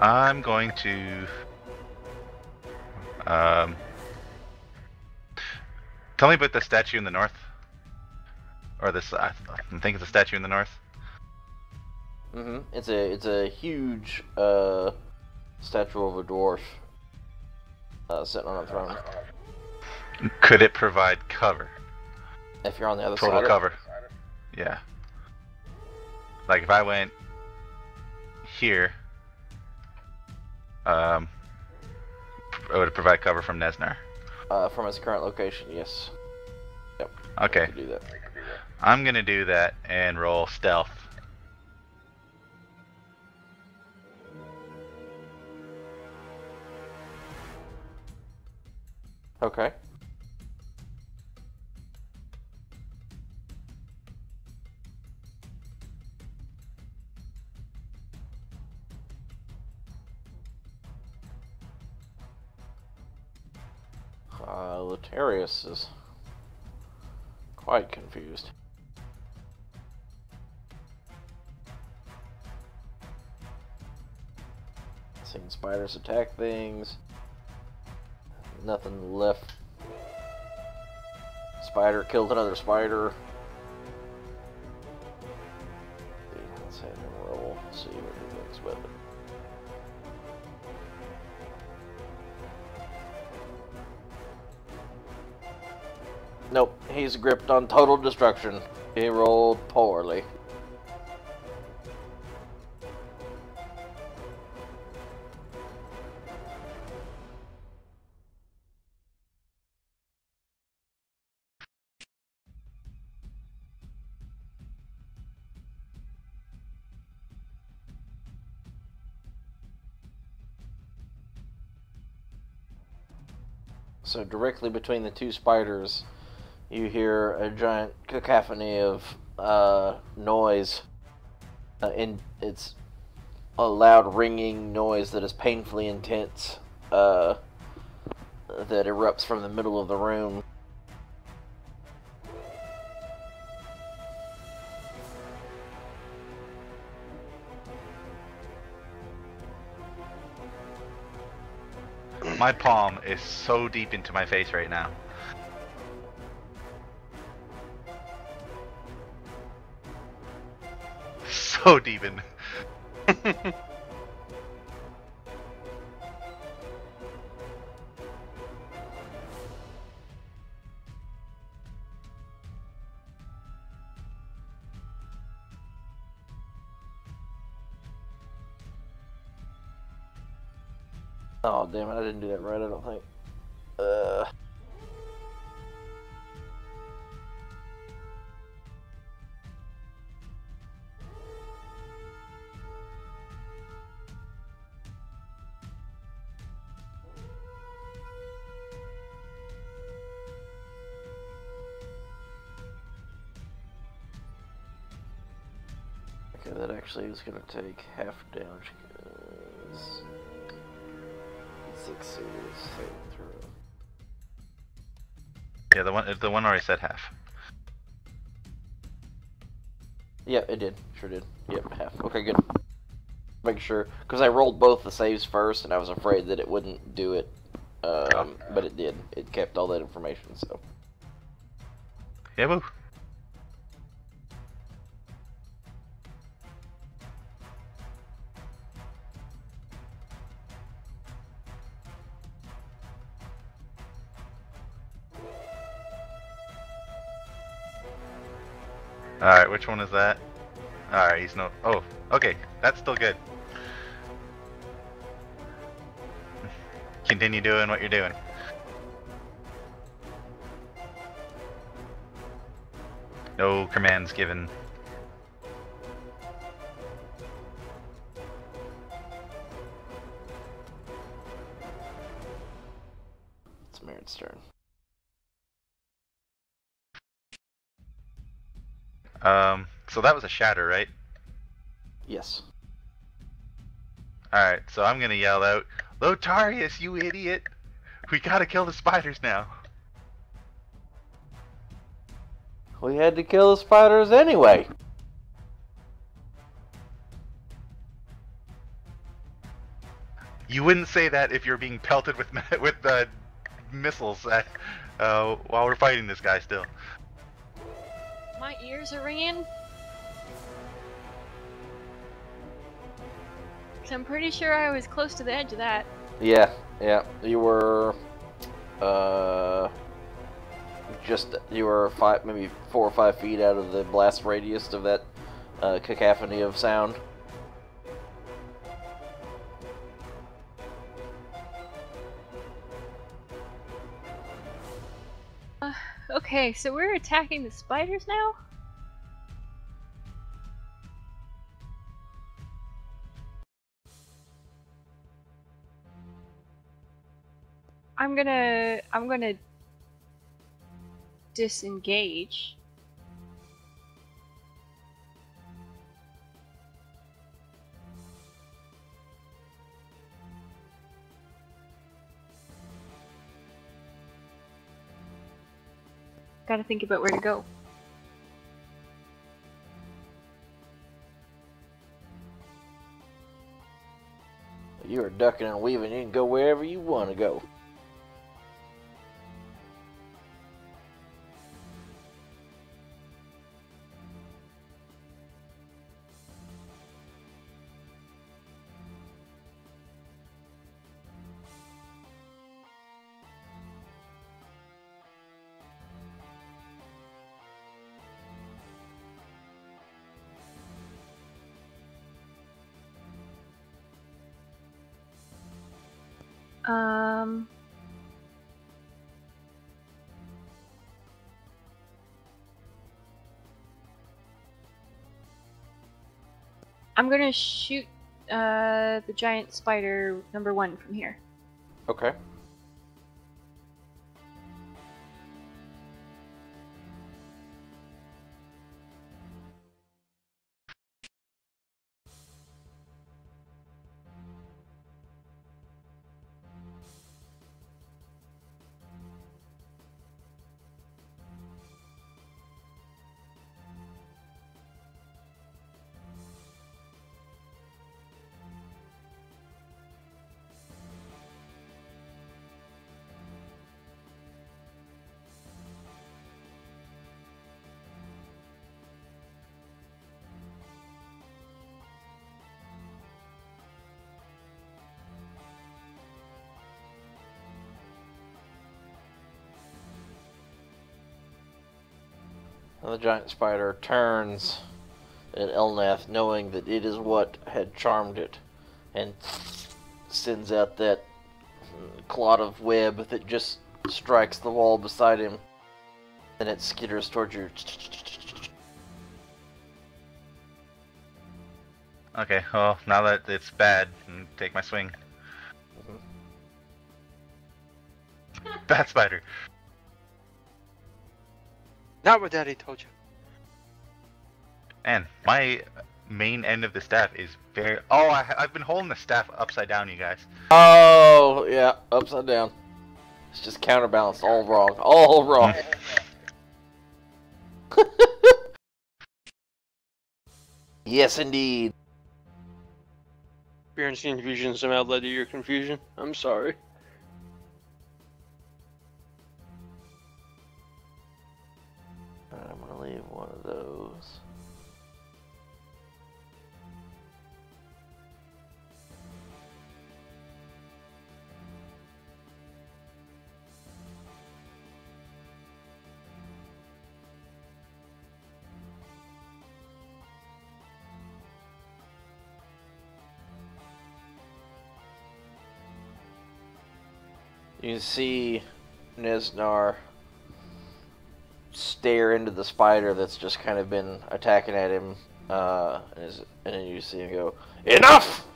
I'm going to Um, tell me about the statue in the north. Or this, I think it's a statue in the north. It's a huge statue of a dwarf sitting on a throne. Could it provide cover? If you're on the other side. Total cover. Yeah. Like if I went here, would it provide cover from Nesnar? From its current location, yes. Yep. Okay. I can do that. I'm gonna do that and roll stealth. Okay. Letarius is quite confused. Seen spiders attack things. Nothing left. Spider killed another spider. Let's have him roll. See what he thinks with it. Nope, he's gripped on total destruction. He rolled poorly. So directly between the two spiders, you hear a giant cacophony of noise. It's a loud ringing noise that is painfully intense, that erupts from the middle of the room. My palm is so deep into my face right now. So deep in. Oh damn it! I didn't do that right. I don't think. Okay, that actually is going to take half damage. 6 saving throw. Yeah, the one already said half. Yeah, it did. Sure did. Yep, half. Okay, good. Make sure, because I rolled both the saves first, and I was afraid that it wouldn't do it, but it did. It kept all that information. So. Yeah, woo. Alright, which one is that? Alright, he's no... Oh, okay. That's still good. Continue doing what you're doing. No commands given. It's Merritt's turn. So that was a shatter, right? Yes. Alright, so I'm gonna yell out, Lotarius, you idiot! We gotta kill the spiders now. We had to kill the spiders anyway. You wouldn't say that if you're being pelted with missiles while we're fighting this guy still. My ears are ringing. 'Cause I'm pretty sure I was close to the edge of that. Yeah, you were, you were maybe 4 or 5 feet out of the blast radius of that cacophony of sound. Okay, so we're attacking the spiders now? I'm gonna disengage. Gotta think about where to go. You are ducking and weaving. You can go wherever you want to go. I'm gonna shoot the giant spider number 1 from here. Okay. And the giant spider turns at Elnath, knowing that it is what had charmed it, and sends out that clot of web that just strikes the wall beside him. Then it skitters towards you. Okay, well, now that it's bad, take my swing. Bat spider. Not what Daddy told you. Man, my main end of the staff is very... Oh, I've been holding the staff upside down, you guys. Oh, yeah, upside down. It's just counterbalanced. All wrong. All wrong. Yes, indeed. Experiencing confusion somehow led to your confusion. I'm sorry. Alright, I'm gonna leave one of those. You can see Nesnar stare into the spider that's just kind of been attacking at him, and then you see him go, "Enough!"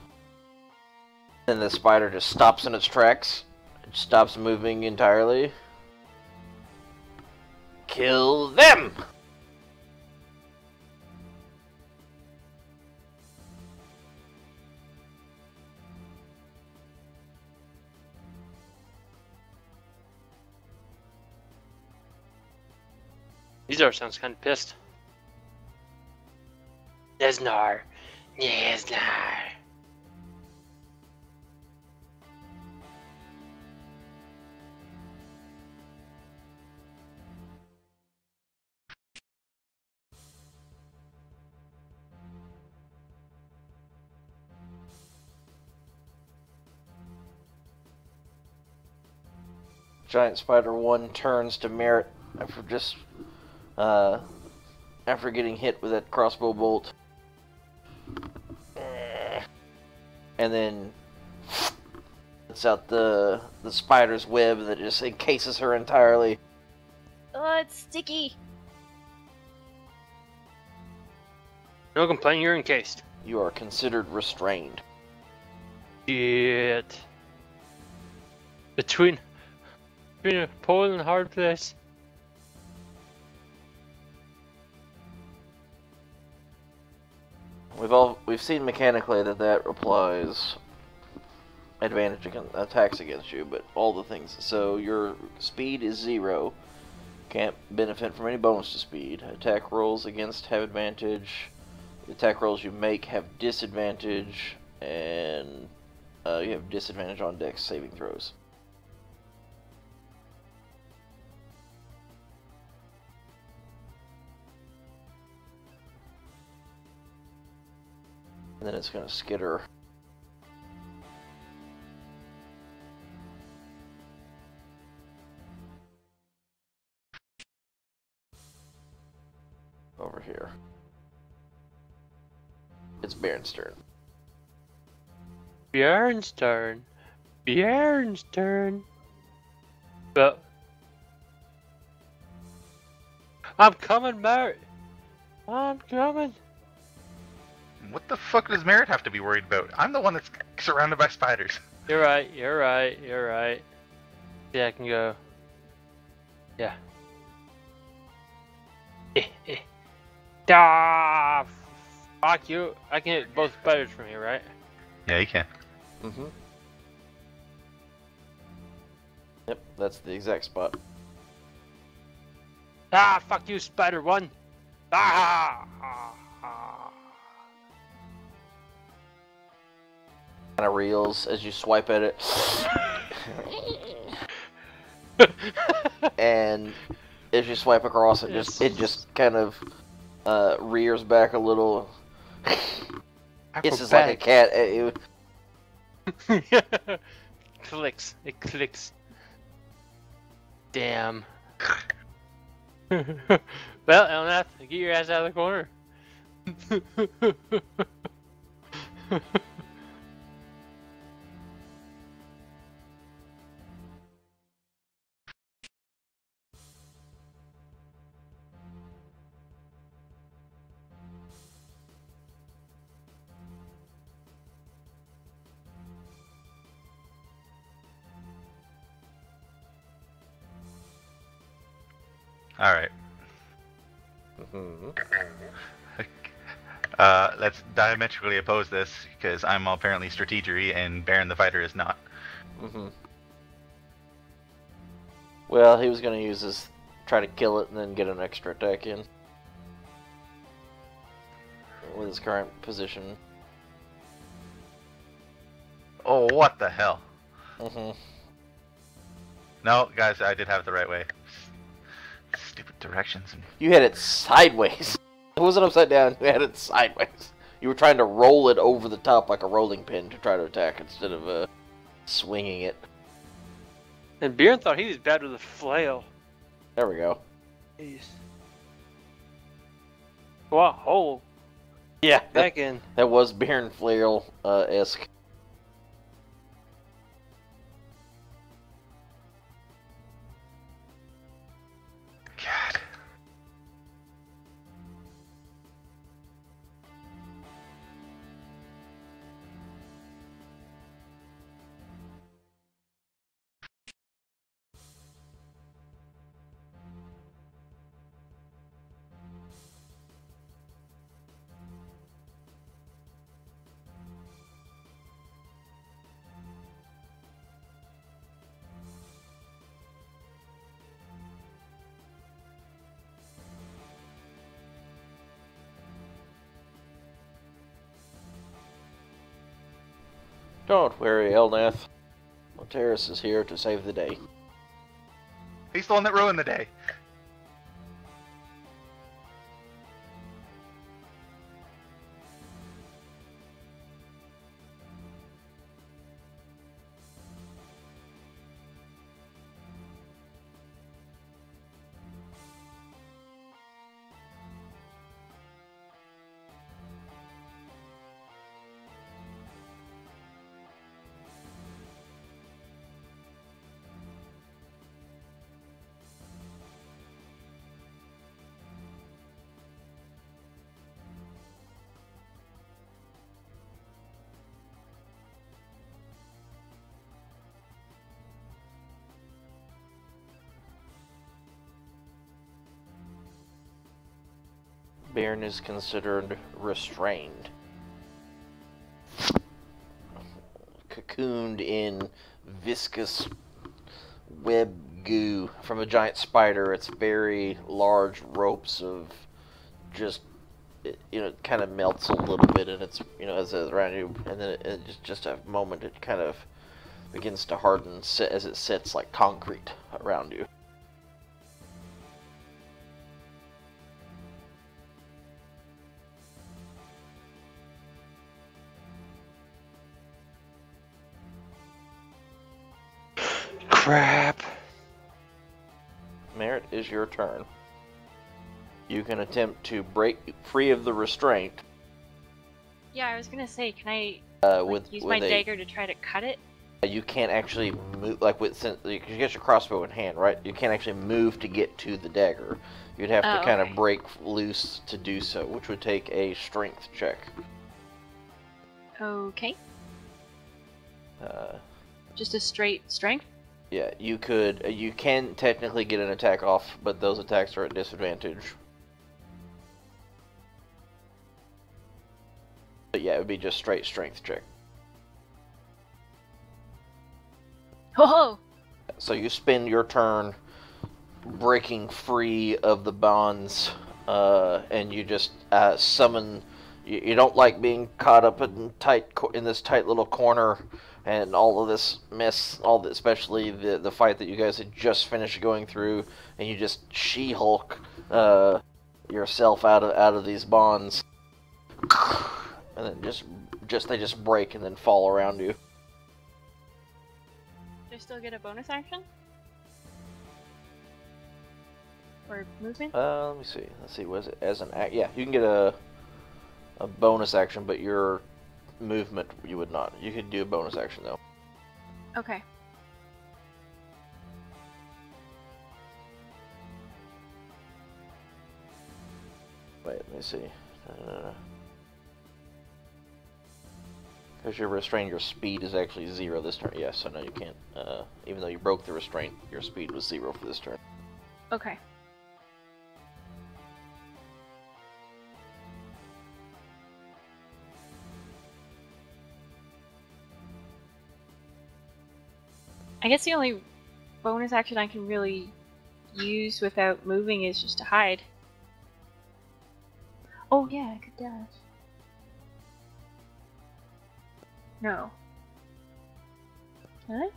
And the spider just stops in its tracks. It stops moving entirely. Kill them! Nizar sounds kind of pissed. Nesnar. Nesnar. giant spider one turns to Merritt after just after getting hit with that crossbow bolt, and then lets out the spider's web that just encases her entirely. Oh, it's sticky. No complaint, you're encased. You are considered restrained. Shit. Between a pole and a hard place. We've seen mechanically that applies advantage attacks against you, but all the things. So your speed is 0. Can't benefit from any bonus to speed. Attack rolls against have advantage. The attack rolls you make have disadvantage, and you have disadvantage on dex saving throws. And then it's going to skitter. Over here. It's Baron's turn. Bjorn's turn. Bjorn's turn. But I'm coming, Merritt. I'm coming. What the fuck does Merritt have to be worried about? I'm the one that's surrounded by spiders. You're right. You're right. You're right. Yeah, I can go. Yeah. Ah, fuck you. I can hit both spiders from here, right? Yeah, you can. Mm-hmm. Yep, that's the exact spot. Ah, fuck you, spider one. Ah! Kind of reels as you swipe at it. And as you swipe across it, it just kind of rears back a little. It's just like a cat at you. Clicks. It clicks. Damn. Well, Elnath, get your ass out of the corner. Alright. Mm-hmm. Let's diametrically oppose this, because I'm apparently strategery and Baron the Fighter is not. Mm-hmm. Well, he was going to use his... try to kill it and then get an extra attack in. With his current position. Oh, what the hell? Mm-hmm. No, guys, I did have it the right way. Stupid directions. You had it sideways. It wasn't upside down, you had it sideways. You were trying to roll it over the top like a rolling pin to try to attack instead of swinging it. And Bjorn thought he was bad with a flail. There we go. Jeez. Wow, oh, Yeah, back in. that was Baron Flail-esque. God. Don't worry, Elnath. Monteris is here to save the day. He's the one that ruined the day. Baron is considered restrained. Cocooned in viscous web goo from a giant spider. It's very large ropes of just, it kind of melts a little bit, and it's, as it's around you, and then it just a moment, it kind of begins to harden as it sits like concrete around you. Crap. Merritt, is your turn. You can attempt to break free of the restraint. Yeah, I was gonna say, can I use with my a, dagger to try to cut it? You can't actually move, since you get your crossbow in hand, right? You can't actually move to get to the dagger. You'd have to kind of break loose to do so, which would take a strength check. Okay. Just a straight strength? Yeah, you can technically get an attack off, but those attacks are at disadvantage. But yeah, it would be just straight strength check. Oh! So you spend your turn breaking free of the bonds, and you just summon. You don't like being caught up in this tight little corner, and all of this mess, especially the fight that you guys had just finished going through, and you just She-Hulk yourself out of these bonds, and then they just break and then fall around you. Do I still get a bonus action? Or movement? Let me see. Let's see. Was it as an act? Yeah, you can get a bonus action, but your movement you would not. You could do a bonus action though. Okay. Wait, let me see. Because you're restrained, your speed is actually 0 this turn. Yes, so no, you can't. Even though you broke the restraint, your speed was 0 for this turn. Okay. I guess the only bonus action I can really use without moving is just to hide. Oh yeah, I could dash. No. Huh?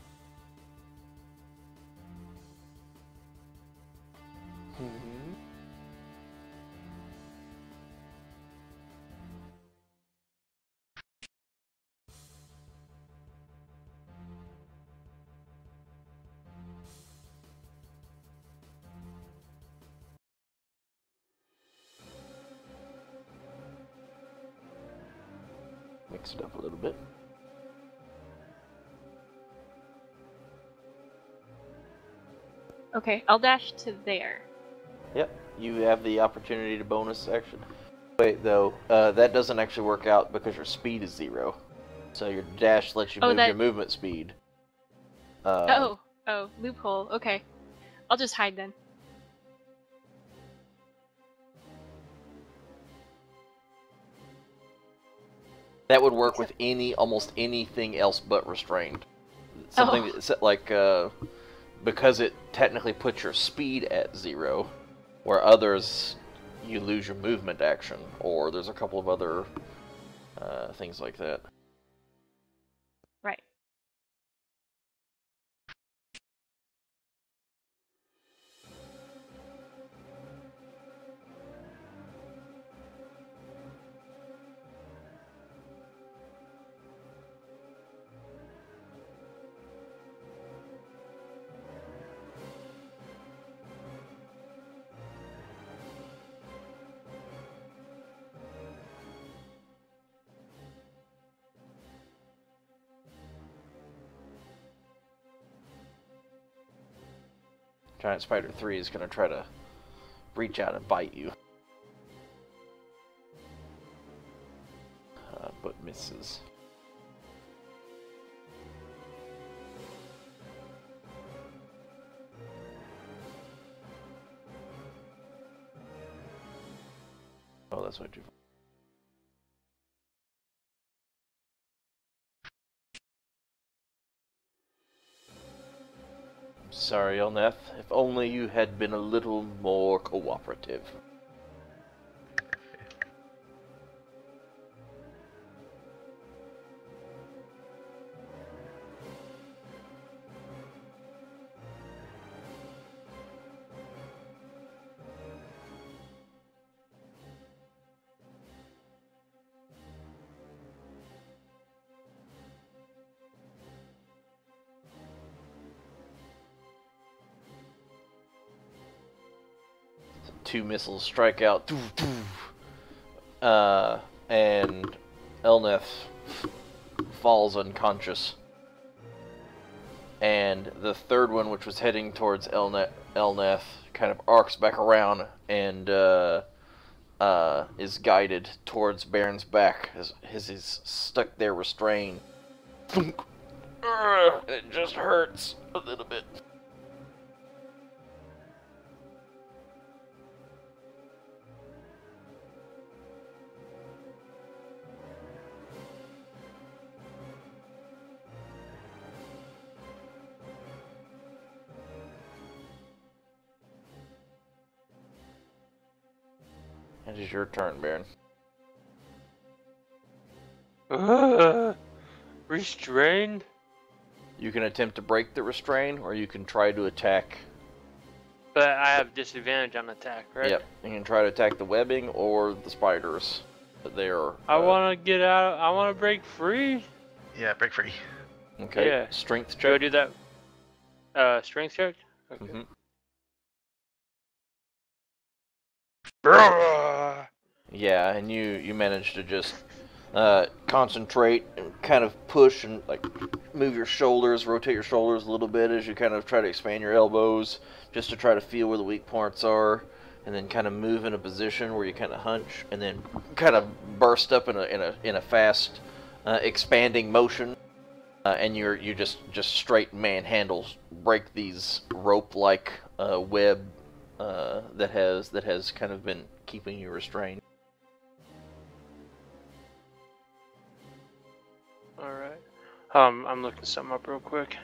Mix it up a little bit. Okay, I'll dash to there. Yep, you have the opportunity to bonus action. Wait, though, that doesn't actually work out because your speed is 0. So your dash lets you move your movement speed. Oh, loophole. Okay. I'll just hide then. That would work with almost anything else but restrained. Something that's like, because it technically puts your speed at 0, where others you lose your movement action, or there's a couple of other things like that. Right. Giant Spider 3 is going to try to reach out and bite you. But misses. that's way too far. Sorry, Elneth. If only you had been a little more cooperative. Two missiles strike out, and Elneth falls unconscious. And the third one, which was heading towards Elneth, kind of arcs back around and is guided towards Baron's back as he's stuck there restrained. It just hurts a little bit. It is your turn, Baron. Restrained? You can attempt to break the restraint, or you can try to attack. But I have disadvantage on attack, right? Yep, you can try to attack the webbing or the spiders. But they are. I want to get out. I want to break free. Yeah, break free. Okay. Yeah. Strength Should I check. do that? Strength check? Okay. Mm-hmm. Yeah, and you manage to just concentrate and kind of push and like move your shoulders, rotate your shoulders a little bit as you kind of try to expand your elbows, just to try to feel where the weak parts are, and then kind of move in a position where you kind of hunch, and then kind of burst up in a fast expanding motion, and you just straight manhandles break these rope-like web that has kind of been keeping you restrained. Alright. I'm looking something up real quick.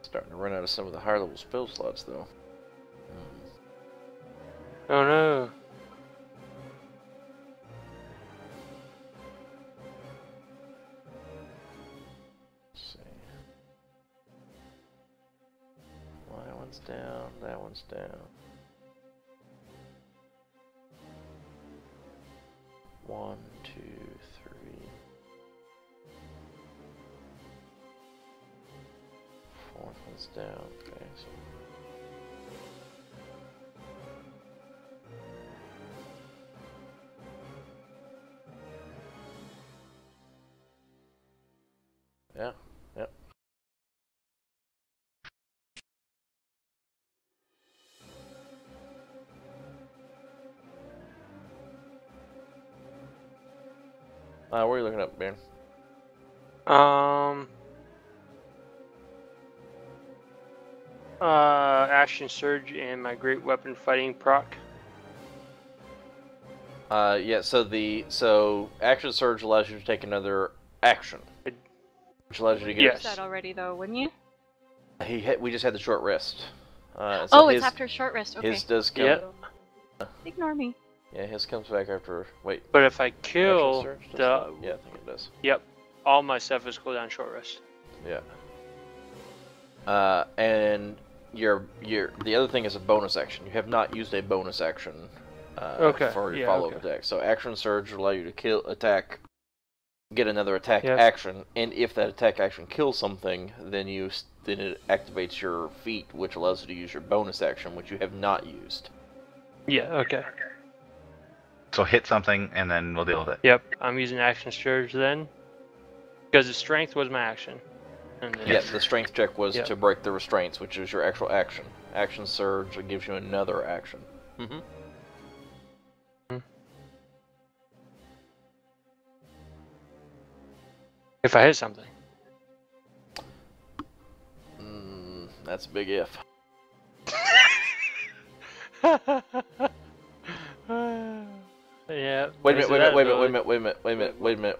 Starting to run out of some of the higher level spell slots, though. Oh no. Let's see. Well, that one's down. That one's down. 1, 2, 3. 4th one's down. Okay, so. Yeah, yep. What are you looking up, Ben? Action Surge and my Great Weapon Fighting proc. Yeah. So action surge allows you to take another action, which allows you to get. Yes. That already though, wouldn't you? We just had the short rest. So Oh, his, it's after short rest. Okay. His does come. Yep. Ignore me. Yeah, his comes back after. Wait. But if I action kill surge does the, that? Yeah, I think it does. yep, all my stuff is cooldown short rest. Yeah. And the other thing is a bonus action. You have not used a bonus action Okay, for your yeah, follow-up okay. attack. So action surge will allow you to attack, get another attack Yep. action, and if that attack action kills something, then it activates your feat, which allows you to use your bonus action, which you have not used. Yeah, okay. So hit something, and then we'll deal with it. Yep, I'm using action surge then. Because the strength was my action. And then Yeah, the strength check was Yep. to break the restraints, which is your actual action. Action surge gives you another action. Mm-hmm. if I hit something. That's a big if. Yeah. Wait a thanks minute, to wait a that minute, ability. wait a minute.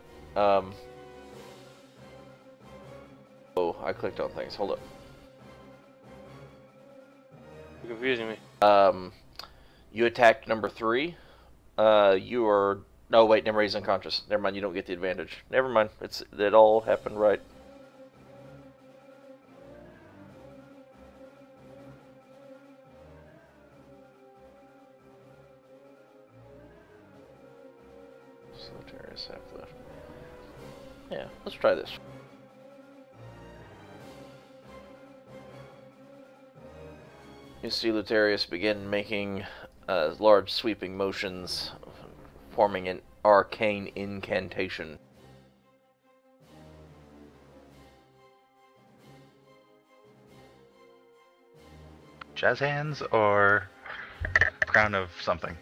Oh, I clicked on things. Hold You're confusing me. up. You attacked number 3. You are... No, wait, never mind, he's unconscious. Never mind, you don't get the advantage. Never mind, it all happened right. Solitarius half left. Yeah, let's try this. You see Lutarius begin making large sweeping motions, forming an arcane incantation. Jazz hands or crown of something.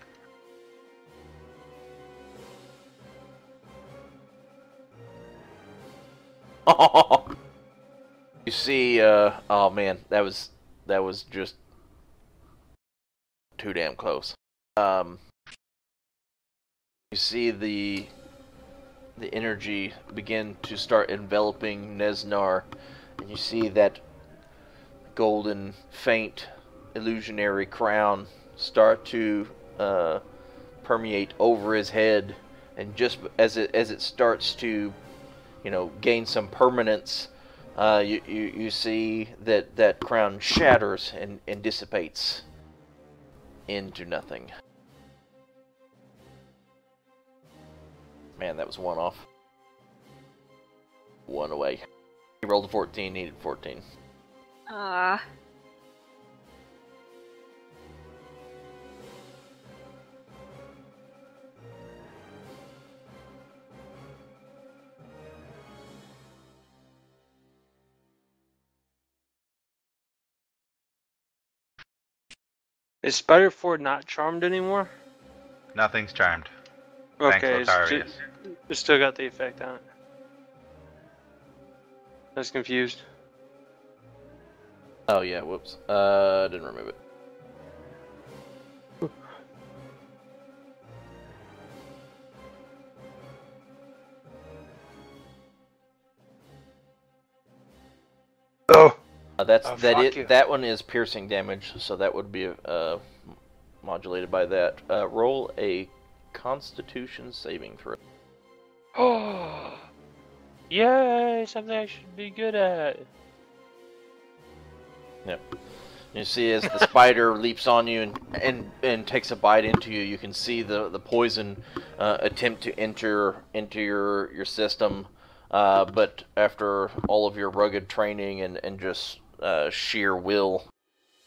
You see, oh man, that was just too damn close. You see the energy begin to start enveloping Nesnar, and you see that golden, faint, illusionary crown start to permeate over his head, and just as it starts to, gain some permanence, you see that crown shatters and dissipates into nothing. Man, that was one off. One away. He rolled a 14, needed 14. Is Spider Ford not charmed anymore? Nothing's charmed. Okay, Thanks, Lotarius. it's still got the effect on it. I was confused. Oh yeah, whoops. Didn't remove it. Oh. That one is piercing damage, so that would be modulated by that. Roll a Constitution saving throw. Oh. Yay! Something I should be good at. Yep. You see as the spider leaps on you and takes a bite into you, you can see the poison attempt to enter into your system, but after all of your rugged training and just sheer will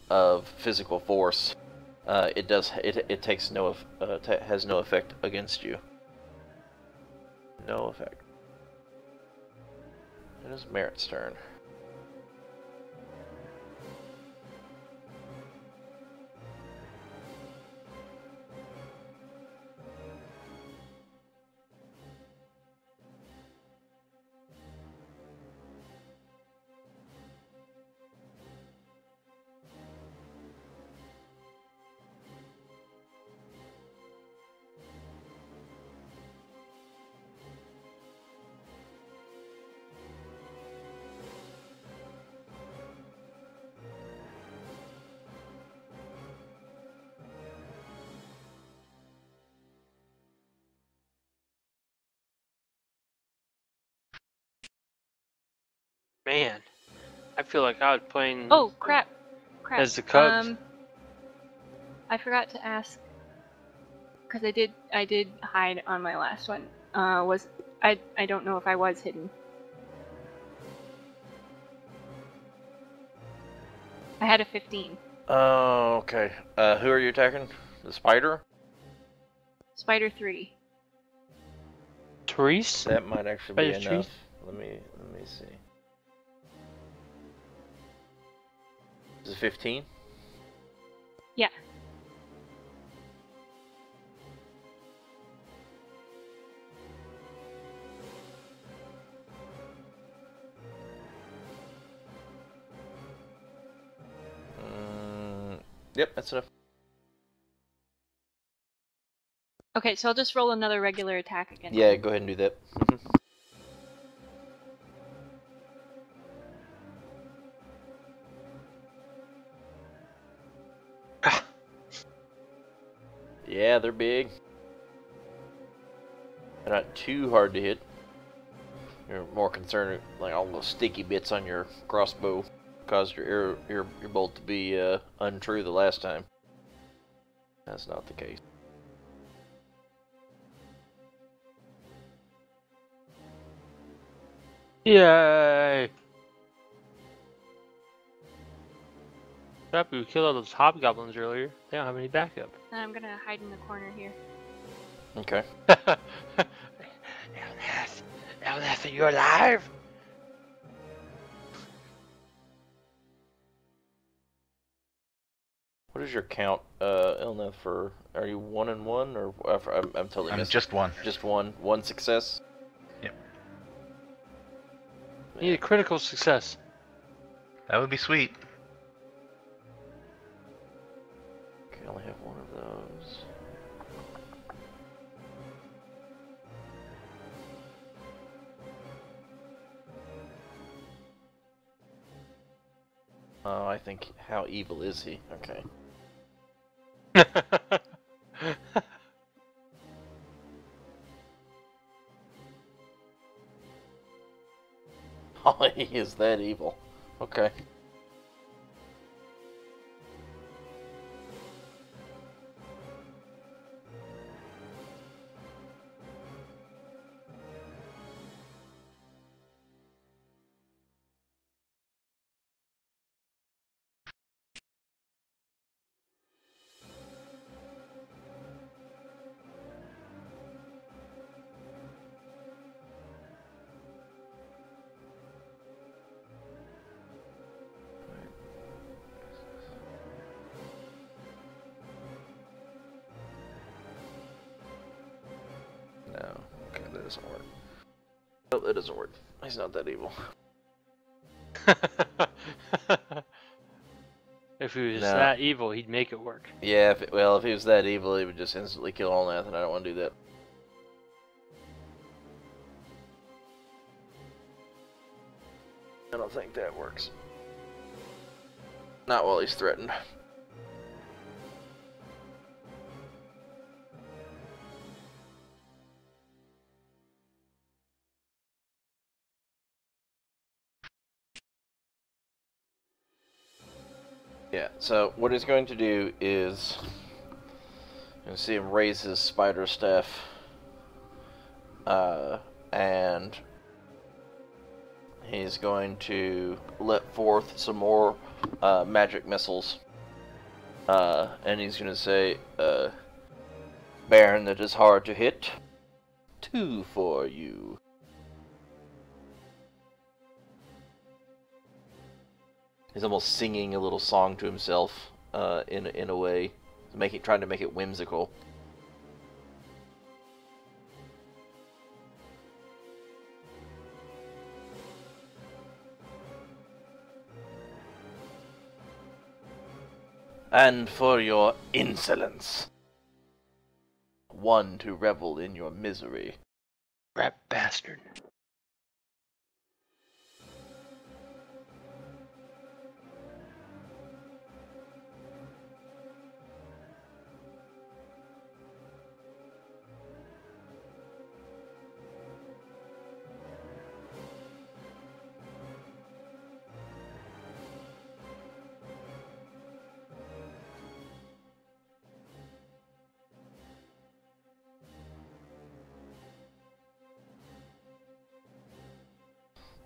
of physical force, it takes has no effect against you. No effect. It is Merritt's turn. Man, I feel like I was playing Oh, crap. as the Cubs. I forgot to ask, because I did hide on my last one. I don't know if I was hidden. I had a 15. Oh, okay. Who are you attacking? The spider? Spider 3. Therese? That might actually be Spider enough. trees? Let me see. Is it 15? Yeah. Yep, that's enough. Okay, so I'll just roll another regular attack again. Yeah, go ahead and do that. Yeah, they're big. They're not too hard to hit. You're more concerned like all those sticky bits on your crossbow caused your bolt to be untrue the last time. That's not the case. Yay! Crap, we killed all those hobgoblins earlier. They don't have any backup. And I'm gonna hide in the corner here. Okay. Elneth, are you alive? What is your count, Elneth, for? Are you 1 and 1 or I'm totally I'm missing. just one. Just one success. Yep. Need a critical success. That would be sweet. Okay, I only have one of those. Oh, I think, how evil is he? Okay. Oh, he is that evil. Okay. No. Okay, that doesn't work. Oh, that doesn't work. He's not that evil. If he was No. that evil, he'd make it work. Yeah, if he was that evil, he would just instantly kill Olnath, and I don't want to do that. I don't think that works. Not while he's threatened. Yeah, so what he's going to do is, you see him raise his spider staff, and he's going to let forth some more magic missiles, and he's going to say, Baron that is hard to hit, 2 for you. He's almost singing a little song to himself, in a way, trying to make it whimsical. And for your insolence, 1 to revel in your misery. Rat bastard.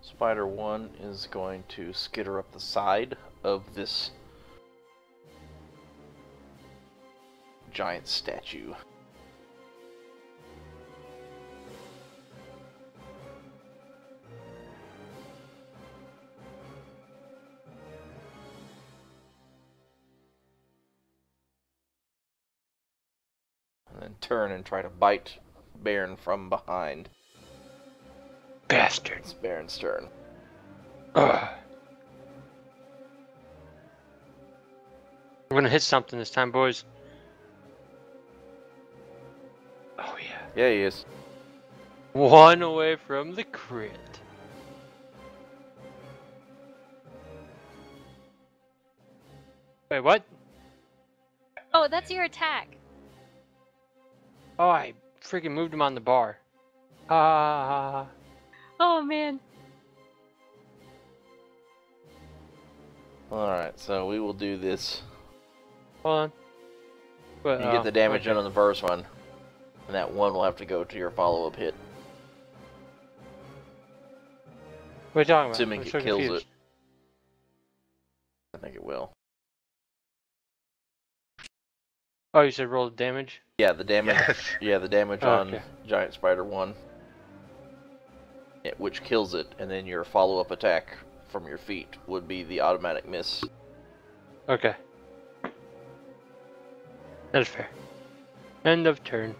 Spider 1 is going to skitter up the side of this giant statue. turn and try to bite Baron from behind. Bastard. It's Baron's turn. Ugh. We're gonna hit something this time, boys. Oh yeah. Yeah, he is. One away from the crit. Wait, what? Oh, that's your attack. Oh, I freaking moved him on the bar. Ah. Oh man. Alright, so we will do this. Hold on. But, You get the damage okay. in on the first one, and that one will have to go to your follow-up hit. What are you talking about? Assuming I'm it so kills confused. it. I think it will. Oh, you said roll the damage? Yeah, the damage. Yes. Yeah, the damage Oh, on okay. Giant Spider 1. Which kills it, and then your follow-up attack from your feet would be the automatic miss. Okay. That's fair. End of turn.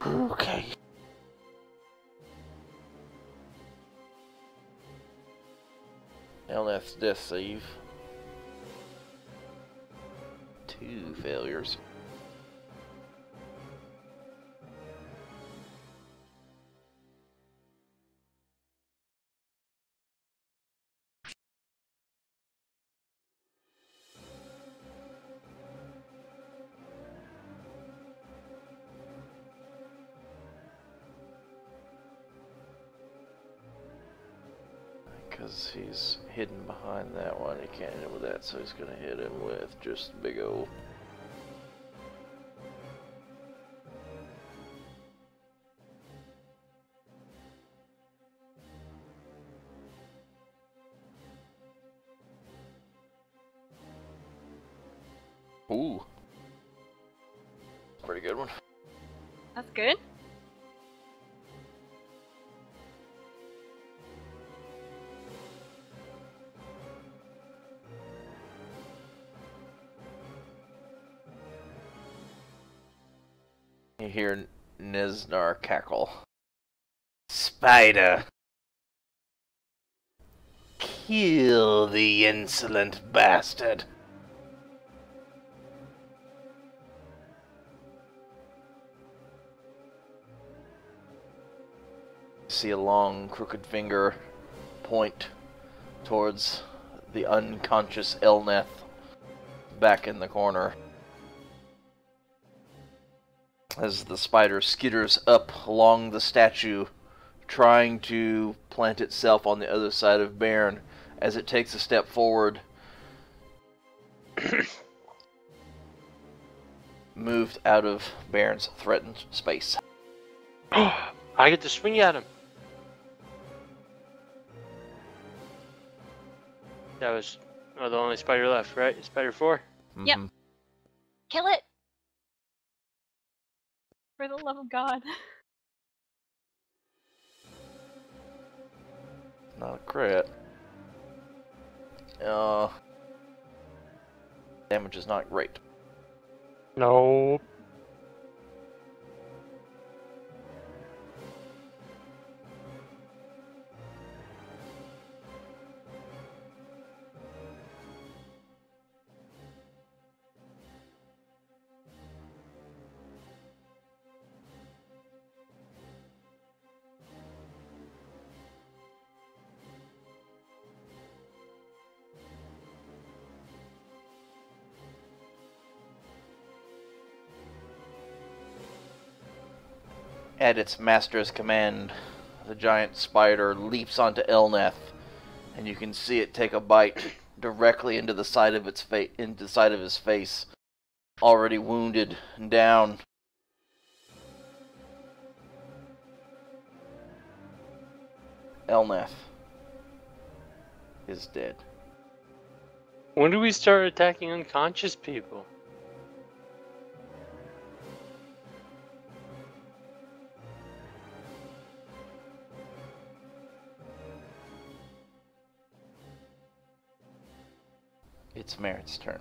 Okay. LF's death save. 2 failures. Because he's hidden behind that one, he can't hit him with that, so he's going to hit him with just big O. Ooh. Pretty good one. That's good. You hear Nesnar cackle. Spider! Kill the insolent bastard! See a long, crooked finger point towards the unconscious Elneth back in the corner. As the spider skitters up along the statue, trying to plant itself on the other side of Baron. As it takes a step forward, moved out of Baron's threatened space. I get to swing at him. That was the only spider left, right? Spider 4? Yep. Mhm. Kill it. For the love of God. Not a crit. Damage is not great. No. At its master's command, the giant spider leaps onto Elneth, and you can see it take a bite directly into the side of his face, already wounded and down. Elneth is dead. When do we start attacking unconscious people? It's Merritt's turn.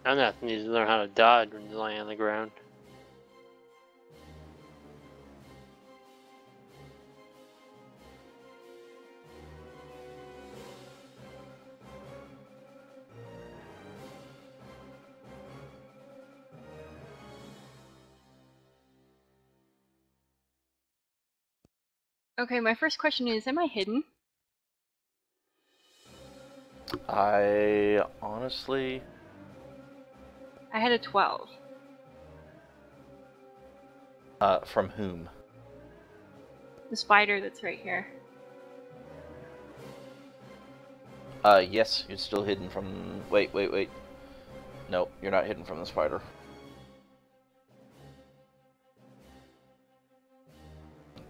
I'm gonna need to learn how to dodge when you're laying on the ground. Okay, my first question is, am I hidden? I honestly... I had a 12. From whom? The spider that's right here. Yes, you're still hidden from... Wait. No, you're not hidden from the spider.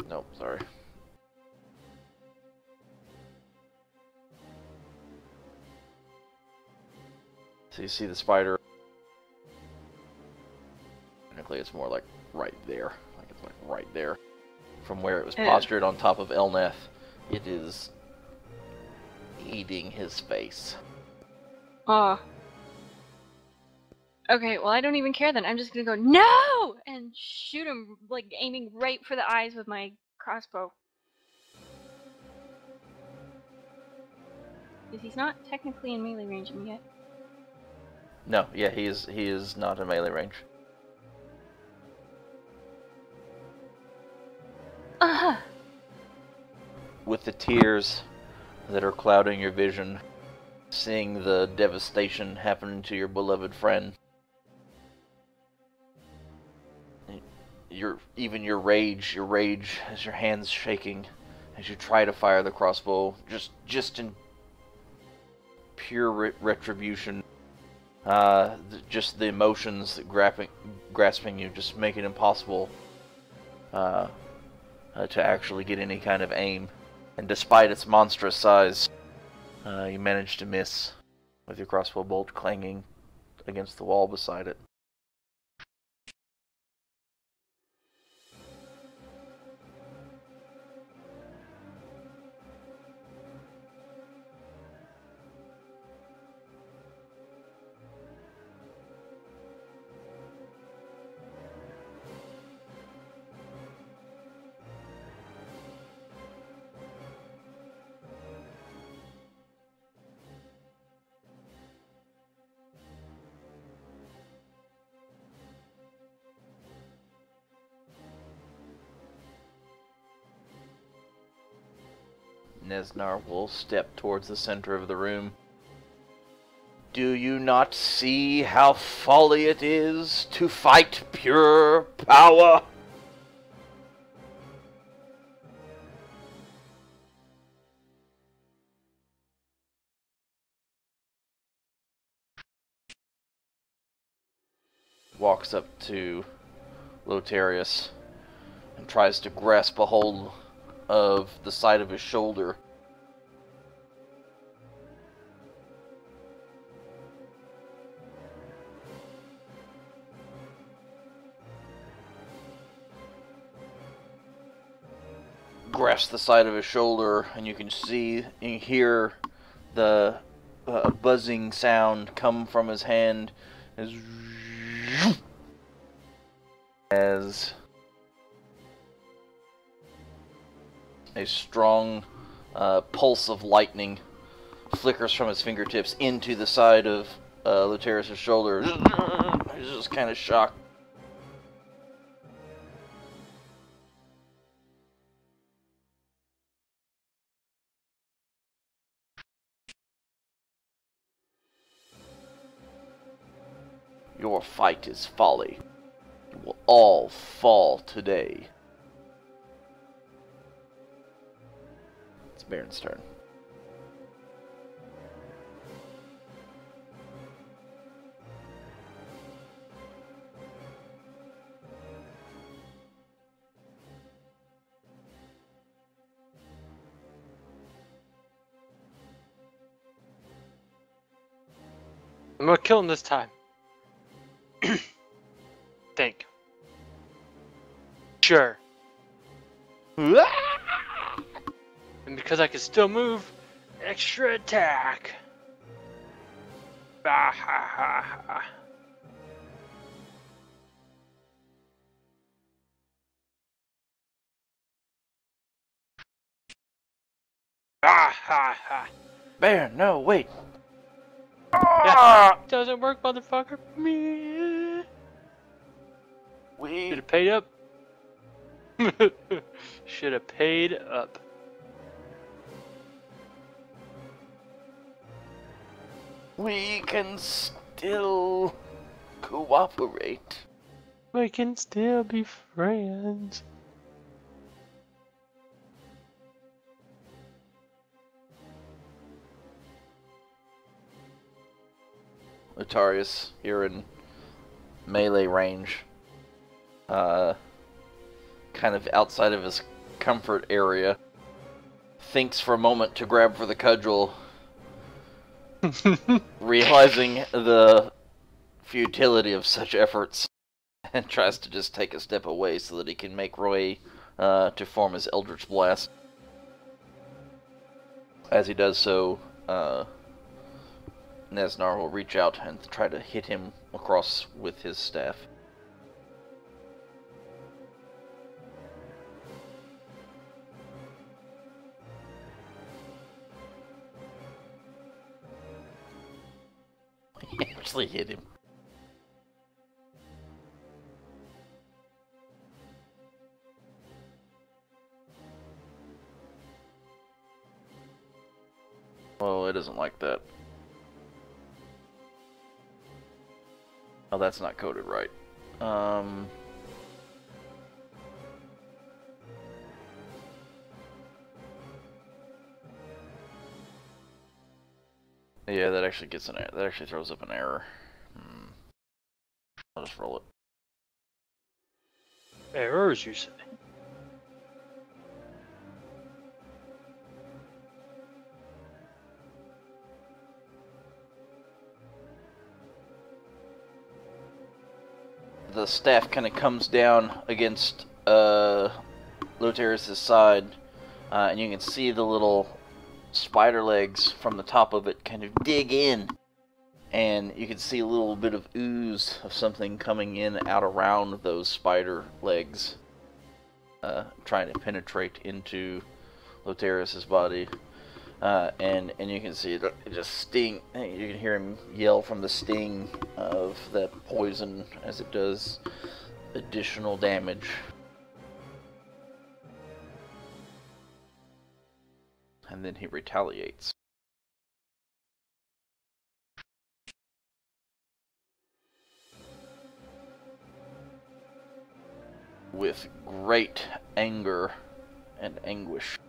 Nope, sorry. So you see the spider. Technically, it's more like right there. Like it's like right there. From where it was postured on top of Elneth, it is eating his face. Oh. Okay, well I don't even care then. I'm just gonna go, no! And shoot him, like aiming right for the eyes with my crossbow. Because he's not technically in melee range of me yet. No, yeah, he is not in melee range. With the tears that are clouding your vision, seeing the devastation happen to your beloved friend, even your rage as your hands shaking as you try to fire the crossbow, just in pure retribution. Just the emotions that grasping you just make it impossible to actually get any kind of aim. And despite its monstrous size, you manage to miss with your crossbow bolt clanging against the wall beside it. Nesnar will step towards the center of the room. Do you not see how folly it is to fight pure power? Walks up to Lotarius and tries to grasp a hold of the side of his shoulder. Grasps the side of his shoulder, and you can see and hear the buzzing sound come from his hand as a strong pulse of lightning flickers from his fingertips into the side of Lotarius' shoulder. He's just kind of shocked. Your fight is folly. You will all fall today. It's Baron's turn. I'm gonna kill him this time. Think. Sure. And because I can still move, extra attack. Ah, ha, ha, ha. Ah, ha, ha. Baron, no, wait. Yeah, doesn't work, motherfucker. Me. Should We have paid up. Should have paid up. can still cooperate. We can still be friends. Lotarius, here in melee range, kind of outside of his comfort area, thinks for a moment to grab for the cudgel, realizing the futility of such efforts, and tries to just take a step away so that he can make way to form his Eldritch Blast. As he does so, Nesnar will reach out and try to hit him across with his staff. He actually hit him. Well, it doesn't like that. Oh, that's not coded right. Yeah, that actually gets an that actually throws up an error. I'll just roll it. Errors, you say? The staff kind of comes down against Lotarius' side, and you can see the little spider legs from the top of it kind of dig in, and you can see a little bit of ooze of something coming in out around those spider legs, trying to penetrate into Lotarius' body. And you can see it just sting. You can hear him yell from the sting of that poison as it does additional damage. And then he retaliates. With great anger and anguish.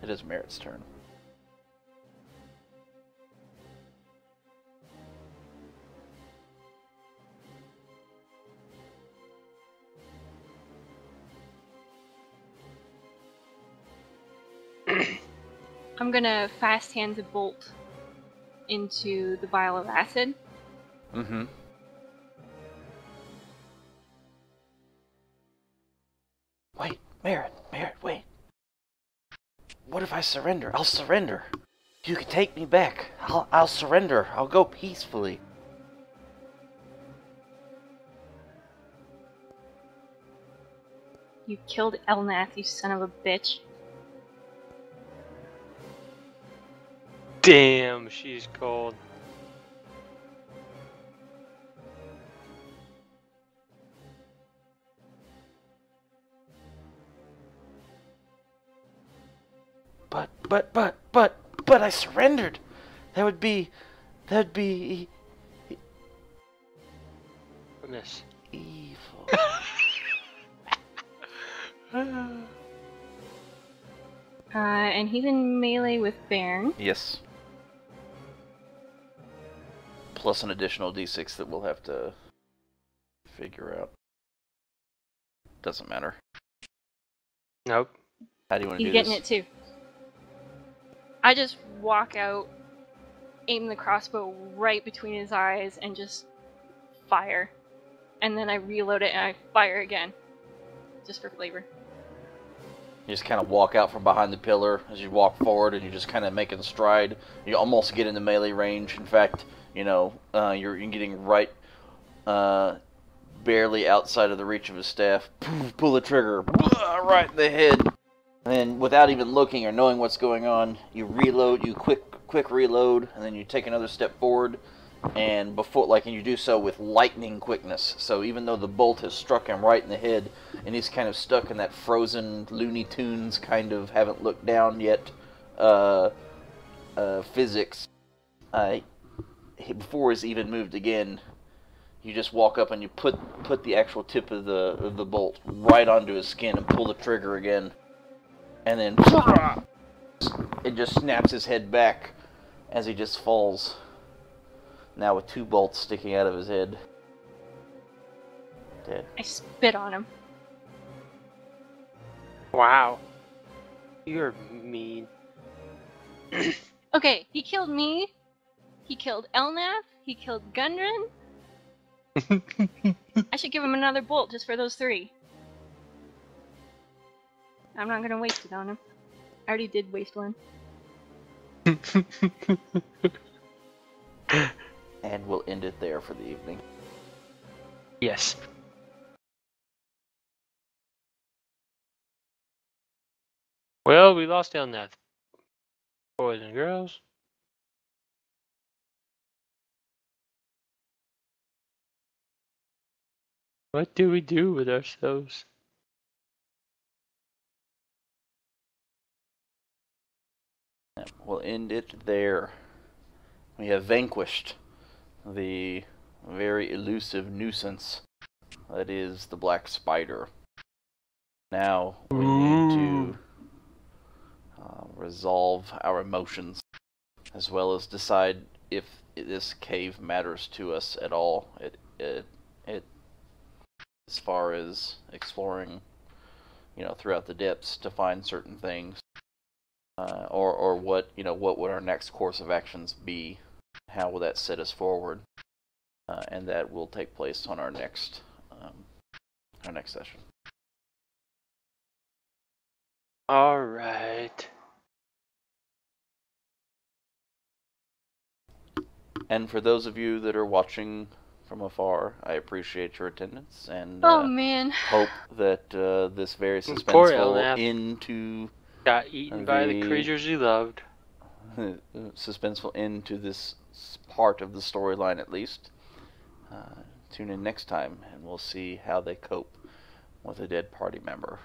It is Merritt's turn. I'm gonna fast hands a bolt into the vial of acid. Mm-hmm. Wait, Merritt, wait. What if I surrender? I'll surrender. You can take me back. I'll surrender. I'll go peacefully. You killed Elnath, you son of a bitch. Damn, she's cold. But I surrendered. That'd be Goodness. evil. And he's in melee with Bairn. Yes. Plus an additional d6 that we'll have to figure out. Doesn't matter. Nope. How do you want to He's do getting this? it too. I just walk out, aim the crossbow right between his eyes, and just fire. And then I reload it and I fire again. Just for flavor. You just kind of walk out from behind the pillar as you walk forward, and you're just kind of making stride. You almost get into melee range. In fact, you're getting right, barely outside of the reach of his staff. Pull the trigger, right in the head. And then, without even looking or knowing what's going on, you reload. You quick reload, and then you take another step forward. And and you do so with lightning quickness. So even though the bolt has struck him right in the head, and he's kind of stuck in that frozen Looney Tunes kind of haven't looked down yet physics, before he's even moved again, you just walk up and you put the actual tip of the bolt right onto his skin and pull the trigger again, and then it just snaps his head back as he just falls. Now with 2 bolts sticking out of his head. Dead. I spit on him. Wow. You're mean. Okay, he killed me. He killed Elnath. He killed Gundren. I should give him another bolt just for those 3. I'm not gonna waste it on him. I already did waste one. And we'll end it there for the evening. Yes. Well, we lost Elnath. Boys and girls. What do we do with ourselves? We'll end it there. We have vanquished the very elusive nuisance that is the black spider. Now we need to resolve our emotions, as well as decide if this cave matters to us at all. It as far as exploring, throughout the depths to find certain things, or what would our next course of actions be? How will that set us forward? And that will take place on our next session. All right. And for those of you that are watching from afar, I appreciate your attendance, and Oh man. hope that this very Poor suspenseful Elnath. into Got eaten by the the- creatures he loved. suspenseful end to this part of the storyline, at least. Tune in next time, and we'll see how they cope with a dead party member.